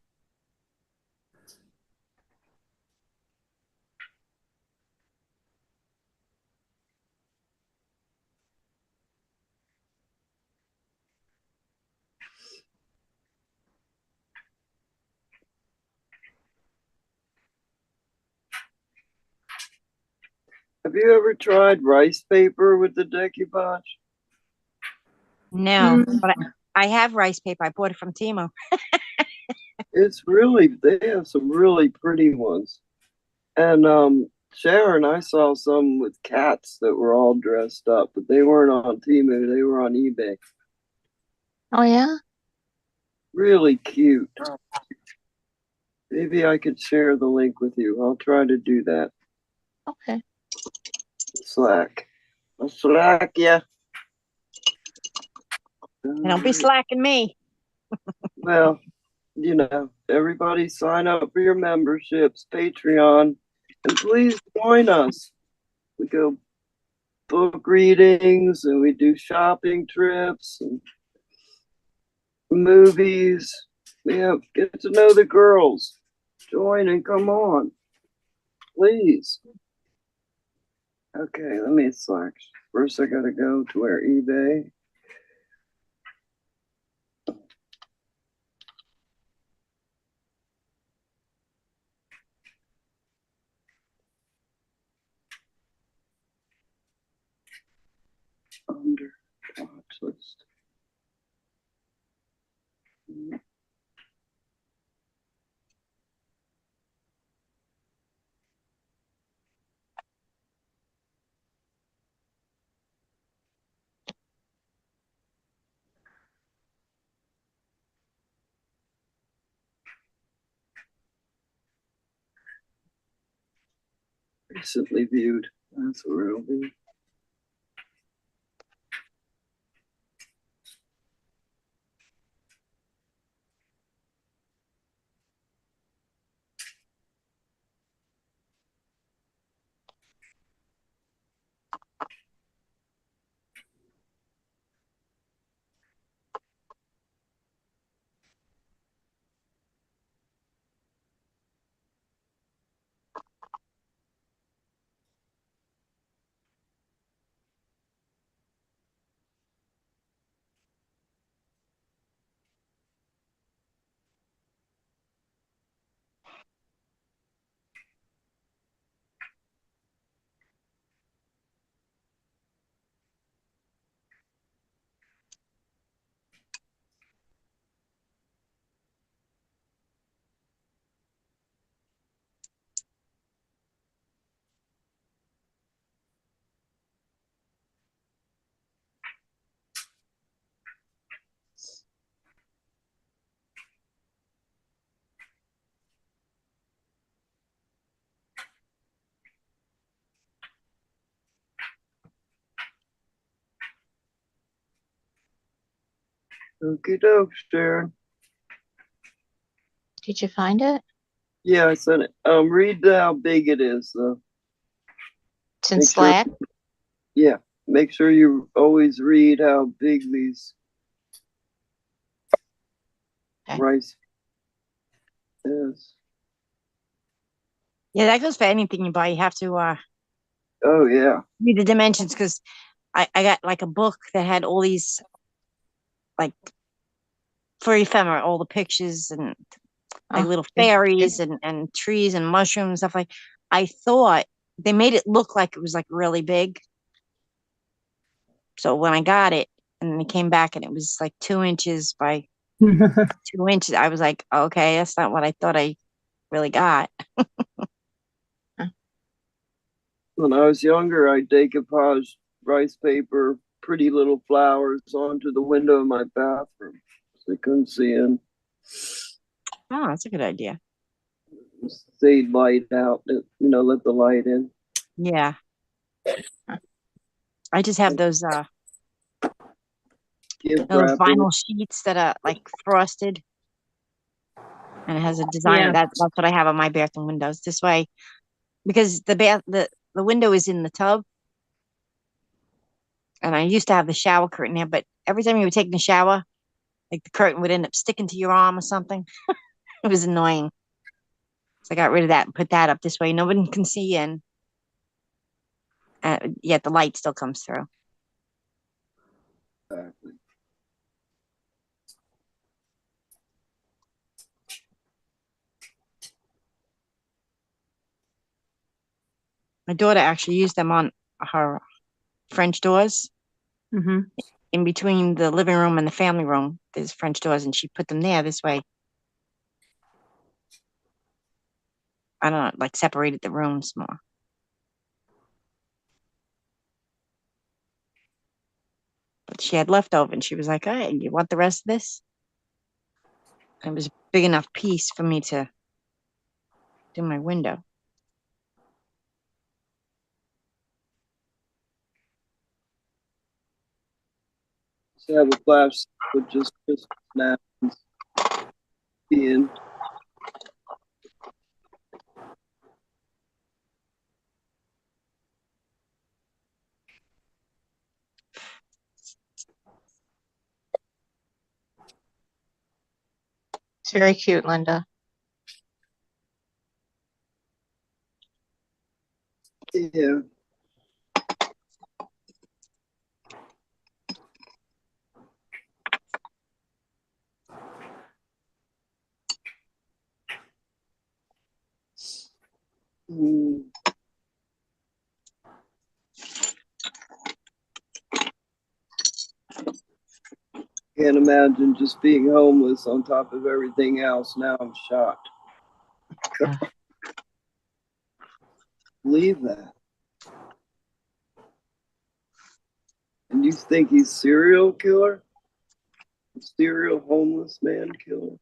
Have you ever tried rice paper with the decoupage? No, but I have rice paper. I bought it from Timo. They have some really pretty ones. And Sharon, I saw some with cats that were all dressed up, but they weren't on Temu, they were on eBay. Oh yeah? Really cute. Maybe I could share the link with you. I'll try to do that. Okay. Slack. I'll Slack ya. And don't be Alright. slacking me. Well, everybody sign up for your memberships, Patreon, and please join us. We go book readings and we do shopping trips and movies. Yeah, get to know the girls. Join and come on, please. Okay, let me select. First, I gotta go to where eBay. Under watch list. Recently viewed. That's where it'll be. Okie doke, Sharon. Did you find it? Yeah, I sent it. Read how big it is, though. It's in Make sure. Slack. Yeah, make sure you always read how big these Okay. rice is. Yeah, that goes for anything you buy. You have to Oh yeah. read the dimensions because I got like a book that had all these like for ephemera, all the pictures and like Oh, little it- fairies and trees and mushrooms stuff like. I thought they made it look like it was like really big. So when I got it and then it came back and it was like 2 inches by 2 inches, I was like, okay, that's not what I thought I really got. When I was younger, I'd decoupage rice paper, pretty little flowers onto the window of my bathroom so they couldn't see in. Oh, that's a good idea. Stayed light out, let the light in. Yeah. I just have those Gift those wrapping. vinyl sheets that are like frosted and it has a design Yeah. that's what I have on my bathroom windows. This way because the window is in the tub and I used to have the shower curtain there, but every time you were taking a shower, like the curtain would end up sticking to your arm or something. It was annoying. So I got rid of that and put that up this way. No one can see in. Yet the light still comes through. Exactly. My daughter actually used them on her French doors Hmm. in between the living room and the family room. There's French doors, and she put them there this way. I don't know, like separated the rooms more. she had leftover, and she was like, "Hey, you want the rest of this?" It was a big enough piece for me to do my window. To have a flash with just Christmas napkins being It's very cute, Linda. yeah. Mm. Can't imagine just being homeless on top of everything else. Now I'm shocked. Believe that. And you think he's serial killer? Serial homeless man killer?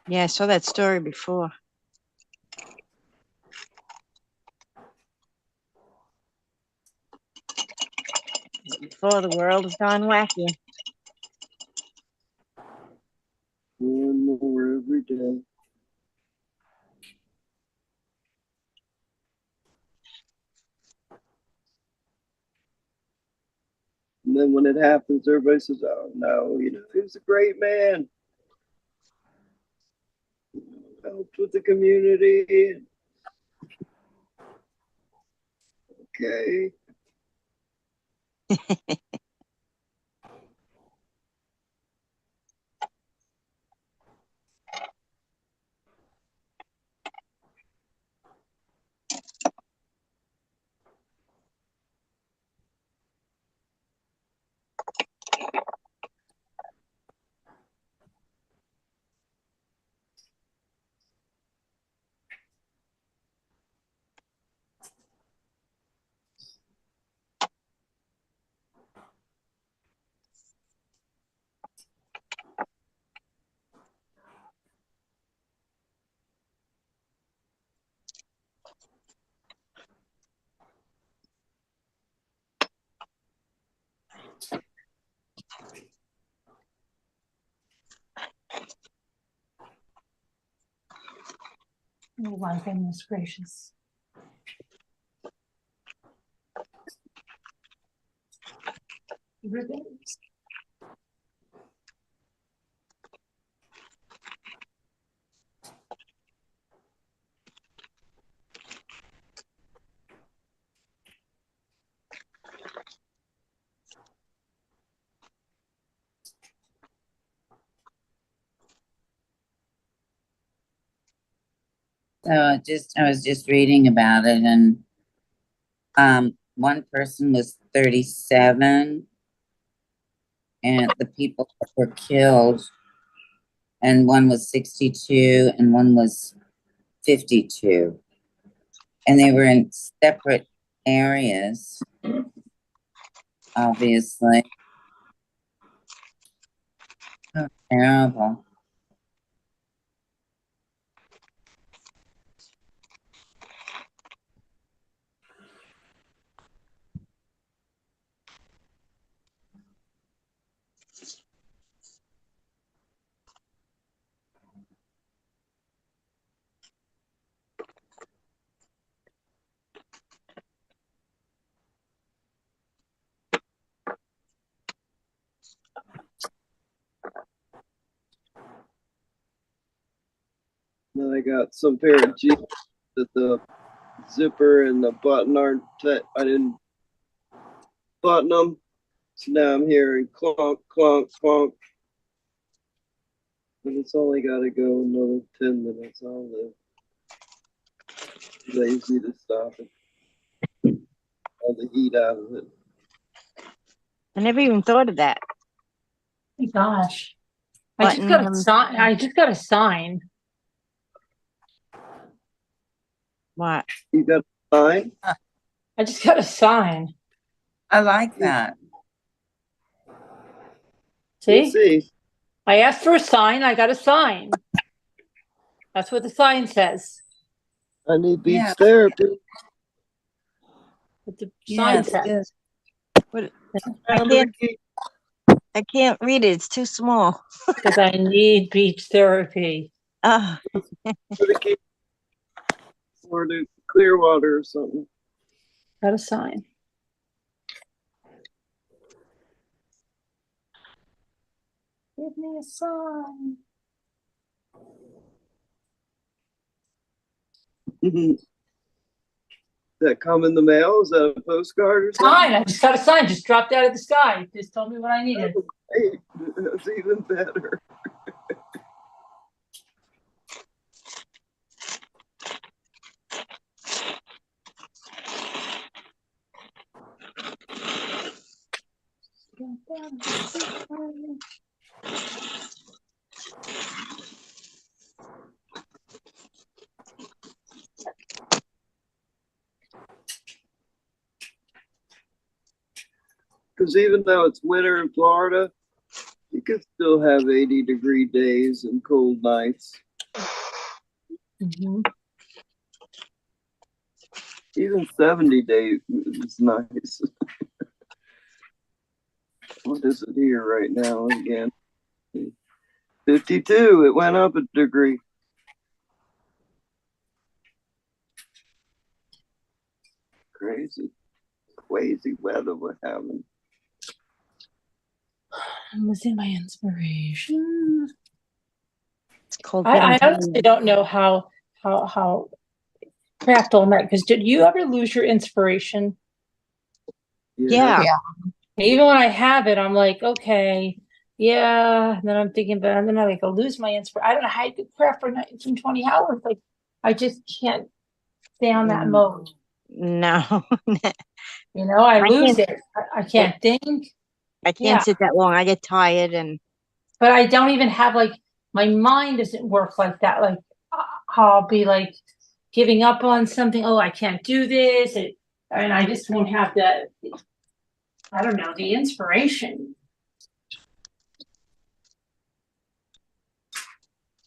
Yeah, I saw that story before. Before the world has gone wacky. More and more every day. And then when it happens, everybody says, "Oh no, you know, he was a great man. Helped with the community." Okay. Oh my goodness gracious. Ribbons. So I was just reading about it, and one person was 37, and the people that were killed, and one was 62, and one was 52, and they were in separate areas, obviously. Oh, terrible. Then I got some pair of jeans that the zipper and the button aren't, I didn't button them. So now I'm hearing clunk, clunk, clunk. But it's only got to go another 10 minutes. I'll live. Lazy to stop it. All the heat out of it. I never even thought of that. Oh my gosh. Button them. I just got a sign. What? You got a sign? I just got a sign. I like that. We'll See, see. I asked for a sign, I got a sign. That's what the sign says. I need beach Yeah. therapy. What the sign Yes, says. yes. I can't read it. It's too small. Because I need beach therapy. Oh, For the key. Or to Clearwater or something. Got a sign. Give me a sign. That come in the mail? Is that a postcard or something? Sign. I just got a sign. Just dropped out of the sky. Just told me what I needed. Hey, that's even better. Because even though it's winter in Florida, you could still have 80-degree days and cold nights. Mhm. Even 70 days is nice. What is it here right now again? 52. It went up a degree. Crazy weather we're having. I'm losing my inspiration. it's cold. I honestly don't know how craft all night. Because did you ever lose your inspiration? Yeah. Even when I have it, I'm like, okay, yeah. And then I'm thinking, but then I like I'll lose my inspiration. I don't know how you could craft for 19, 20 hours. Like I just can't stay on that mode. No. You know, I I lose can't- it. I can't think. I can't Yeah. sit that long. I get tired and But I don't even have like my mind doesn't work like that. Like how I'll be like giving up on something. Oh, I can't do this. And I just won't have the, I don't know, the inspiration.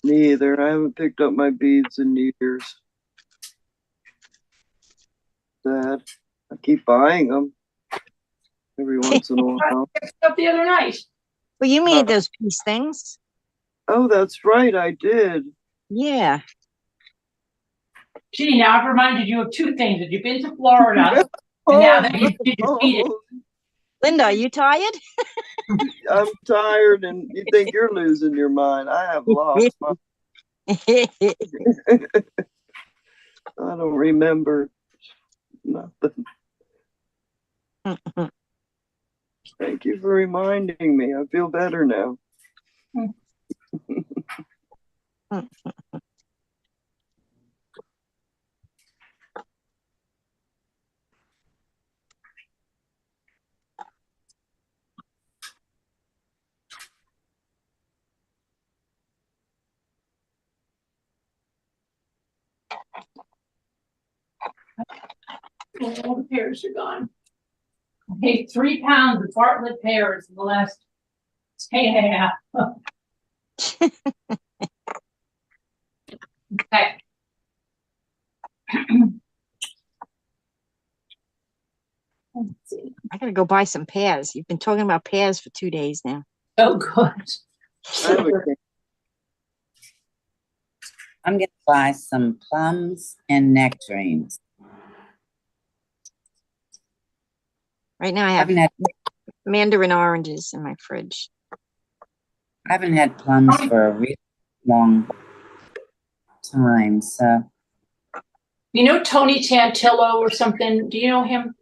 Me either. I haven't picked up my beads in years. Sad. I keep buying them every once in a while. I picked it up the other night. well, you made those peace things. Oh, that's right. I did. Yeah. Gee, now I've reminded you of two things. That you've been to Florida, and now that you defeated. Linda, are you tired? I'm tired, and you think you're losing your mind. I have lost my. I don't remember nothing. Thank you for reminding me. I feel better now. All the pears are gone. I ate 3 pounds of Bartlett pears in the last day and a half. Okay. Let's see. I gotta go buy some pears. You've been talking about pears for 2 days now. Oh, good. I have a I'm gonna buy some plums and nectarines. Right now I I have haven't had mandarin oranges in my fridge. plums for a really long time, so You know Tony Tantillo or something? Do you know him?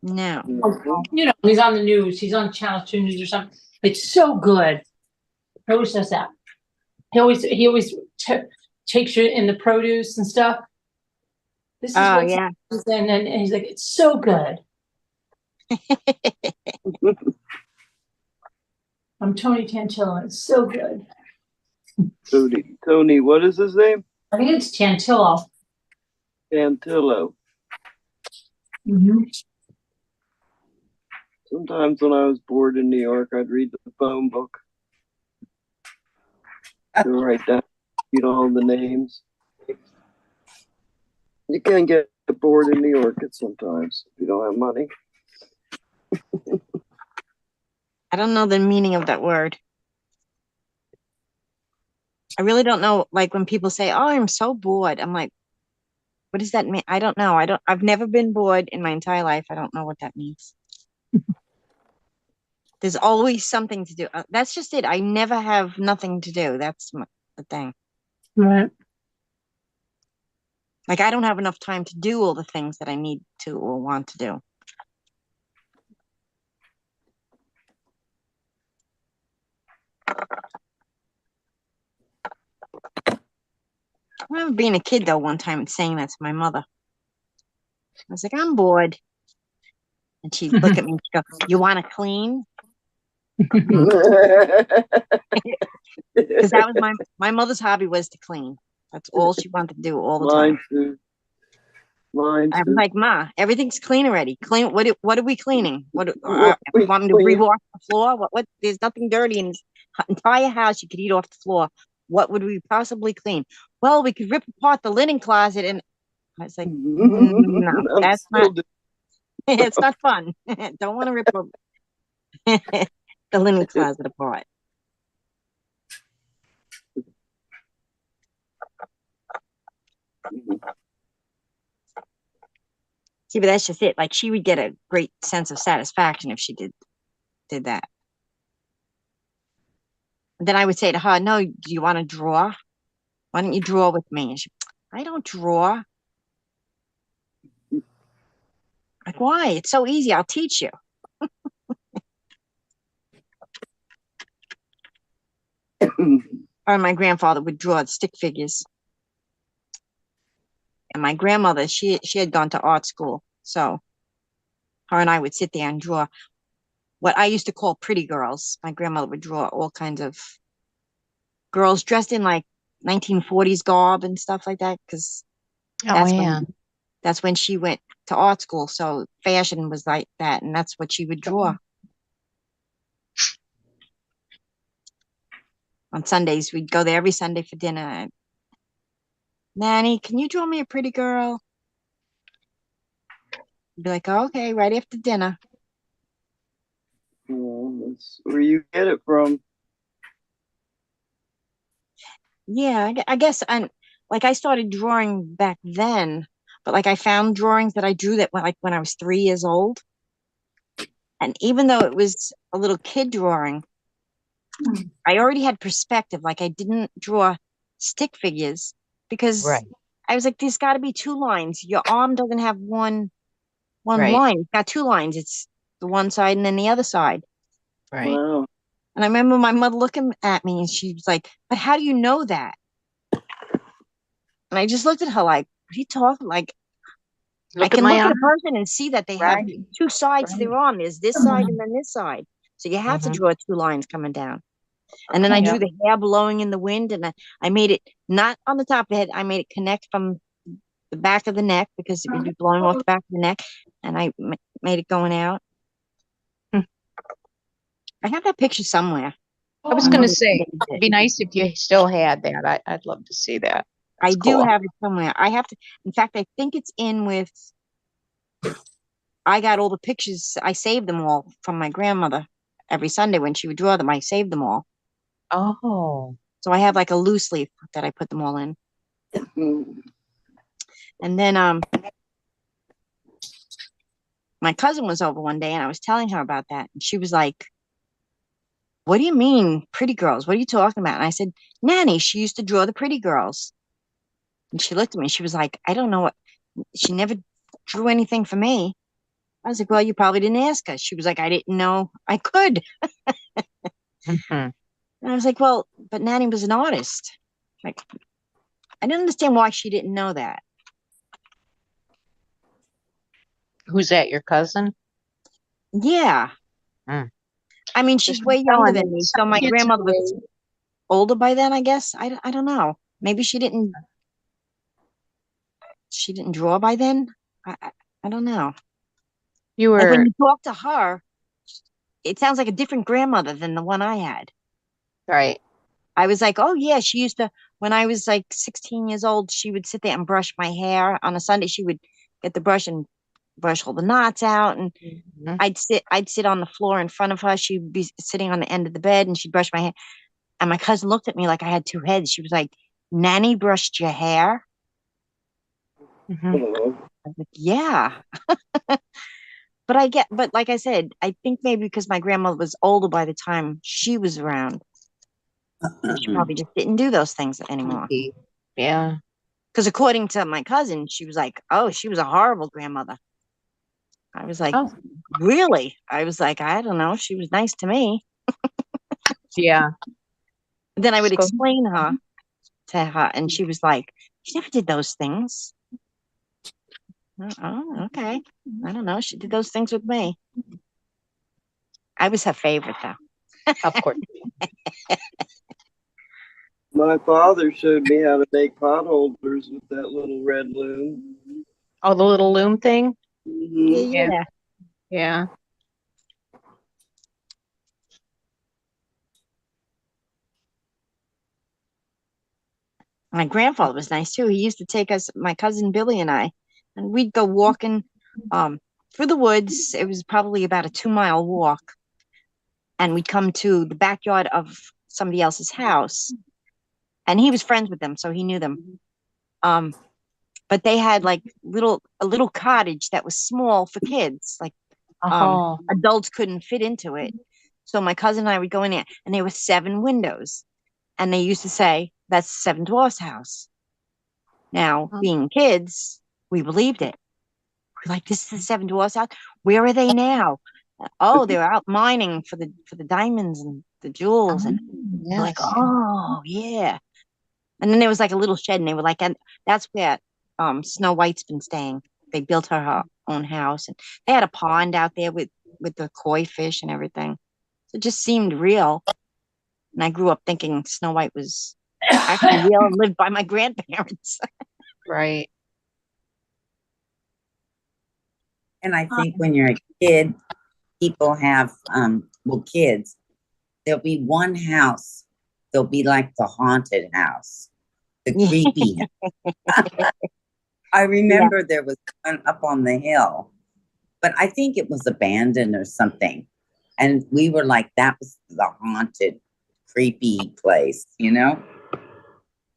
No. You know, he's on the news. He's on Channel 2 News or something. It's so good. He always does that. He always takes you in the produce and stuff. This is Oh, what yeah. and he's like, it's so good. I'm Tony Tantillo. It's so good. Tony, what is his name? I think it's Tantillo. Antillo. Mm-hmm. Sometimes when I was bored in New York, I'd read the phone book to write down, all the names. You can get bored in New York at sometimes if you don't have money. I don't know the meaning of that word. I really don't know. Like when people say, "Oh, I'm so bored," I'm like, "What does that mean?" I don't know. I've never been bored in my entire life. I don't know what that means. There's always something to do. That's just it. I never have nothing to do. That's the thing. Right. Like I don't have enough time to do all the things that I need to or want to do. I remember being a kid though one time and saying that to my mother. I was like, "I'm bored," and she'd look at me and she'd go, "You want to clean?" Because that was my mother's hobby was to clean. That's all she wanted to do all the time. Mine too. Mine I was too. like, "Ma, everything's clean already. Clean. What are we cleaning? What What we want me to clean? rewash the floor? What? There's nothing dirty in this entire house. You could eat off the floor. What would we possibly clean? Well, we could rip apart the linen closet." And I was like, "No, I'm that's still not. It's not fun. Don't want to rip the linen closet apart." See, but that's just it. Like she would get a great sense of satisfaction if she did that. Then I would say to her, "No, do you want to draw? Why don't you draw with me?" And she, "I don't draw." Like, why? It's so easy. I'll teach you. Or my grandfather would draw stick figures. And my grandmother, she had gone to art school. So her and I would sit there and draw what I used to call pretty girls. My grandmother would draw all kinds of girls dressed in like 1940s garb and stuff like that. Because Oh yeah. that's when she went to art school. So fashion was like that. And that's what she would draw. On Sundays, we'd go there every Sunday for dinner. "Nanny, can you draw me a pretty girl?" I'd be like, "Okay, right after dinner." That's where you get it from. Yeah, I guess like I started drawing back then, but like I found drawings that I drew that when I was 3 years old. And even though it was a little kid drawing, I already had perspective. Like I didn't draw stick figures because Right. I was like, there's got to be two lines. Your arm doesn't have one Right. line. It's got two lines. It's the one side and then the other side. Right. Wow. And I remember my mother looking at me and she was like, "But how do you know that?" And I just looked at her like, "What are you talking like?" I Look at can my look at a arm. person and see that they have Right. two sides to Right. their arm. There's this side and then this side. So you have to Mhm. draw two lines coming down. And then I Yeah. drew the hair blowing in the wind and I made it not on the top of the head. I made it connect from the back of the neck because it would be blowing off the back of the neck. And I made it going out. Hmm. I have that picture somewhere. I was My gonna mother say, saved it'd it. be nice if you still had that. I'd love to see that. I That's do cool. have it somewhere. I have to, in fact, I think it's in with, I got all the pictures. I saved them all from my grandmother. Every Sunday when she would draw them, I saved them all. Oh. So I have like a loose leaf that I put them all in. And then my cousin was over one day and I was telling her about that. And she was like, "What do you mean, pretty girls? What are you talking about?" And I said, "Nanny, she used to draw the pretty girls." And she looked at me. She was like, "I don't know what, she never drew anything for me." I was like, "Well, you probably didn't ask her." She was like, "I didn't know I could." Mhm. And I was like, "Well, but Nanny was an artist." Like, I didn't understand why she didn't know that. Who's that? Your cousin? Yeah. Mm. I mean, she's Just way younger telling than you, me. So some my kids grandmother are was way. older by then, I guess. I don't know. Maybe she didn't draw by then. I, I, I don't know. You Like when were. you talk to her, it sounds like a different grandmother than the one I had. Right. I was like, oh yeah, she used to, when I was like 16 years old, she would sit there and brush my hair. On a Sunday, she would get the brush and brush all the knots out. And Mhm. I'd sit on the floor in front of her. She'd be sitting on the end of the bed and she'd brush my hair. And my cousin looked at me like I had two heads. She was like, Nanny brushed your hair? Mhm. Oh, I was like, yeah. But like I said, I think maybe because my grandmother was older by the time she was around, she probably just didn't do those things anymore. Maybe. Yeah. Because according to my cousin, she was like, oh, she was a horrible grandmother. I was like, Oh, really? I was like, I don't know. She was nice to me. yeah. Then I would Just go. explain her to her, and she was like, she never did those things. Oh, okay. I don't know. She did those things with me. I was her favorite, though. Of course. my father showed me how to make pot holders with that little red loom. Oh, the little loom thing. Yeah, Hmm. Yeah. yeah. Yeah. My grandfather was nice too. He used to take us, my cousin Billy and I, and we'd go walking through the woods. It was probably about a 2 mile walk. And we'd come to the backyard of somebody else's house. And he was friends with them, so he knew them. Um, but they had like a little cottage that was small for kids. Like Oh. adults couldn't fit into it. So my cousin and I would go in there and there were 7 windows. And they used to say, that's Seven Dwarfs' house. Now, being kids, we believed it. We're like, this is the Seven Dwarfs' house. Where are they now? Oh, they're out mining for the diamonds and the jewels. And we're like, Yes. oh yeah. And then there was like a little shed, and they were like, and that's where Snow White's been staying. They built her own house, and they had a pond out there with the koi fish and everything. So it just seemed real. And I grew up thinking Snow White was actually real and lived by my grandparents. Right. And I think when you're a kid, people have, well, kids, there'll be one house, there'll be like the haunted house, the creepy house. I remember there was one up on the hill, but I think it was abandoned or something. And we were like, that was the haunted, creepy place, you know?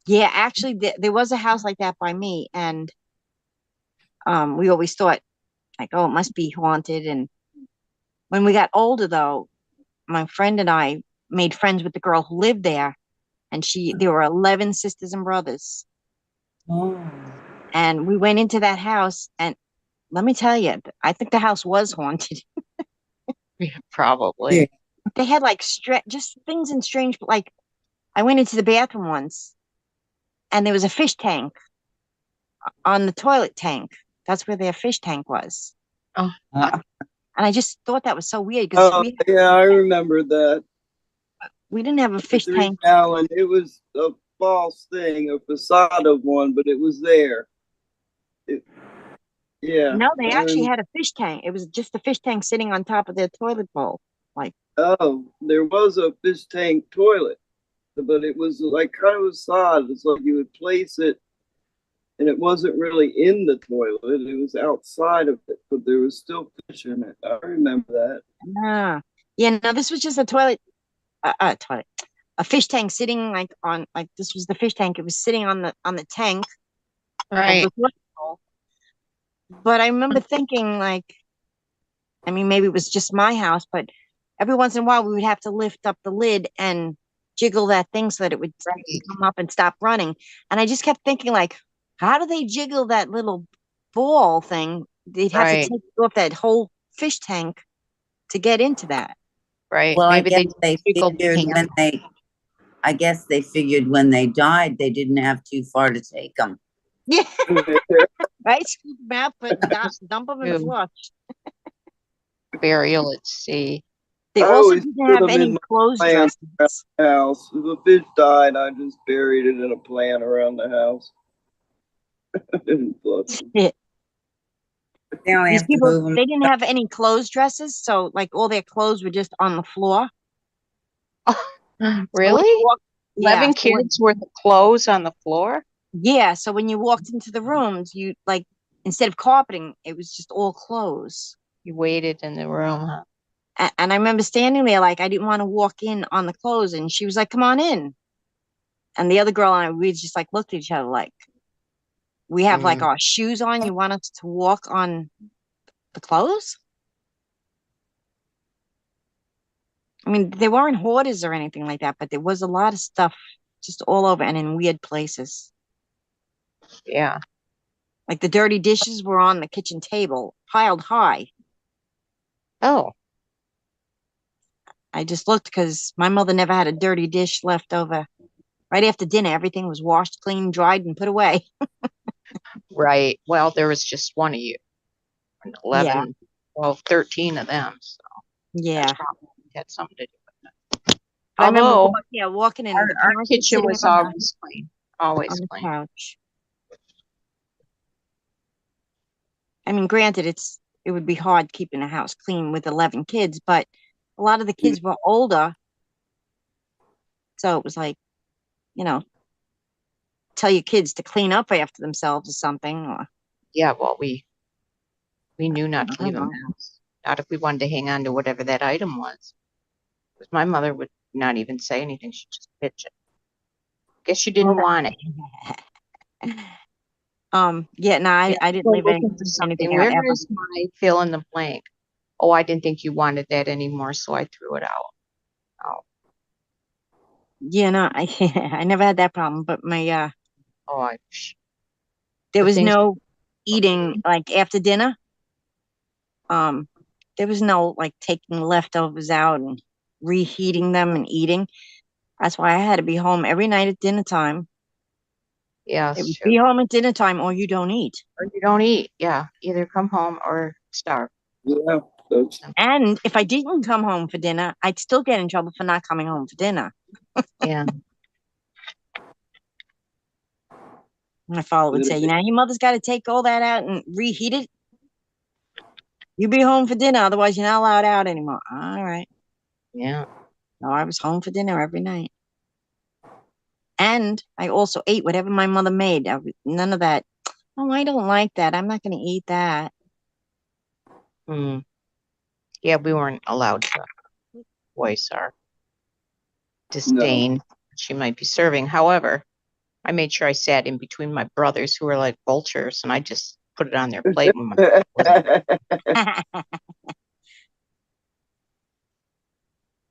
Yeah, actually, there was a house like that by me, and we always thought like, oh, it must be haunted. And when we got older, though, my friend and I made friends with the girl who lived there, and there were 11 sisters and brothers, Oh. and we went into that house, and let me tell you, I think the house was haunted. Yeah, probably. They had like just things in strange, like I went into the bathroom once, and there was a fish tank on the toilet tank. That's where their fish tank was. Oh. And I just thought that was so weird because Oh, yeah, I remember that. we didn't have a The fish 3 tank. gallon. It was a false thing, a facade of one, but it was there. Yeah. No, they actually And had a fish tank. It was just a fish tank sitting on top of their toilet bowl. Like, oh, there was a fish tank toilet, but it was like kind of a facade. It's like you would place it, and it wasn't really in the toilet. It was outside of it, but there was still fish in it. I remember that. ah, yeah, no, this was just a toilet, a fish tank sitting like this was the fish tank. It was sitting on the tank of Right. the toilet bowl. But I remember thinking like, I mean, maybe it was just my house, but every once in a while we would have to lift up the lid and jiggle that thing so that it would Right. come up and stop running. And I just kept thinking like, how do they jiggle that little ball thing? They'd have to Right. take off that whole fish tank to get into that. Right. Well, I Maybe guess they they jiggled the figured handle. I guess they figured when they died, they didn't have too far to take them. Yeah, right. Scoop them out, dump them in the Ew. flush. Burial at sea. They I also always didn't put have them in any my clothes plant dressings. house. If a fish died, I just buried it in a plant around the house. I didn't flush them. They only These have to people, move them. they didn't have any clothes dresses, so like all their clothes were just on the floor. So when Really? you walk- 11 so when- kids worth of clothes on the floor? yeah. So when you walked into the rooms, you like instead of carpeting, it was just all clothes. You waited in the room, huh? And I remember standing there like I didn't want to walk in on the clothes, and she was like, "Come on in." And the other girl and I, we just like looked at each other like, "We have like Mm. our shoes on. You want us to walk on the clothes?" I mean, they weren't hoarders or anything like that, but there was a lot of stuff just all over and in weird places. Yeah. Like the dirty dishes were on the kitchen table, piled high. Oh, I just looked because my mother never had a dirty dish left over. Right after dinner, everything was washed, clean, dried, and put away. right. Well, there was just one of you. And Yeah, 11, well, 13 of them. So yeah. that probably had something to do with it. But I remember, Although walking in the our parents were kitchen sitting was on always clean, always the clean. couch. I mean, granted, it would be hard keeping a house clean with 11 kids, but a lot of the kids were older, so it was like, you know, tell your kids to clean up after themselves or something. Or Yeah, well, we knew not I to leave don't them know. house. Not if we wanted to hang on to whatever that item was. Because my mother would not even say anything. She'd just pitch it. Guess you didn't Well, want it. yeah, no, Yeah, I didn't go leave looking for anything something. out Where ever. is my fill in the blank? Oh, I didn't think you wanted that anymore, so I threw it out. Oh, Yeah, no, I never had that problem, but oh, there the was things. no eating like after dinner. Um, there was no like taking leftovers out and reheating them and eating. That's why I had to be home every night at dinner time. Yeah, It it's was true. be home at dinner time or you don't eat. Or you don't eat. Yeah, either come home or starve. Yeah, that's And if I didn't come home for dinner, I'd still get in trouble for not coming home for dinner. Yeah, My father would say, "You know, your mother's got to take all that out and reheat it. You be home for dinner, otherwise you're not allowed out anymore." All right. yeah. No, I was home for dinner every night. And I also ate whatever my mother made. None of that. Oh, I don't like that. I'm not going to eat that. Hmm. Yeah, we weren't allowed to voice our no. disdain she might be serving. However, I made sure I sat in between my brothers who were like vultures, and I just put it on their plate when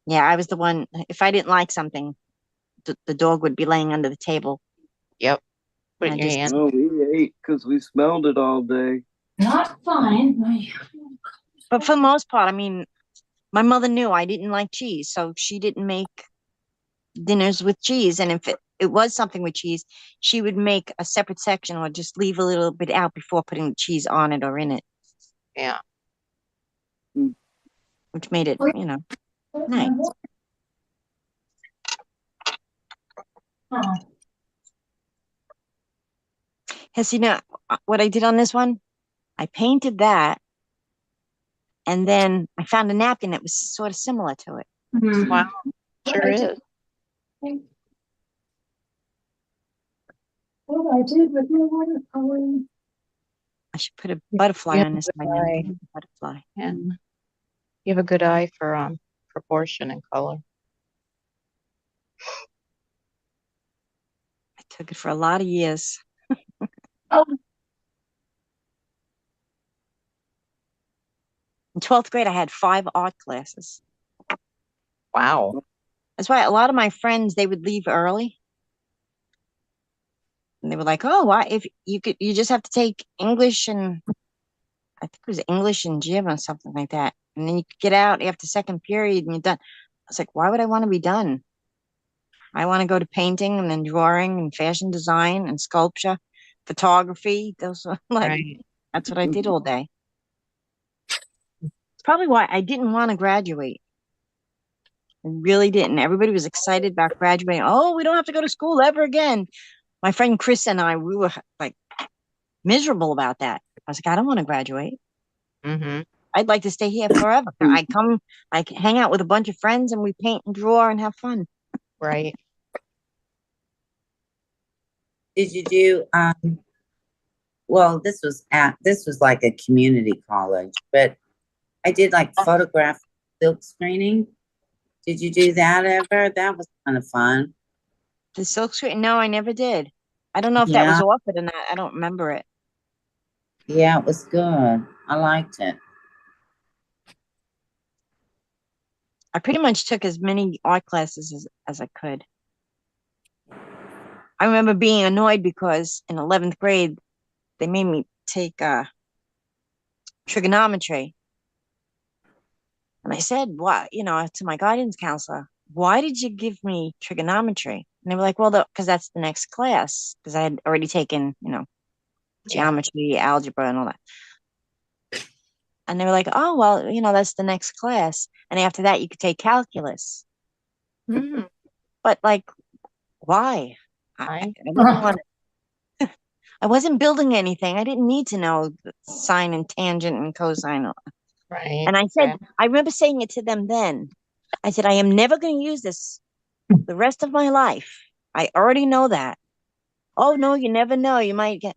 Yeah, I was the one. If I didn't like something, the dog would be laying under the table. Yep, put it I in your just, hand. Oh, we ate because we smelled it all day. Not fine. but for the most part, I mean, my mother knew I didn't like cheese, so she didn't make dinners with cheese. And if it was something with cheese, she would make a separate section or just leave a little bit out before putting the cheese on it or in it, Yeah. which made it, nice. Has what I did on this one? I painted that, and then I found a napkin that was sort of similar to it. Wow, sure is. What I did with my watercolor. I should put a butterfly Yeah, on this one. eye. Butterfly. Yeah. You have a good eye for proportion and color. I took it for a lot of years. Oh. In 12th grade, I had 5 art classes. Wow. That's why a lot of my friends, they would leave early. And they were like, "Oh, why? If you just have to take English and I think it was English and gym or something like that. And then you could get out after second period and you're done." I was like, why would I want to be done? I want to go to painting and then drawing and fashion design and sculpture, photography. Those were like, Right. that's what I did all day. It's probably why I didn't want to graduate. I really didn't. Everybody was excited about graduating. Oh, we don't have to go to school ever again. My friend Chris and I, we were like miserable about that. I was like, I don't want to graduate. Mm-hmm. I'd like to stay here forever. I come, I hang out with a bunch of friends and we paint and draw and have fun. Right. Did you do, well, this was like a community college, but I did like photograph silk screening. Did you do that ever? That was kind of fun. The silk screen? No, I never did. I don't know if that was Yeah, offered or not. I don't remember it. yeah, it was good. I liked it. I pretty much took as many art classes as I could. I remember being annoyed because in 11th grade, they made me take trigonometry. And I said, what, to my guidance counselor, why did you give me trigonometry? And they were like, well, because that's the next class. Because I had already taken, geometry, algebra, and all that. And they were like, oh, well, that's the next class. And after that, you could take calculus. Mm, But like, why? right. I didn't want to. I wasn't building anything. I didn't need to know the sine and tangent and cosine. Right. And I said, I remember saying it to them then. I said, I am never going to use this the rest of my life. I already know that. Oh, no, you never know. You might get.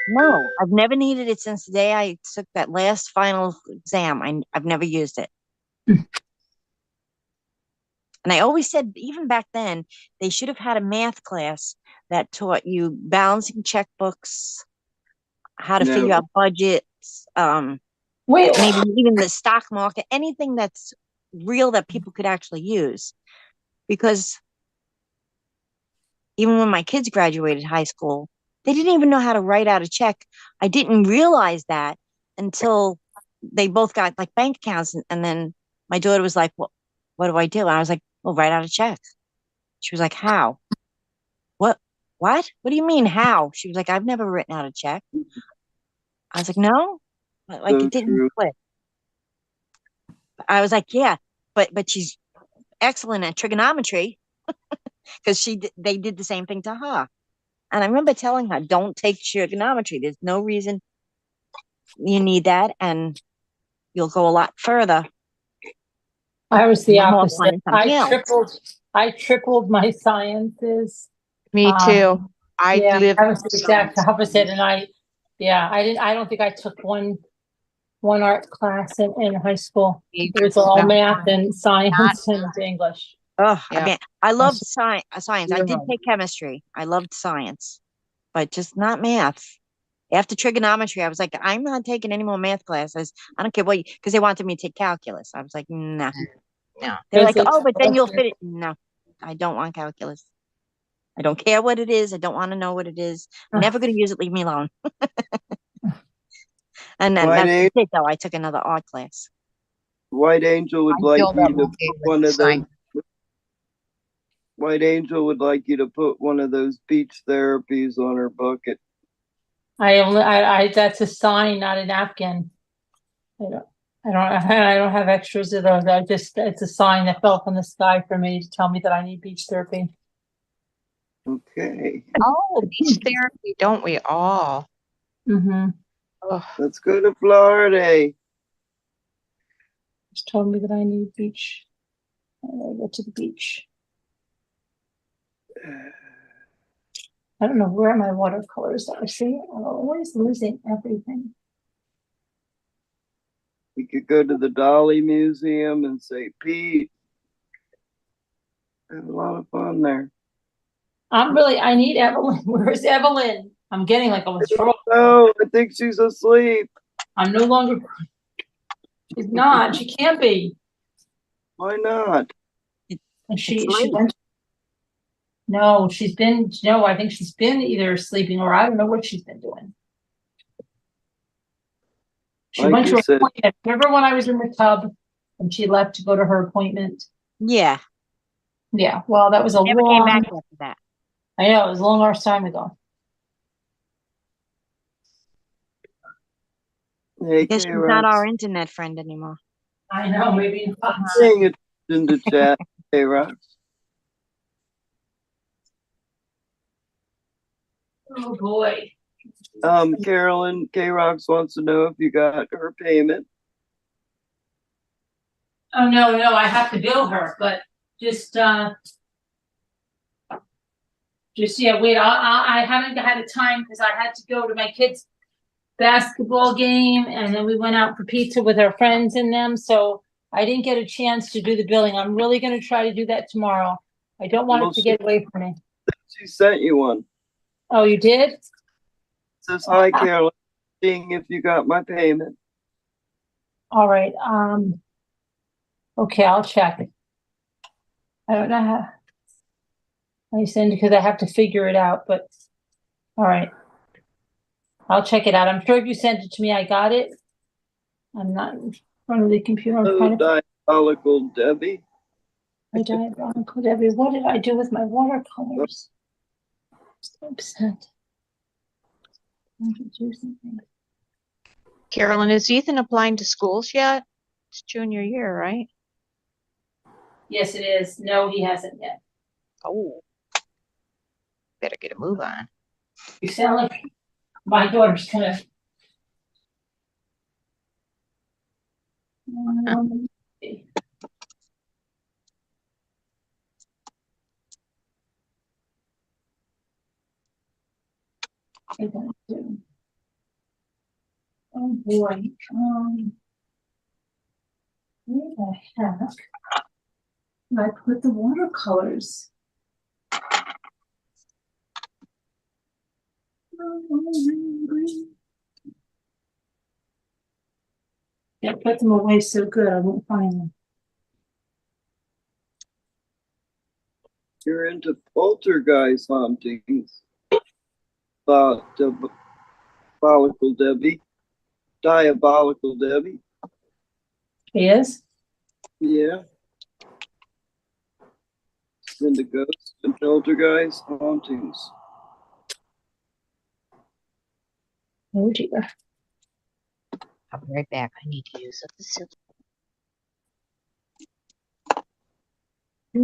No, I've never needed it since the day I took that last final exam. I've never used it. And I always said, even back then, they should have had a math class that taught you balancing checkbooks, how to figure No. out budgets, Wait, maybe even the stock market, anything that's real that people could actually use. Because even when my kids graduated high school, they didn't even know how to write out a check. I didn't realize that until they both got like bank accounts. And then my daughter was like, well, what do I do? And I was like, well, write out a check. She was like, how? What? What? What do you mean, how? She was like, I've never written out a check. I was like, no, like So it didn't true. click. I was like, yeah, but she's excellent at trigonometry because they did the same thing to her. And I remember telling her, don't take trigonometry. There's no reason you need that, and you'll go a lot further. I was the More fun opposite. in something else. I tripled my sciences. Me too. I Yeah, lived I was the exact science. opposite, and I don't think I took one art class in high school. It was all No, math and not, science and English. Oh, yeah. I mean, I loved That's- science. I did take chemistry. I loved science, but just not math. After trigonometry, I was like, I'm not taking any more math classes. I don't care what, because they wanted me to take calculus. I was like, nah. No. They're like, Those oh, but then you'll are- fit it. No, I don't want calculus. I don't care what it is. I don't want to know what it is. I'm never going to use it. Leave me alone. And then White, that's it, though. I took another art class. White Angel would I like filled you up to okay put with one of those. science. White Angel would like you to put one of those beach therapies on her bucket. that's a sign, not a napkin. I don't have extras of those. It's a sign that fell from the sky for me to tell me that I need beach therapy. Okay, Oh, beach therapy, don't we all? Mm-hmm. Ugh. let's go to Florida. Just told me that I need beach. I gotta go to the beach. I don't know where my watercolors are. See, I'm always losing everything. We could go to the Dolly Museum and say, Pete, have a lot of fun there. I need Evelyn. Where's Evelyn? I'm getting like a withdrawal. Oh, I think she's asleep. I'm no longer. She's not. She can't be. Why not? And she late. went. No, she's been. No, I think she's been either sleeping or I don't know what she's been doing. She Like went you to her said. appointment. Remember when I was in the tub and she left to go to her appointment? Yeah. Yeah. Well, that was a Never came long. back after that. I know it was a long arse time ago. Hey, I guess she's not our internet friend anymore. I know. Maybe not. Paying attention to chat. Hey, Rox. Oh boy. Carolyn K. Rocks wants to know if you got her payment. Oh, no, I have to bill her, but just, yeah, wait, I haven't had a time because I had to go to my kids' basketball game and then we went out for pizza with our friends in them, so I didn't get a chance to do the billing. I'm really gonna try to do that tomorrow. I don't want it to get away from me. She sent you one. Oh, you did? Says, hi, Carolyn, seeing if you got my payment. All right, okay, I'll check. I don't know how I send because I have to figure it out, but all right. I'll check it out. I'm sure if you sent it to me, I got it. I'm not in front of the computer. I'm Oh, trying to diabolical Debbie. my diabolical Debbie. What did I do with my watercolors? So upset. I need to do something. Carolyn, is Ethan applying to schools yet? It's junior year, right? Yes, it is. No, he hasn't yet. Oh, better get a move on. You sound like my daughter's kind of. I gotta do. Oh boy. Where the heck did I put the watercolors? I put them away so good I won't find them. You're into poltergeist hauntings. Diabolical Debbie. Diabolical Debbie. He is? Yeah. Into ghosts and poltergeist hauntings. Oh dear. I'll be right back. I need to use the facility. Dear.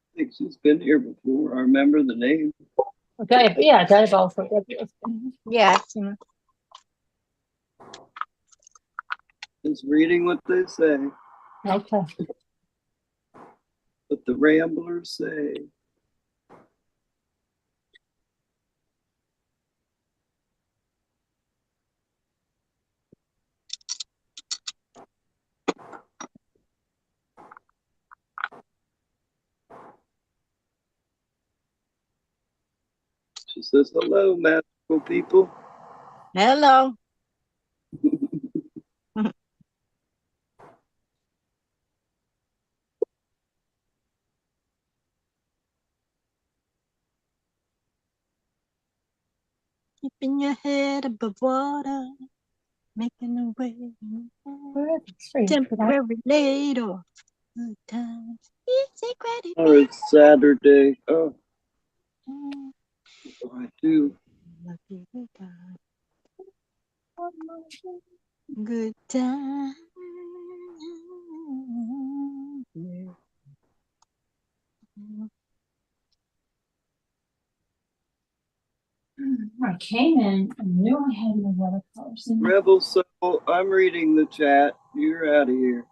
I think she's been here before. I remember the name. Okay, yeah, diabolical. Yeah, I've seen Just reading what they say. Okay. What the Ramblers say. She says, hello, magical people. Hello. Keeping your head above water, making a way. Temporary laid off. Good times. Easy credit. Oh, it's Saturday. Oh, I do. Good time. I came in and knew I had my watercolors in. Rebel Soul, I'm reading the chat. You're out of here.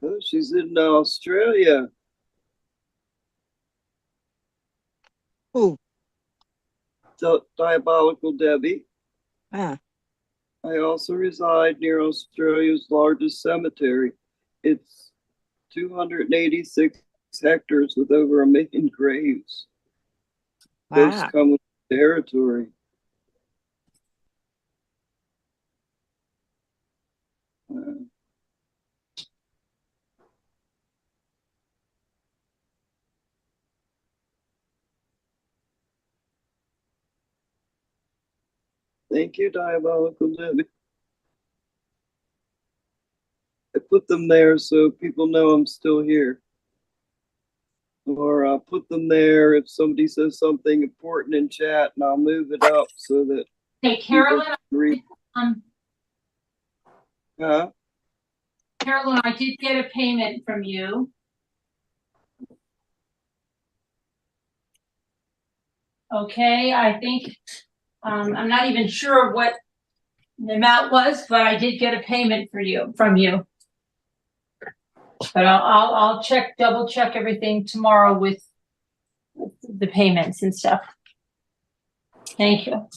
Oh, she's in Australia. Who? Diabolical Debbie. Ah. I also reside near Australia's largest cemetery. It's 286 hectares with over 1 million graves. Ghosts Wow. come with the territory. Thank you, Diabolical Debbie. I put them there so people know I'm still here. or I'll put them there if somebody says something important in chat, and I'll move it up so that Hey, people Carolyn, can read. um, Huh? Carolyn, I did get a payment from you. Okay, I think, I'm not even sure what the amount was, but I did get a payment from you. But I'll check, double check everything tomorrow with the payments and stuff. Thank you.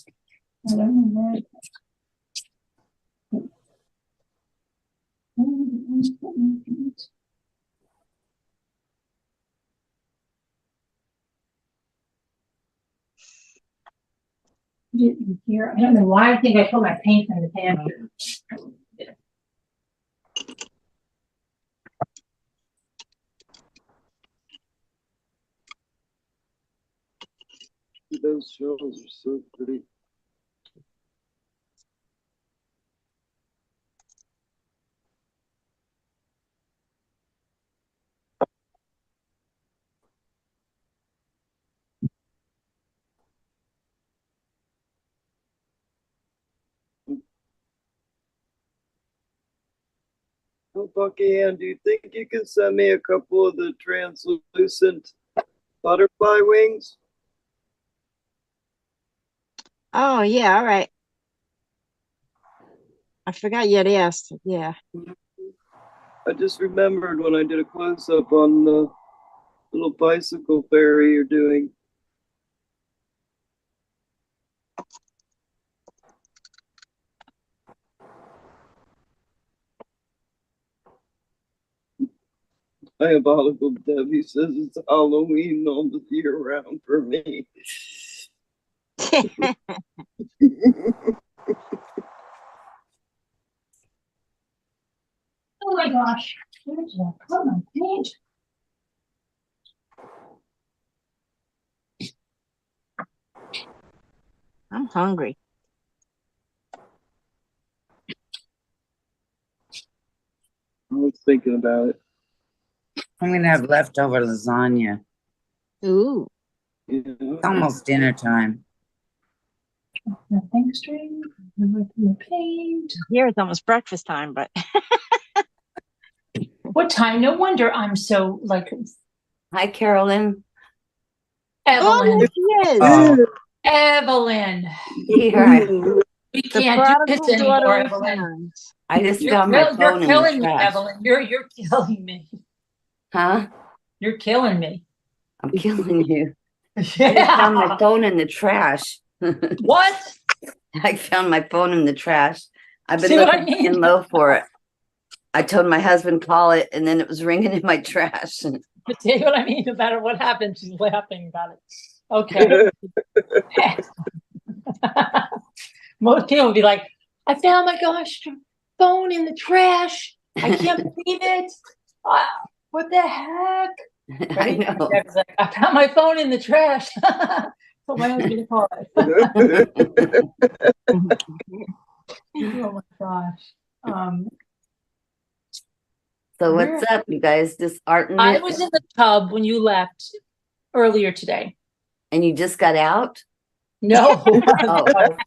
Here, I don't know why I think I put my paint in the pantry. Those shells are so pretty. Oh, Bucky Ann, do you think you can send me a couple of the translucent butterfly wings? Oh, yeah, all right. I forgot you had asked. Yeah. I just remembered when I did a close up on the little bicycle ferry you're doing. Diabolical Debbie says it's Halloween all the year round for me. Oh my gosh, where did I put my paint? I'm hungry. I was thinking about it. I'm gonna have leftover lasagna. Ooh. You know? It's almost dinner time. Nothing string, the paint. Here it's almost breakfast time, but What time? No wonder I'm so like Hi, Carolyn. Evelyn. oh, there she is. Oh, Evelyn. Here, We The can't do this prodigal daughter anymore, Evelyn. returns. I just You're, found my you're phone in the killing me, trash. Evelyn. You're killing me. Huh? You're killing me. I'm killing you. I just found my Yeah. phone in the trash. What? I found my phone in the trash. I've been See what I looking mean? in low for it. I told my husband call it, and then it was ringing in my trash. See what I mean? No matter what happened, she's laughing about it. Okay. Most people would be like, I found my gosh phone in the trash. I can't believe it. What the heck? I Ready? know. Deb's like, I found my phone in the trash. So my husband to call it. Oh my gosh. So what's up, you guys? Just art and I was in the tub when you left earlier today. and you just got out? No. Oh. No.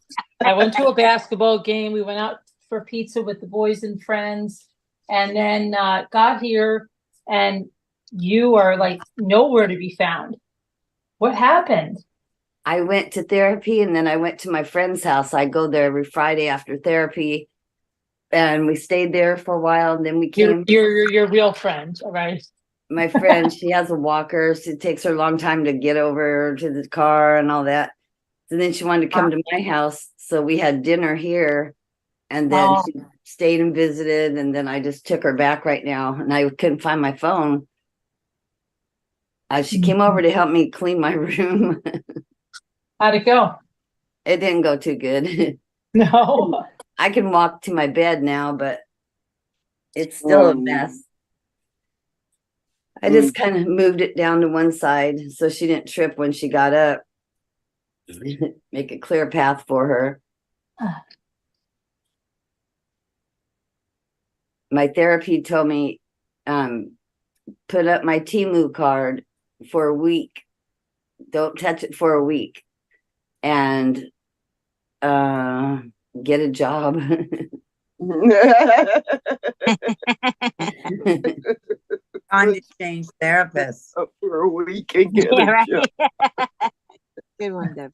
I went to a basketball game. We went out for pizza with the boys and friends, and then got here, and you are like nowhere to be found. What happened? I went to therapy and then I went to my friend's house. I go there every Friday after therapy, and we stayed there for a while, and then we came. Your real friend, all right? My friend, she has a walker, so it takes her a long time to get over to the car and all that. And then she wanted to come to my house, so we had dinner here, and then she stayed and visited, and then I just took her back right now, and I couldn't find my phone. She came over to help me clean my room. How'd it go? It didn't go too good. No. I can walk to my bed now, but it's still a mess. I just kind of moved it down to one side so she didn't trip when she got up. Make a clear path for her. My therapy told me, put up my Temu card for a week. Don't touch it for a week. And get a job. On to change therapists. For a week and get Yeah, a right. job. Good one, Deb.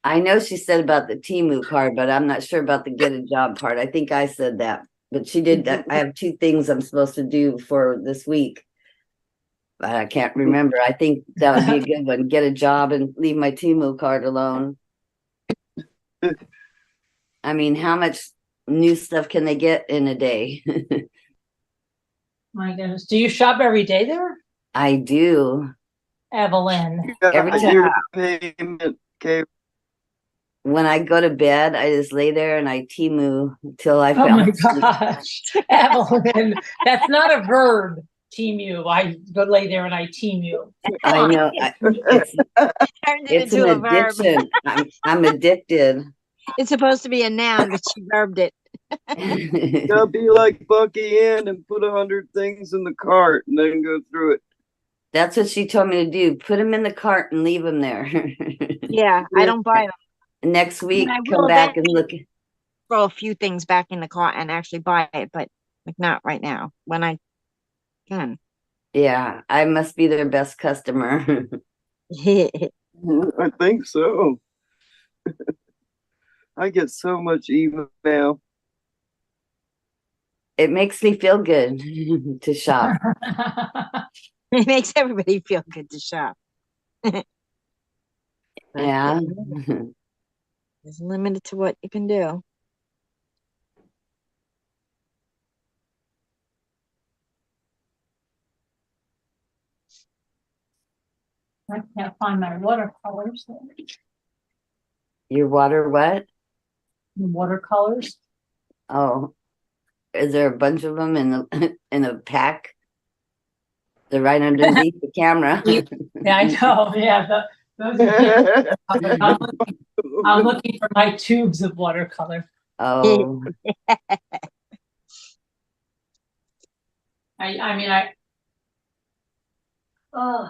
I know she said about the Timu card, but I'm not sure about the get a job part. I think I said that, but she did that. I have 2 things I'm supposed to do for this week, but I can't remember. I think that would be a good one. Get a job and leave my Timu card alone. I mean, how much new stuff can they get in a day? My goodness. Do you shop every day there? I do. Evelyn. Every I time- hear the payment. Okay. When I go to bed, I just lay there and I Timu till I Oh fell my asleep. gosh. Evelyn, that's not a verb. Team you. I go lay there and I team you. I know. It's Turned it it's an into a verb. addiction. I'm addicted. It's supposed to be a noun, but she verbed it. Gotta be like Bucky Ann and put 100 things in the cart and then go through it. That's what she told me to do. Put them in the cart and leave them there. Yeah, I don't buy them. Next week, I come will back and eventually look. throw a few things back in the cart and actually buy it, but like not right now when I can. Yeah, I must be their best customer. I think so. I get so much email. It makes me feel good to shop. It makes everybody feel good to shop. Yeah. It's limited to what you can do. I can't find my watercolors. Your water what? Watercolors. Oh, is there a bunch of them in the in a pack? They're right underneath the camera. Yeah, I know. Yeah, those are I'm looking for my tubes of watercolor. Oh, I mean, oh.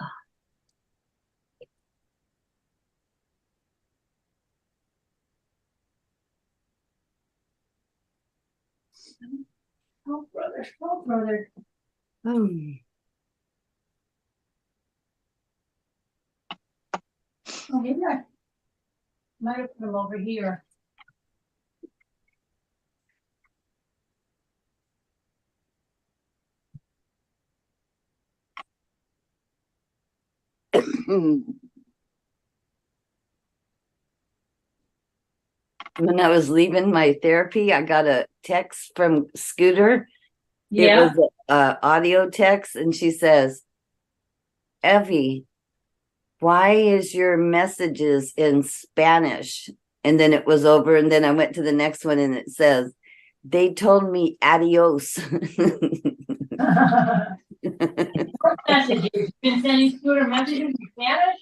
Oh, brother. Oh, brother. Oh, maybe I might have put them over here. when I was leaving my therapy, I got a text from Scooter. Yeah. It was a audio text, and she says, Evie, why is your messages in Spanish? And then it was over, and then I went to the next one, and it says, they told me adios. What messages? You've been sending Scooter messages in Spanish?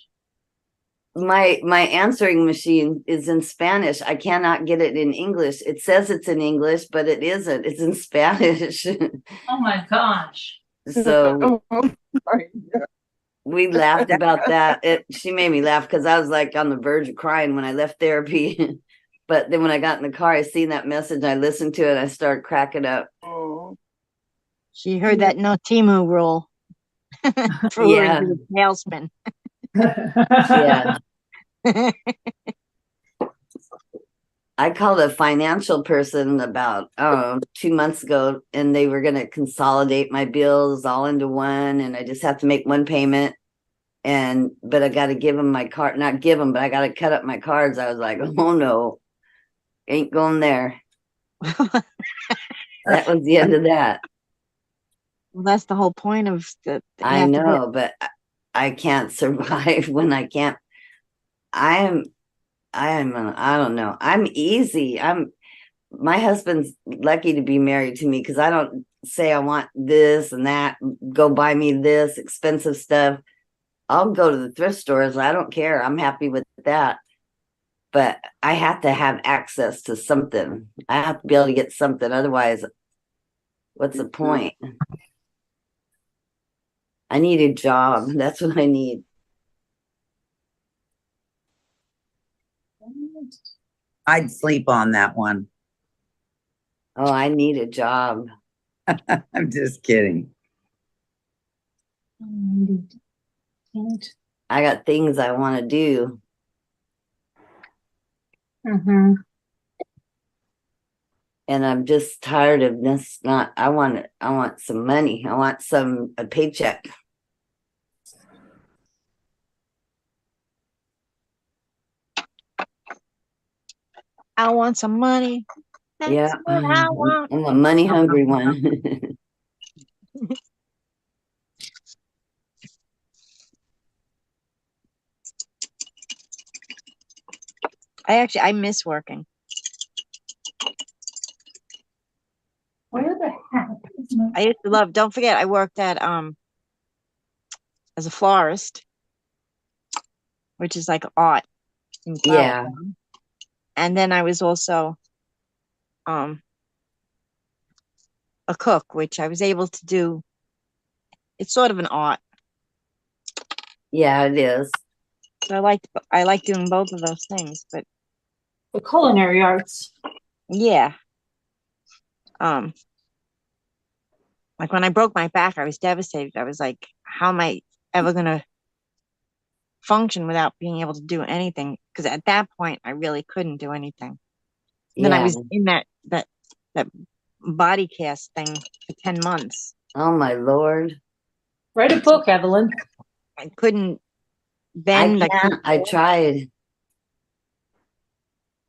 My answering machine is in Spanish. I cannot get it in English. It says it's in English, but it isn't. It's in Spanish. Oh my gosh. So Oh my God. we laughed about that. She made me laugh because I was like on the verge of crying when I left therapy. But then when I got in the car, I seen that message. I listened to it. I started cracking up. Oh. She heard that no Timu rule. Threw her Yeah. into the tailspin. Yeah. I called a financial person about 2 months ago, and they were going to consolidate my bills all into one, and I just have to make one payment. But I got to give them my card, not give them, but I got to cut up my cards. I was like, oh no, ain't going there. That was the end of that. Well, that's the whole point of the. I know, but I can't survive when I can't. I don't know. I'm easy. My husband's lucky to be married to me because I don't say I want this and that, go buy me this expensive stuff. I'll go to the thrift stores. I don't care. I'm happy with that. But I have to have access to something. I have to be able to get something. Otherwise, what's the point? I need a job. That's what I need. I'd sleep on that one. Oh, I need a job. I'm just kidding. I got things I want to do. Mm-hmm. And I'm just tired of this. I want some money. I want a paycheck. I want some money. That's Yeah. what I want. I'm a money hungry one. I miss working. Where the heck is my? I used to love, don't forget, I worked at as a florist, which is like art in flower Yeah. form. And then I was also um a cook, which I was able to do. It's sort of an art. Yeah, it is. So I like doing both of those things, but The culinary arts. yeah. Um like when I broke my back, I was devastated. I was like, how am I ever gonna function without being able to do anything? Because at that point I really couldn't do anything. Then I Yeah. was in that body cast thing for 10 months. Oh my Lord. Write a book, Evelyn. I couldn't I bend. can't. I tried.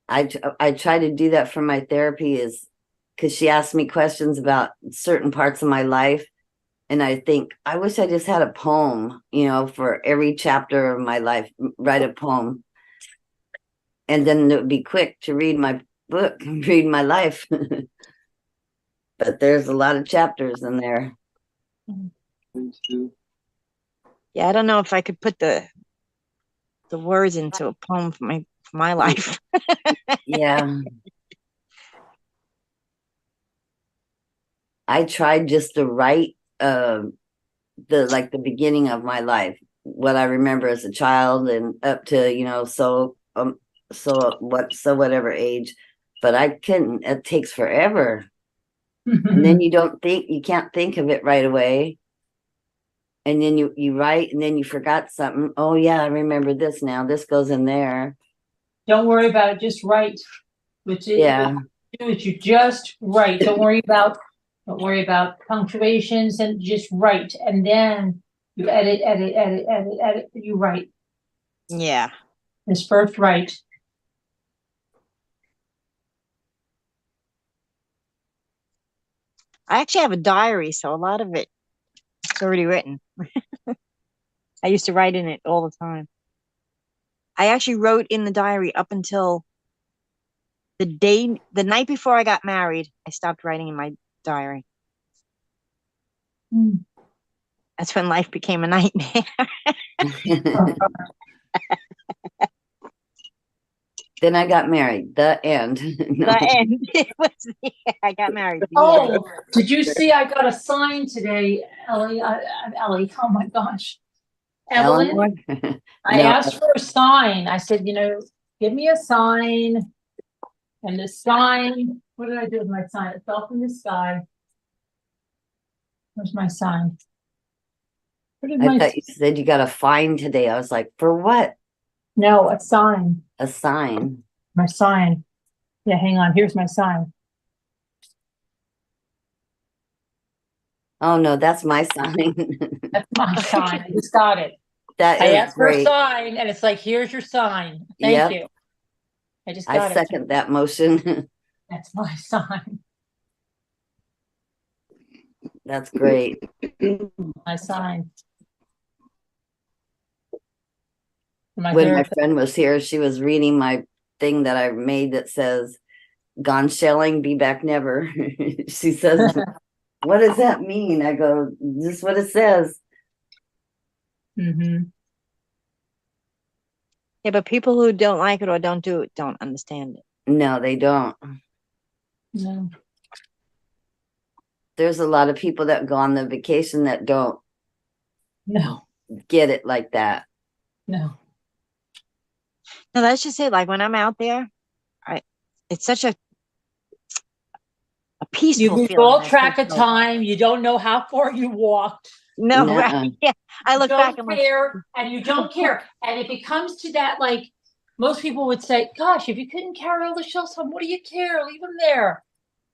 I try to do that for my therapy is because she asked me questions about certain parts of my life. And I think I wish I just had a poem, for every chapter of my life, write a poem. And then it would be quick to read my book, read my life. But there's a lot of chapters in there. Yeah, I don't know if I could put the words into a poem for my life. Yeah. I tried just to write the beginning of my life, what I remember as a child and up to, so whatever age, but I couldn't. It takes forever. And then you can't think of it right away. And then you write and then you forgot something. Oh yeah, I remember this now. This goes in there. Don't worry about it. Just write. Which is, Yeah. you just write. Don't worry about punctuations and just write. And then you edit. You write. Yeah. This first write. I actually have a diary, so a lot of it's already written. I used to write in it all the time. I actually wrote in the diary up until the night before I got married. I stopped writing in my diary. That's when life became a nightmare. Then I got married. The end. No. The end. I got married. Oh, did you see? I got a sign today, Ellie. Ellie. Oh my gosh, Evelyn. Eleanor? I No. asked for a sign. I said, give me a sign. And the sign. What did I do with my sign? It fell from the sky. Where's my sign? Where did I my thought you said you got a fine today. I was like, for what? No, a sign. A sign. My sign. Yeah, hang on. Here's my sign. Oh no, that's my sign. That's my sign. I just got it. That I is asked for a great. sign, and it's like, here's your sign. Thank Yep. you. I just I got it. second that motion. That's my sign. That's great. My sign. When my friend was here, she was reading my thing that I made that says, "Gone shelling, be back never." She says, "What does that mean?" I go, "This is what it says." Mm-hmm. Yeah, but people who don't like it or don't do it don't understand it. No, they don't. No. There's a lot of people that go on the vacation that don't No. get it like that. No. No, let's just say, like when I'm out there, it's such a You peaceful lose feeling. all I track think of so. time. You don't know how far you walked. No, right? Nuh-uh. Yeah, I You look back. don't I'm like, care, and you don't care. And if it comes to that, like most people would say, "Gosh, if you couldn't carry all the shells home, what do you care? Leave them there."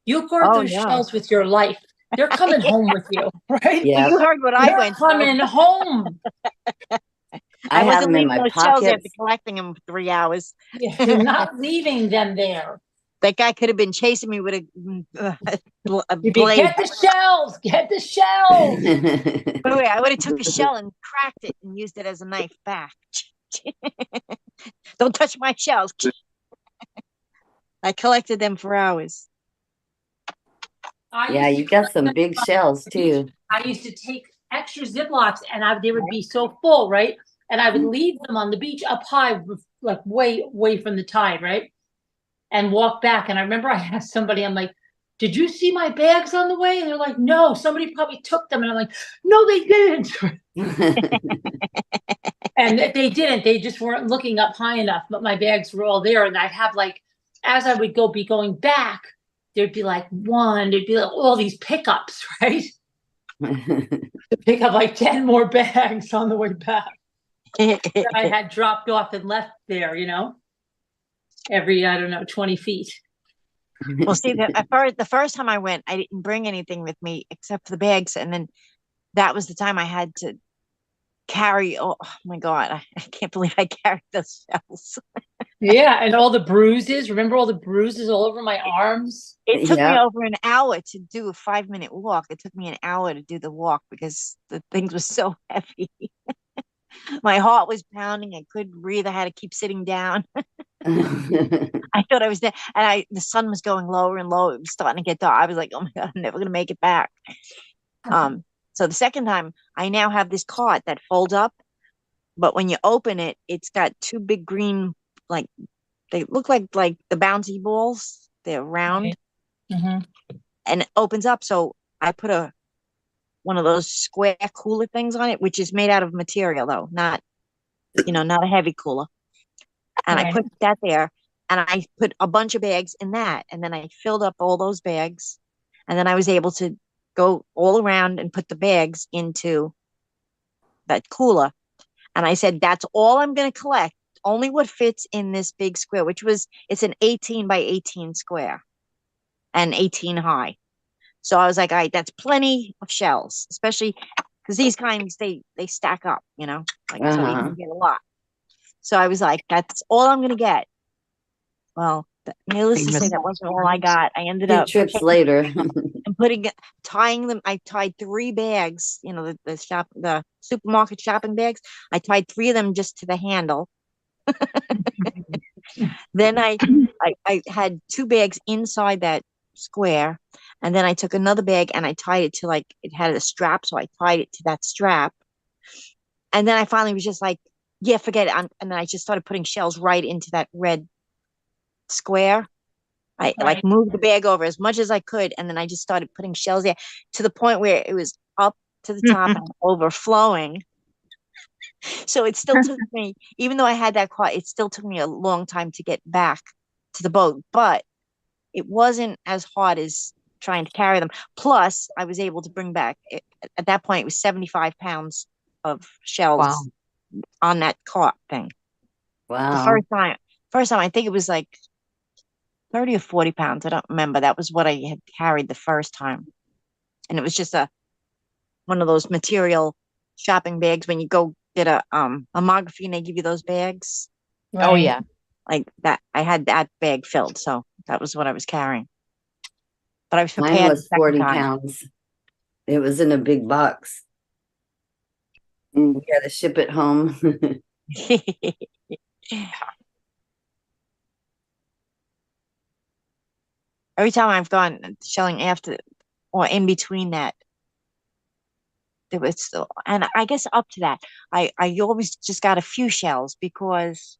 You guard oh those no. shells with your life. They're coming home with you, right? Well, Yeah. you heard what I They're went through. coming home. I I had wasn't them in leaving my those shells after pockets. collecting them for 3 hours. You're not leaving them there. That guy could have been chasing me with a You'd be, blade. get the shells, get the shells. But wait, I would have took a shell and cracked it and used it as a knife back. Don't touch my shells. I collected them for hours. I Yeah, used to you got some collect them big shells too. I used to take extra Ziplocs and they would be so full, right? And I would leave them on the beach up high, like way away from the tide, right? And walk back. And I remember I asked somebody, I'm like, did you see my bags on the way? And they're like, no, somebody probably took them. And I'm like, no, they didn't. And they didn't. They just weren't looking up high enough, but my bags were all there. And I'd have like, as I would be going back, there'd be like there'd be like all these pickups, right? To pick up like 10 more bags on the way back that I had dropped off and left there, every, I don't know, 20 feet. Well, see, the first time I went, I didn't bring anything with me except for the bags. And then that was the time I had to carry. Oh, my God. I can't believe I carried those shells. Yeah, and all the bruises. Remember all the bruises all over my arms? It took me Yep. over an hour to do a 5-minute walk. It took me an hour to do the walk because the things were so heavy. My heart was pounding. I couldn't breathe. I had to keep sitting down. I thought I was dead. And the sun was going lower and lower. It was starting to get dark. I was like, oh my God, I'm never gonna make it back. So the second time I now have this cart that folds up, but when you open it, it's got two big green, like they look like the bouncy balls. They're round. Right. Mm-hmm. And it opens up. So I put one of those square cooler things on it, which is made out of material though, not a heavy cooler. And Right. I put that there, and I put a bunch of bags in that, and then I filled up all those bags, and then I was able to go all around and put the bags into that cooler. And I said, that's all I'm going to collect, only what fits in this big square, it's an 18 by 18 square and 18 high. So I was like, all right, that's plenty of shells, especially because these kinds, they stack up, so you can get a lot. So I was like, that's all I'm going to get. Well, needless to say, that wasn't all I got. I ended Two up trips later. and tying them. I tied 3 bags, the supermarket shopping bags. I tied 3 of them just to the handle. Then I had 2 bags inside that square. And then I took another bag and I tied it to it had a strap. So I tied it to that strap. And then I finally was just like, yeah, forget it. And then I just started putting shells right into that red square. I moved the bag over as much as I could, and then I just started putting shells there to the point where it was up to the top and overflowing. So it still took me, even though I had that car, it still took me a long time to get back to the boat, but it wasn't as hard as trying to carry them. Plus, I was able to bring back, at that point, it was 75 pounds of shells on that cart thing. Wow. The first time, I think it was like 30 or 40 pounds. I don't remember. That was what I had carried the first time. And it was just one of those material shopping bags when you go get a mammography and they give you those bags. Right. Oh yeah. Like that. I had that bag filled. So that was what I was carrying. But I was Mine prepared was the 40 second time. pounds. It was in a big box. We had to ship it home. Every time I've gone shelling after or in between that, there was still, and I guess up to that, I always just got a few shells because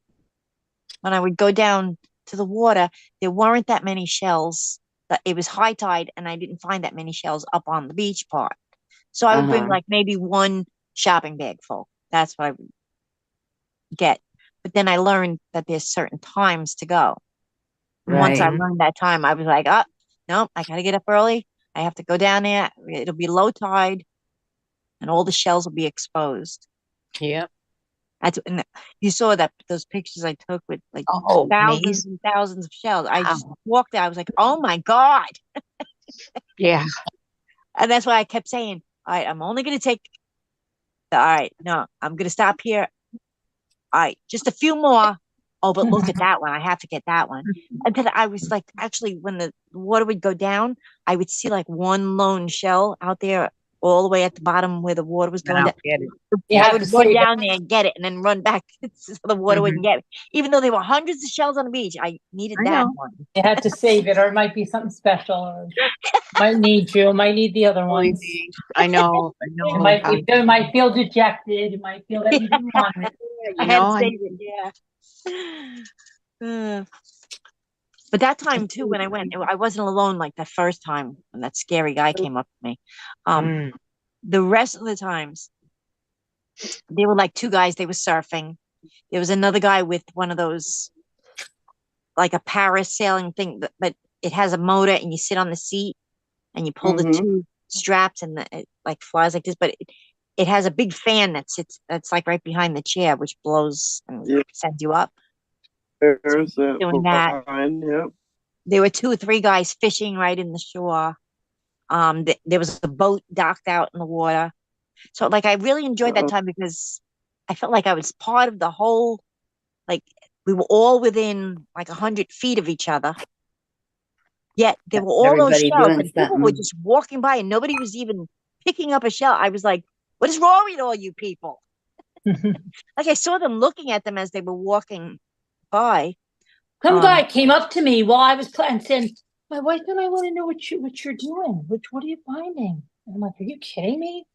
when I would go down to the water, there weren't that many shells. It was high tide, and I didn't find that many shells up on the beach part. So I would bring like maybe 1 shopping bag full. That's what I would get. But then I learned that there's certain times to go. And once I Right. learned that time, I was like, oh, no, I gotta get up early. I have to go down there. It'll be low tide and all the shells will be exposed. Yep. And you saw that those pictures I took with like Oh, thousands amazing. and thousands of shells. I just Wow. walked there. I was like, oh my God. Yeah. And that's why I kept saying, all right, I'm only going to take, all right, no, I'm going to stop here. All right, just a few more. Oh, but look at that one. I have to get that one. And then I was like, actually, when the water would go down, I would see like one lone shell out there all the way at the bottom where the water was going Now down. get it. You I have would to run save it. down there and get it and then run back so the water wouldn't get me. Even though there were hundreds of shells on the beach, I needed I that know. one. You have to save it, or it might be something special, or might need you, might need the other Really ones. big. I know. I You know. might be, you might feel dejected. You might feel that you didn't want it. I You had know, to I save it, yeah. But that time too, when I went, I wasn't alone like that first time when that scary guy came up to me. Mm. The rest of the times, they were like two guys, they were surfing. There was another guy with one of those, like a parasailing thing, but it has a motor and you sit on the seat and you pull the Mm-hmm. two straps and it like flies like this, but it has a big fan that sits, that's like right behind the chair, which blows and Yeah, sends you up. there's that Doing that. line. Yep. There were two or three guys fishing right in the shore. There was a boat docked out in the water. So like I really enjoyed that Uh-oh. time because I felt like I was part of the whole, like we were all within like 100 feet of each other. Yet there were all those Everybody shells doing and people were something. just walking by and nobody was even picking up a shell. I was like, what is wrong with all you people? Like I saw them looking at them as they were walking by. Some Um, guy came up to me while I was playing, saying, "My wife and I want to know what you're doing. What are you finding?" And I'm like, "Are you kidding me?"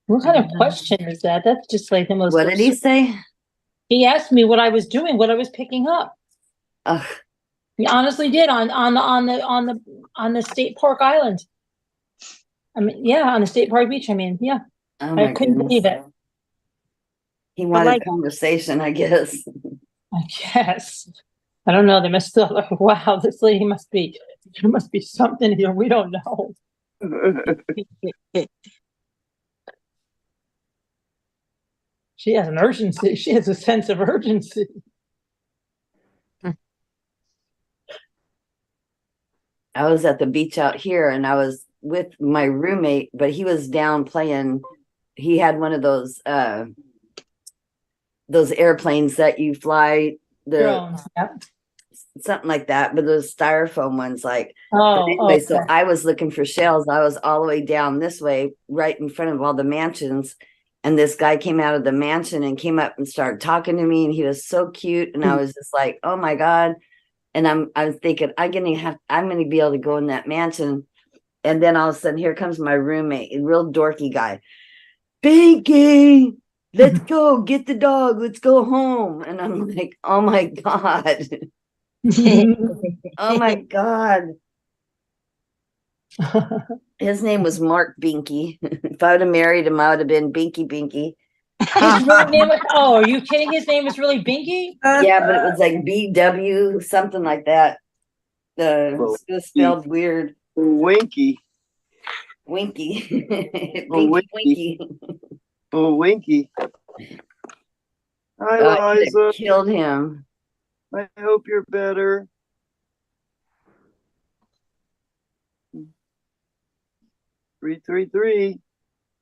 What kind of question is that? That's just like the most What did he absurd. say? He asked me what I was doing, what I was picking up. Ugh, He honestly did on the state park island. I mean, yeah, on the state park beach. I mean, yeah, oh I my couldn't goodness. believe it. He but wanted like conversation, I guess. I guess. I don't know. They must still like, wow, this lady must be, there must be something here we don't know. She has an urgency. She has a sense of urgency. I was at the beach out here and I was with my roommate, but he was down playing. He had one of those airplanes that you fly, the Drones. Yep. something like that, but those styrofoam ones, like. But Oh, anyway, so okay. I was looking for shells. I was all the way down this way, right in front of all the mansions. And this guy came out of the mansion and came up and started talking to me, and he was so cute. And I was just like, oh my God. And I was thinking, I'm gonna be able to go in that mansion. And then all of a sudden, here comes my roommate, a real dorky guy. Pinky, let's go get the dog. Let's go home. And I'm like, oh my God. Oh my God. His name was Mark Binky. If I would have married him, I would have been Binky Binky. His real name was, oh, are you kidding? His name was really Binky? Yeah, but it was like BW, something like that. Well, It was spelled weird. Winky. Winky. Oh, Binky Winky. Winky. Oh, Winky. Hi, I could have Liza. killed him. I hope you're better. Three, 333.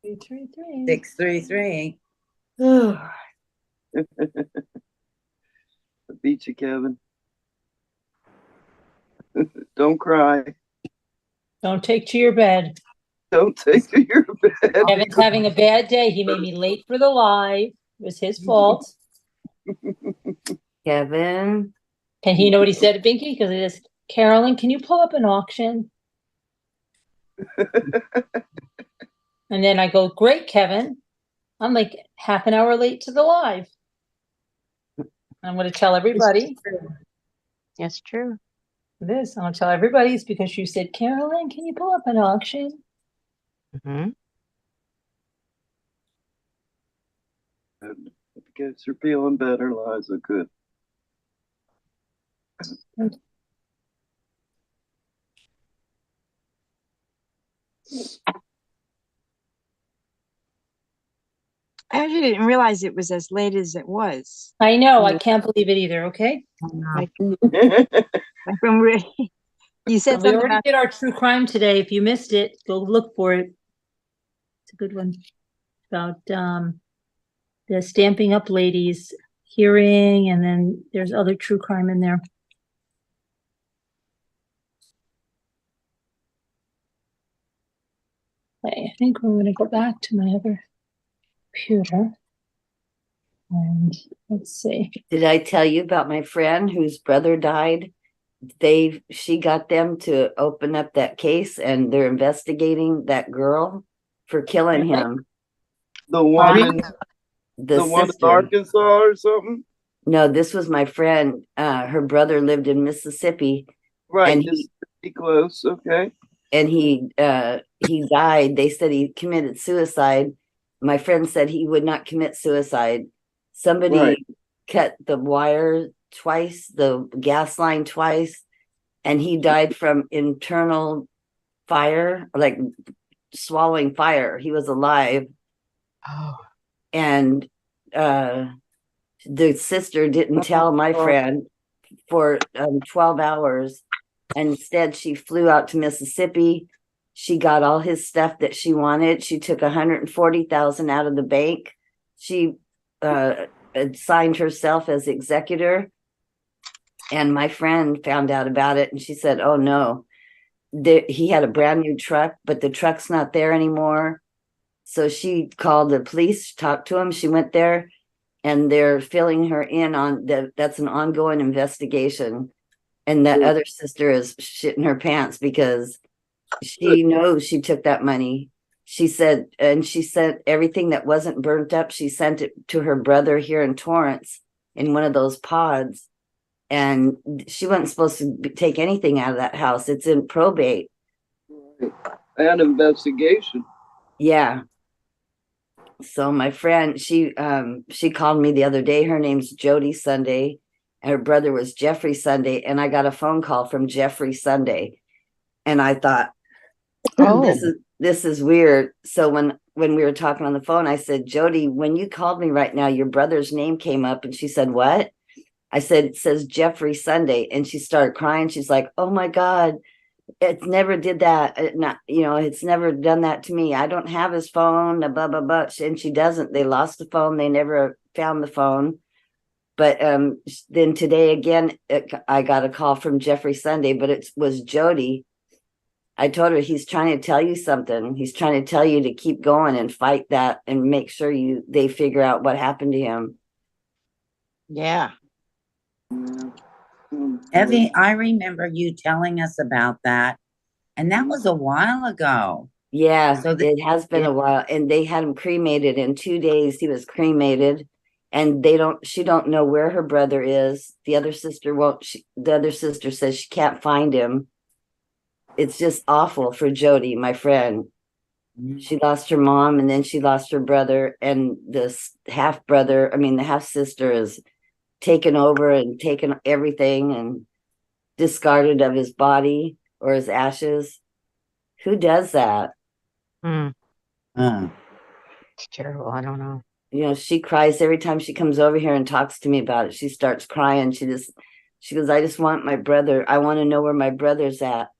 333. 633. I beat you, Kevin. Don't cry. Don't take to your bed. Don't take to your bed. Kevin's having a bad day. He made me late for the live. It was his fault. Kevin. And he know what he said to Binky? Because it is, Carolyn, can you pull up an auction? And then I go, great, Kevin. I'm like half an hour late to the live. I'm going to tell everybody. That's true. This, I'm going to tell everybody it's because you said, Carolyn, can you pull up an auction? Mm-hmm. Guess you're feeling better, Liza. Good. I actually didn't realize it was as late as it was. I know, I can't believe it either, okay? Like, like when you said We something already about, did our true crime today. If you missed it, go look for it. It's a good one. About the Stamping Up ladies hearing, and then there's other true crime in there. Okay, I think we're gonna go back to my other computer. And let's see. Did I tell you about my friend whose brother died? She got them to open up that case, and they're investigating that girl for killing him. The one in The one in sister. Arkansas or something. No, this was my friend. Her brother lived in Mississippi, Right. and Just pretty close. Okay. and he died. They said he committed suicide. My friend said he would not commit suicide. Somebody Right. cut the wire twice, the gas line twice, and he died from internal fire, like swallowing fire. He was alive. oh, And the sister didn't tell my friend for 12 hours. And instead, she flew out to Mississippi. She got all his stuff that she wanted. She took 140,000 out of the bank. She signed herself as executor. And my friend found out about it, and she said, "Oh no, he had a brand new truck, but the truck's not there anymore." So she called the police, talked to him. She went there, and they're filling her in on that. That's an ongoing investigation. And that other sister is shitting her pants because she knows she took that money. She said, and she sent everything that wasn't burnt up. She sent it to her brother here in Torrance in one of those pods. And she wasn't supposed to take anything out of that house. It's in probate. And investigation. Yeah. So my friend, she called me the other day. Her name's Jody Sunday, and her brother was Jeffrey Sunday. And I got a phone call from Jeffrey Sunday, and I thought, Oh, this is weird. So when we were talking on the phone, I said, "Jody, when you called me right now, your brother's name came up," and she said, "What?" I said, "It says Jeffrey Sunday," and she started crying. She's like, "Oh my God, it never did that. It's never done that to me. I don't have his phone, blah, blah, blah." And she doesn't. They lost the phone. They never found the phone. But then today again, I got a call from Jeffrey Sunday, but it was Jody. I told her, he's trying to tell you something. He's trying to tell you to keep going and fight that and make sure they figure out what happened to him. yeah. Evie, I remember you telling us about that, and that was a while ago. Yeah, So it has been a while, and they had him cremated in 2 days. He was cremated, and she don't know where her brother is. The other sister the other sister says she can't find him. It's just awful for Jody, my friend. She lost her mom, and then she lost her brother, and this the half sister is taken over and taken everything and discarded of his body or his ashes. Who does that? Hmm. Uh, It's terrible. I don't know. She cries every time she comes over here and talks to me about it. She starts crying. She goes, "I just want my brother. I want to know where my brother's at."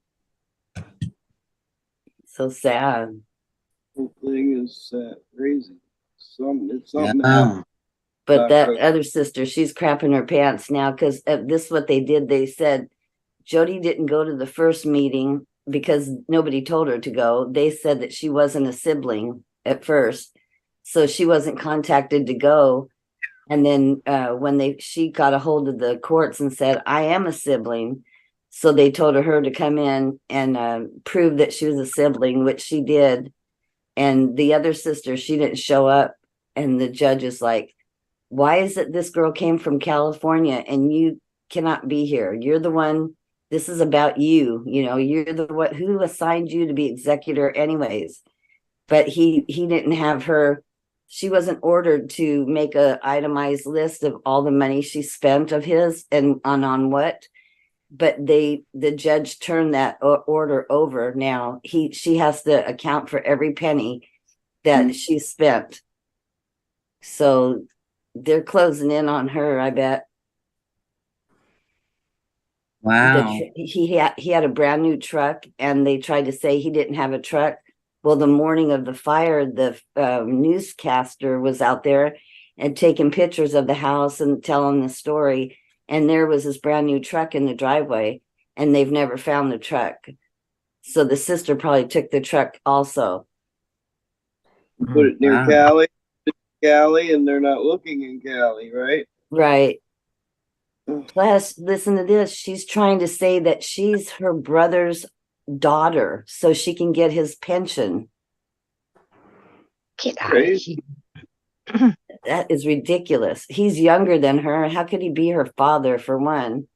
So sad. The whole thing is crazy. It's something yeah. happened. But that other sister, she's crapping her pants now because this is what they did. They said Jody didn't go to the first meeting because nobody told her to go. They said that she wasn't a sibling at first, so she wasn't contacted to go. And then when she got a hold of the courts and said, "I am a sibling," so they told her to come in and prove that she was a sibling, which she did. And the other sister, she didn't show up. And the judge is like, "Why is it this girl came from California and you cannot be here? You're the one. This is about you. You're the one who assigned you to be executor anyways." But he didn't have her she wasn't ordered to make a itemized list of all the money she spent of his and on what, but the judge turned that order over. Now she has to account for every penny that she spent. So they're closing in on her, I bet. Wow. He had a brand new truck, and they tried to say he didn't have a truck. Well, the morning of the fire, the newscaster was out there and taking pictures of the house and telling the story. And there was his brand new truck in the driveway, and they've never found the truck. So the sister probably took the truck also. Put it near Wow. Cali, and they're not looking in Cali, right? Right. Plus, listen to this. She's trying to say that she's her brother's daughter so she can get his pension. Get out of Crazy. here. That is ridiculous. He's younger than her. How could he be her father, for one?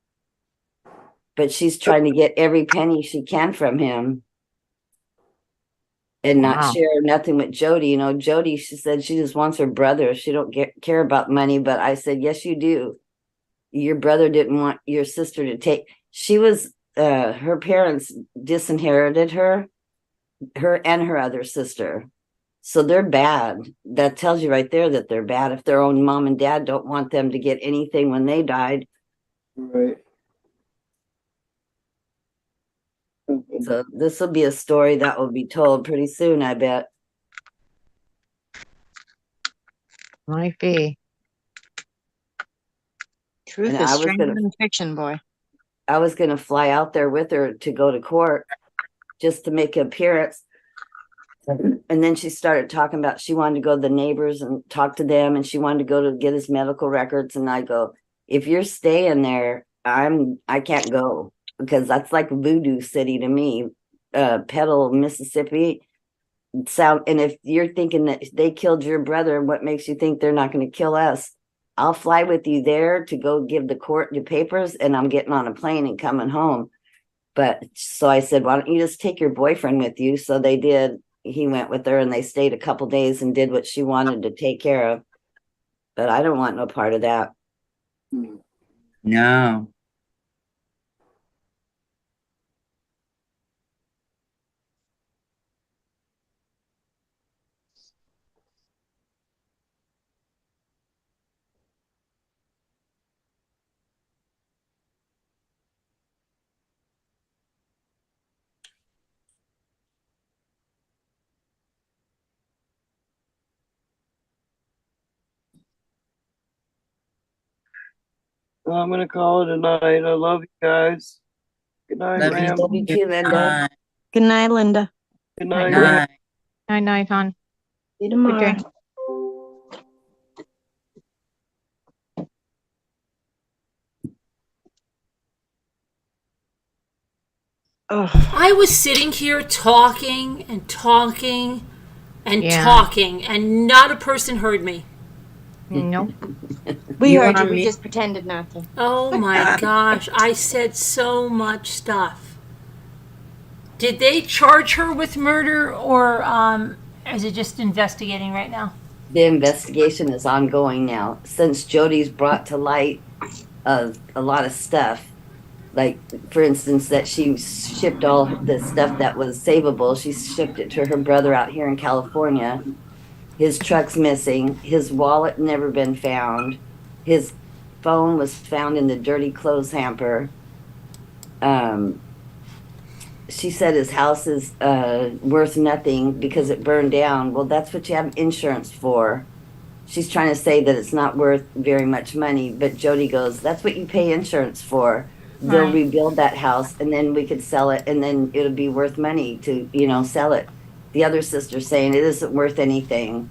But she's trying to get every penny she can from him and not Wow. share nothing with Jody. You know, Jody, she said she just wants her brother. She don't care about money. But I said, yes, you do. Your brother didn't want your sister to take. She was, her parents disinherited her and her other sister. So they're bad. That tells you right there that they're bad. If their own mom and dad don't want them to get anything when they died. Right. So this will be a story that will be told pretty soon, I bet. Might be. Truth And is I was stranger gonna than fiction, boy. I was gonna fly out there with her to go to court just to make an appearance. And then she started talking about she wanted to go to the neighbors and talk to them, and she wanted to go to get his medical records. And I go, if you're staying there, I can't go, because that's like voodoo city to me. Petal, Mississippi. And if you're thinking that they killed your brother, what makes you think they're not going to kill us? I'll fly with you there to go give the court your papers, and I'm getting on a plane and coming home. But so I said, why don't you just take your boyfriend with you? So they did. He went with her, and they stayed a couple days and did what she wanted to take care of. But I don't want no part of that. No. Well, I'm gonna call it a night. I love you guys. Good night, Love Ram. Love you too, Linda. Good night, Linda. Good Night, night, Ram. Night. Night, night, hon. See you Good tomorrow. day. Oh, I was sitting here talking and talking and Yeah. talking, and not a person heard me. Nope. we You heard you. on We me- just pretended not to. Oh my gosh, I said so much stuff. Did they charge her with murder, or is it just investigating right now? The investigation is ongoing now since Jody's brought to light a lot of stuff. Like, for instance, that she shipped all the stuff that was savable. She shipped it to her brother out here in California. His truck's missing. His wallet never been found. His phone was found in the dirty clothes hamper. She said his house is worth nothing because it burned down. Well, that's what you have insurance for. She's trying to say that it's not worth very much money, but Jody goes, that's what you pay insurance for. They'll Right. rebuild that house, and then we could sell it, and then it'll be worth money to, sell it. The other sister's saying it isn't worth anything.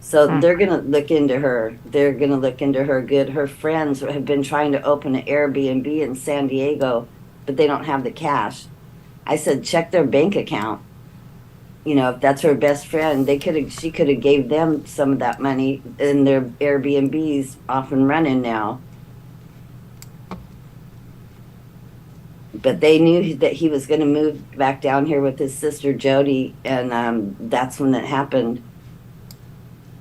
So they're going to look into her. They're going to look into her good. Her friends have been trying to open an Airbnb in San Diego, but they don't have the cash. I said, check their bank account. If that's her best friend, she could have gave them some of that money, and their Airbnb's off and running now. But they knew that he was going to move back down here with his sister Jody, and that's when it happened.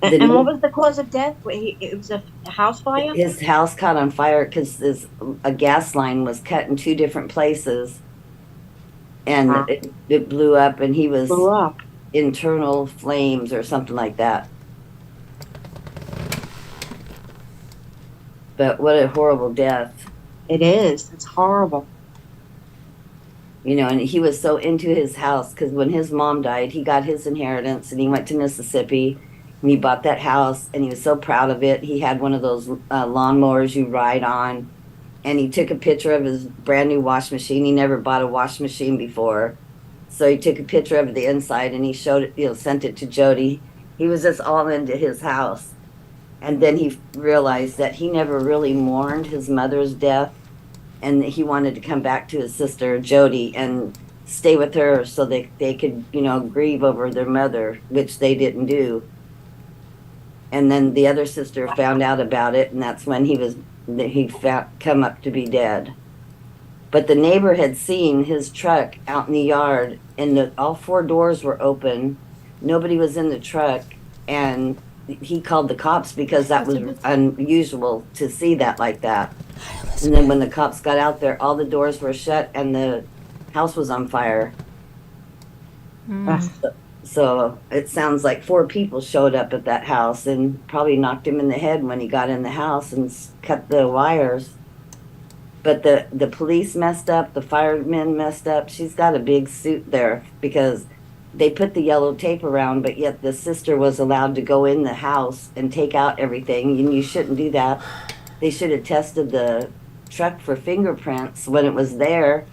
The And what neigh- was the cause of death? It was a house fire? his house caught on fire because a gas line was cut in two different places, and Wow. it blew up, and he was Blew up. internal flames or something like that. But what a horrible death. It is. It's horrible. You know, and he was so into his house because when his mom died, he got his inheritance and he went to Mississippi and he bought that house and he was so proud of it. He had one of those lawnmowers you ride on, and he took a picture of his brand new wash machine. He never bought a wash machine before. So he took a picture of the inside and he showed it, sent it to Jody. He was just all into his house. And then he realized that he never really mourned his mother's death, and he wanted to come back to his sister Jody and stay with her so they could, grieve over their mother, which they didn't do. And then the other sister found out about it, and that's when he found come up to be dead. But the neighbor had seen his truck out in the yard, and all four doors were open. Nobody was in the truck, and he called the cops because that was unusual to see that like that. And then when the cops got out there, all the doors were shut and the house was on fire. Mm. So it sounds like four people showed up at that house and probably knocked him in the head when he got in the house and cut the wires. But the police messed up, the firemen messed up. She's got a big suit there because they put the yellow tape around, but yet the sister was allowed to go in the house and take out everything, and you shouldn't do that. They should have tested the truck for fingerprints when it was there.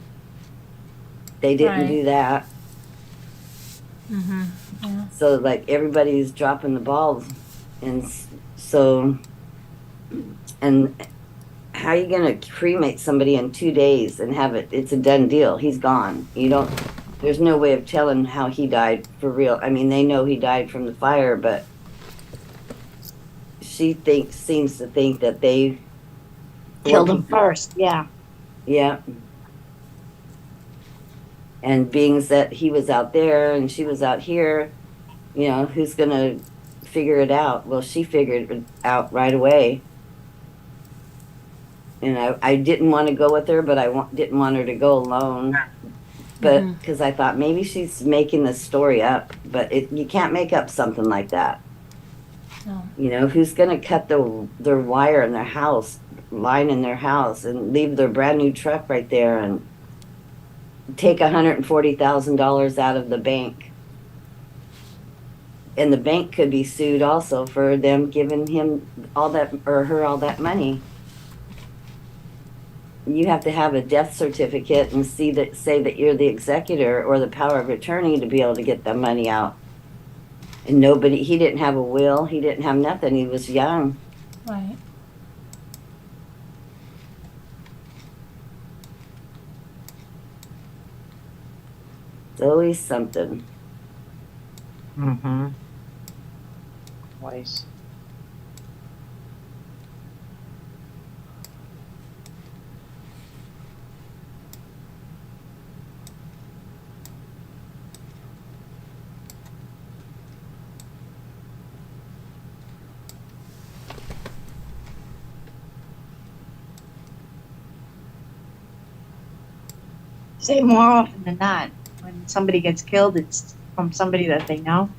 They didn't Right. do that. Mm-hmm. Yeah. So like everybody's dropping the balls, and so, and how are you gonna cremate somebody in 2 days and have it's a done deal? He's gone. There's no way of telling how he died for real. I mean, they know he died from the fire, but she seems to think that they Killed him first. Yeah. Yeah. And being that he was out there and she was out here, who's gonna figure it out? Well, she figured it out right away. And I didn't want to go with her, but didn't want her to go alone. But because I thought maybe she's making this story up, but you can't make up something like that. No. Who's going to cut their wire in their house, line in their house, and leave their brand new truck right there and take $140,000 out of the bank? And the bank could be sued also for them giving him all that or her all that money. You have to have a death certificate and say that you're the executor or the power of attorney to be able to get the money out. And he didn't have a will, he didn't have nothing, he was young. Right. It's always something. Mm-hmm. Twice. Say more often than not, when somebody gets killed, it's from somebody that they know.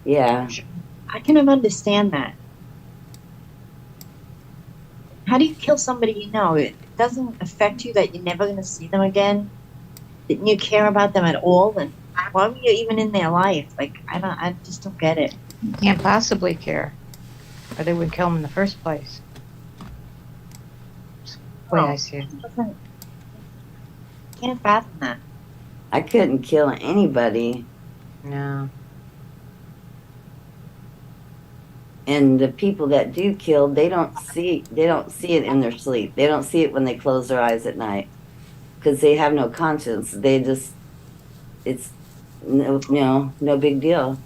Yeah. I can understand that. How do you kill somebody you know? It doesn't affect you that you're never going to see them again. Didn't you care about them at all? And why were you even in their life? Like, I just don't get it. You can't possibly care, or they would kill him in the first place. That's the way I see it. Can't fathom that. I couldn't kill anybody. No. And the people that do kill, they don't see it in their sleep. They don't see it when they close their eyes at night because they have no conscience. It's no big deal.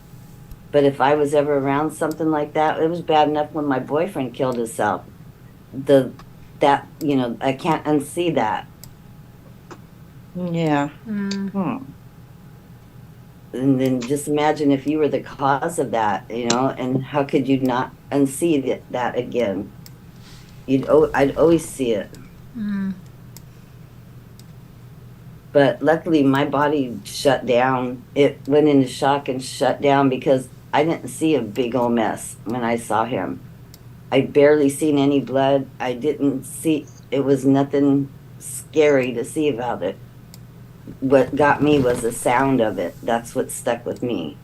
But if I was ever around something like that, it was bad enough when my boyfriend killed himself. I can't unsee that. Yeah. Mm. And then just imagine if you were the cause of that, and how could you not unsee that again? I'd always see it. But luckily, my body shut down. It went into shock and shut down because I didn't see a big old mess when I saw him. I barely seen any blood. I didn't see, it was nothing scary to see about it. What got me was the sound of it. That's what stuck with me.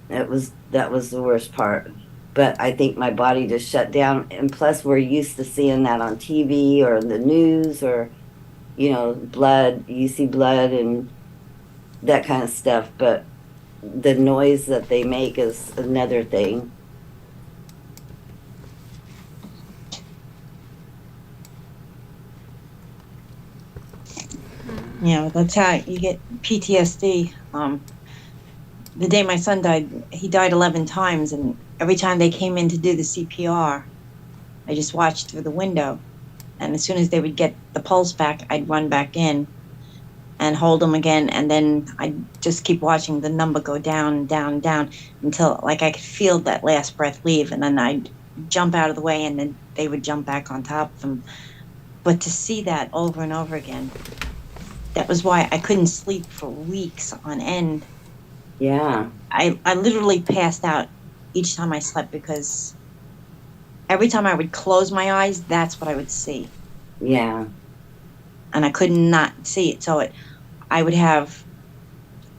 That was the worst part. But I think my body just shut down. And plus, we're used to seeing that on TV or the news or, blood, you see blood and that kind of stuff. But the noise that they make is another thing. That's how you get PTSD. The day my son died, he died 11 times, and every time they came in to do the CPR, I just watched through the window. And as soon as they would get the pulse back, I'd run back in and hold him again. And then I'd just keep watching the number go down, down, down until like I could feel that last breath leave. And then I'd jump out of the way and then they would jump back on top of him. But to see that over and over again, that was why I couldn't sleep for weeks on end. Yeah. I literally passed out each time I slept because every time I would close my eyes, that's what I would see. Yeah. And I could not see it. So I would have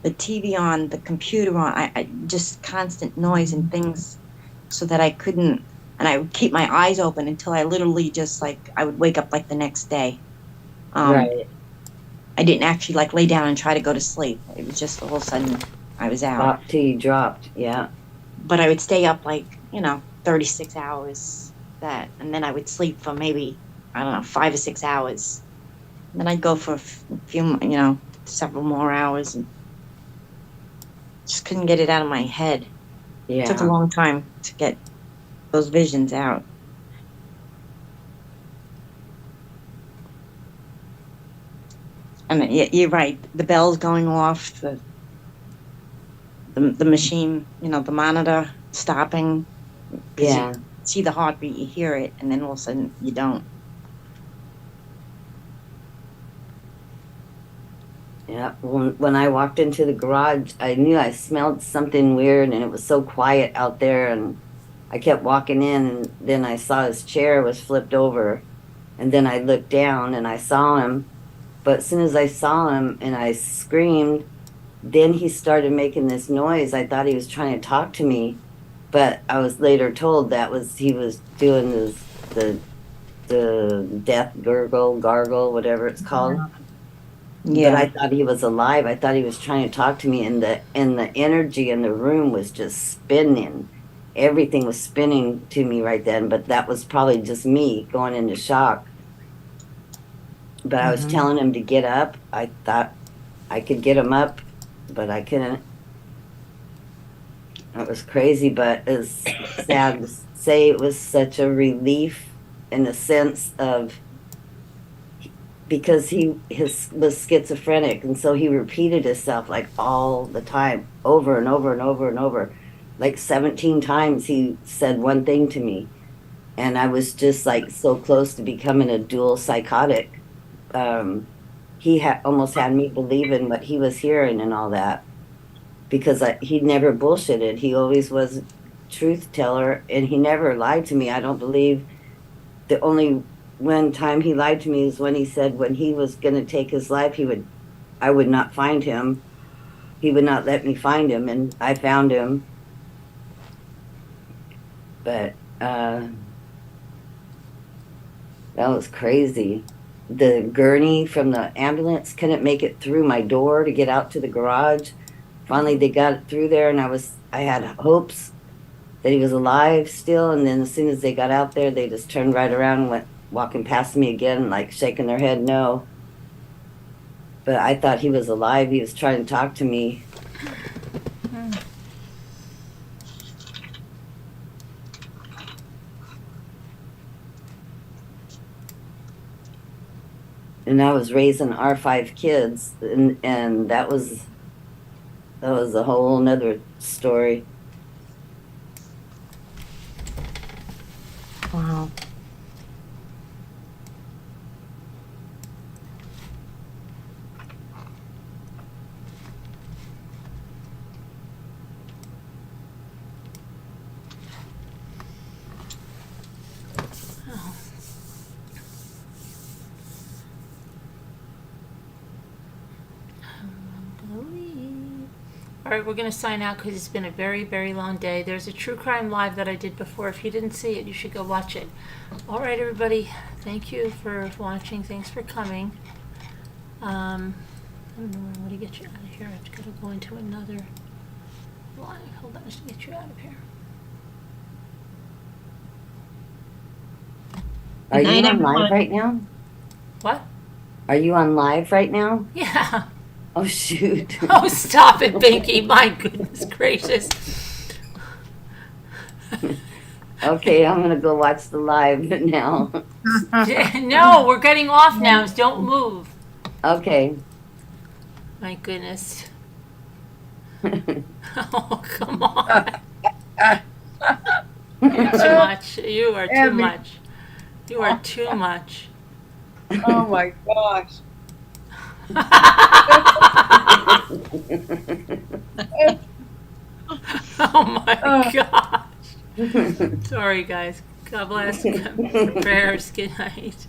the TV on, the computer on, I just constant noise and things so that I couldn't, and I would keep my eyes open until I literally just I would wake up like the next day. Right. I didn't actually lay down and try to go to sleep. It was just all of a sudden I was out. Pop till you dropped. Yeah. But I would stay up 36 hours and then I would sleep for maybe, I don't know, 5 or 6 hours. And then I'd go for a few, several more hours and just couldn't get it out of my head. Yeah. It took a long time to get those visions out. And you're right. The bells going off, the machine, the monitor stopping. Yeah. You see the heartbeat, you hear it, and then all of a sudden you don't. Yeah. When I walked into the garage, I knew I smelled something weird and it was so quiet out there. And I kept walking in and then I saw his chair was flipped over. And then I looked down and I saw him. But as soon as I saw him and I screamed, then he started making this noise. I thought he was trying to talk to me, but I was later told he was doing the death gargle, whatever it's called. Yeah. But I thought he was alive. I thought he was trying to talk to me, and the energy in the room was just spinning. Everything was spinning to me right then. But that was probably just me going into shock. But I was telling him to get up. I thought I could get him up, but I couldn't. It was crazy, but it's sad to say it was such a relief in the sense of because was schizophrenic, and so he repeated himself all the time, over and over and over and over, 17 times he said one thing to me, and I was just so close to becoming a dual psychotic. He almost had me believing what he was hearing and all that because he never bullshitted. He always was a truth teller, and he never lied to me. I don't believe. The only one time he lied to me is when he said when he was going to take his life, I would not find him. He would not let me find him, and I found him. But that was crazy. The gurney from the ambulance couldn't make it through my door to get out to the garage. Finally, they got it through there, and I had hopes that he was alive still. And then as soon as they got out there, they just turned right around and went walking past me again, shaking their head no. But I thought he was alive. He was trying to talk to me. And I was raising our 5 kids, and that was That was a whole nother story. Wow. All right, we're going to sign out because it's been a very, very long day. There's a True Crime Live that I did before. If you didn't see it, you should go watch it. All right, everybody. Thank you for watching. Thanks for coming. I don't know how to get you out of here. I've got to go into another live. Hold on, just to get you out of here. Are Good you night, on live everyone. right now? What? Are you on live right now? Yeah. Oh, shoot. Oh, stop it, Binky. My goodness gracious. Okay, I'm gonna go watch the live now. No, we're getting off now. Don't move. Okay. My goodness. Oh, come on. You're too much. You are too Abby. much. You are too much. Oh my gosh. Oh my gosh. Sorry, guys. God bless. Prayers. Good night.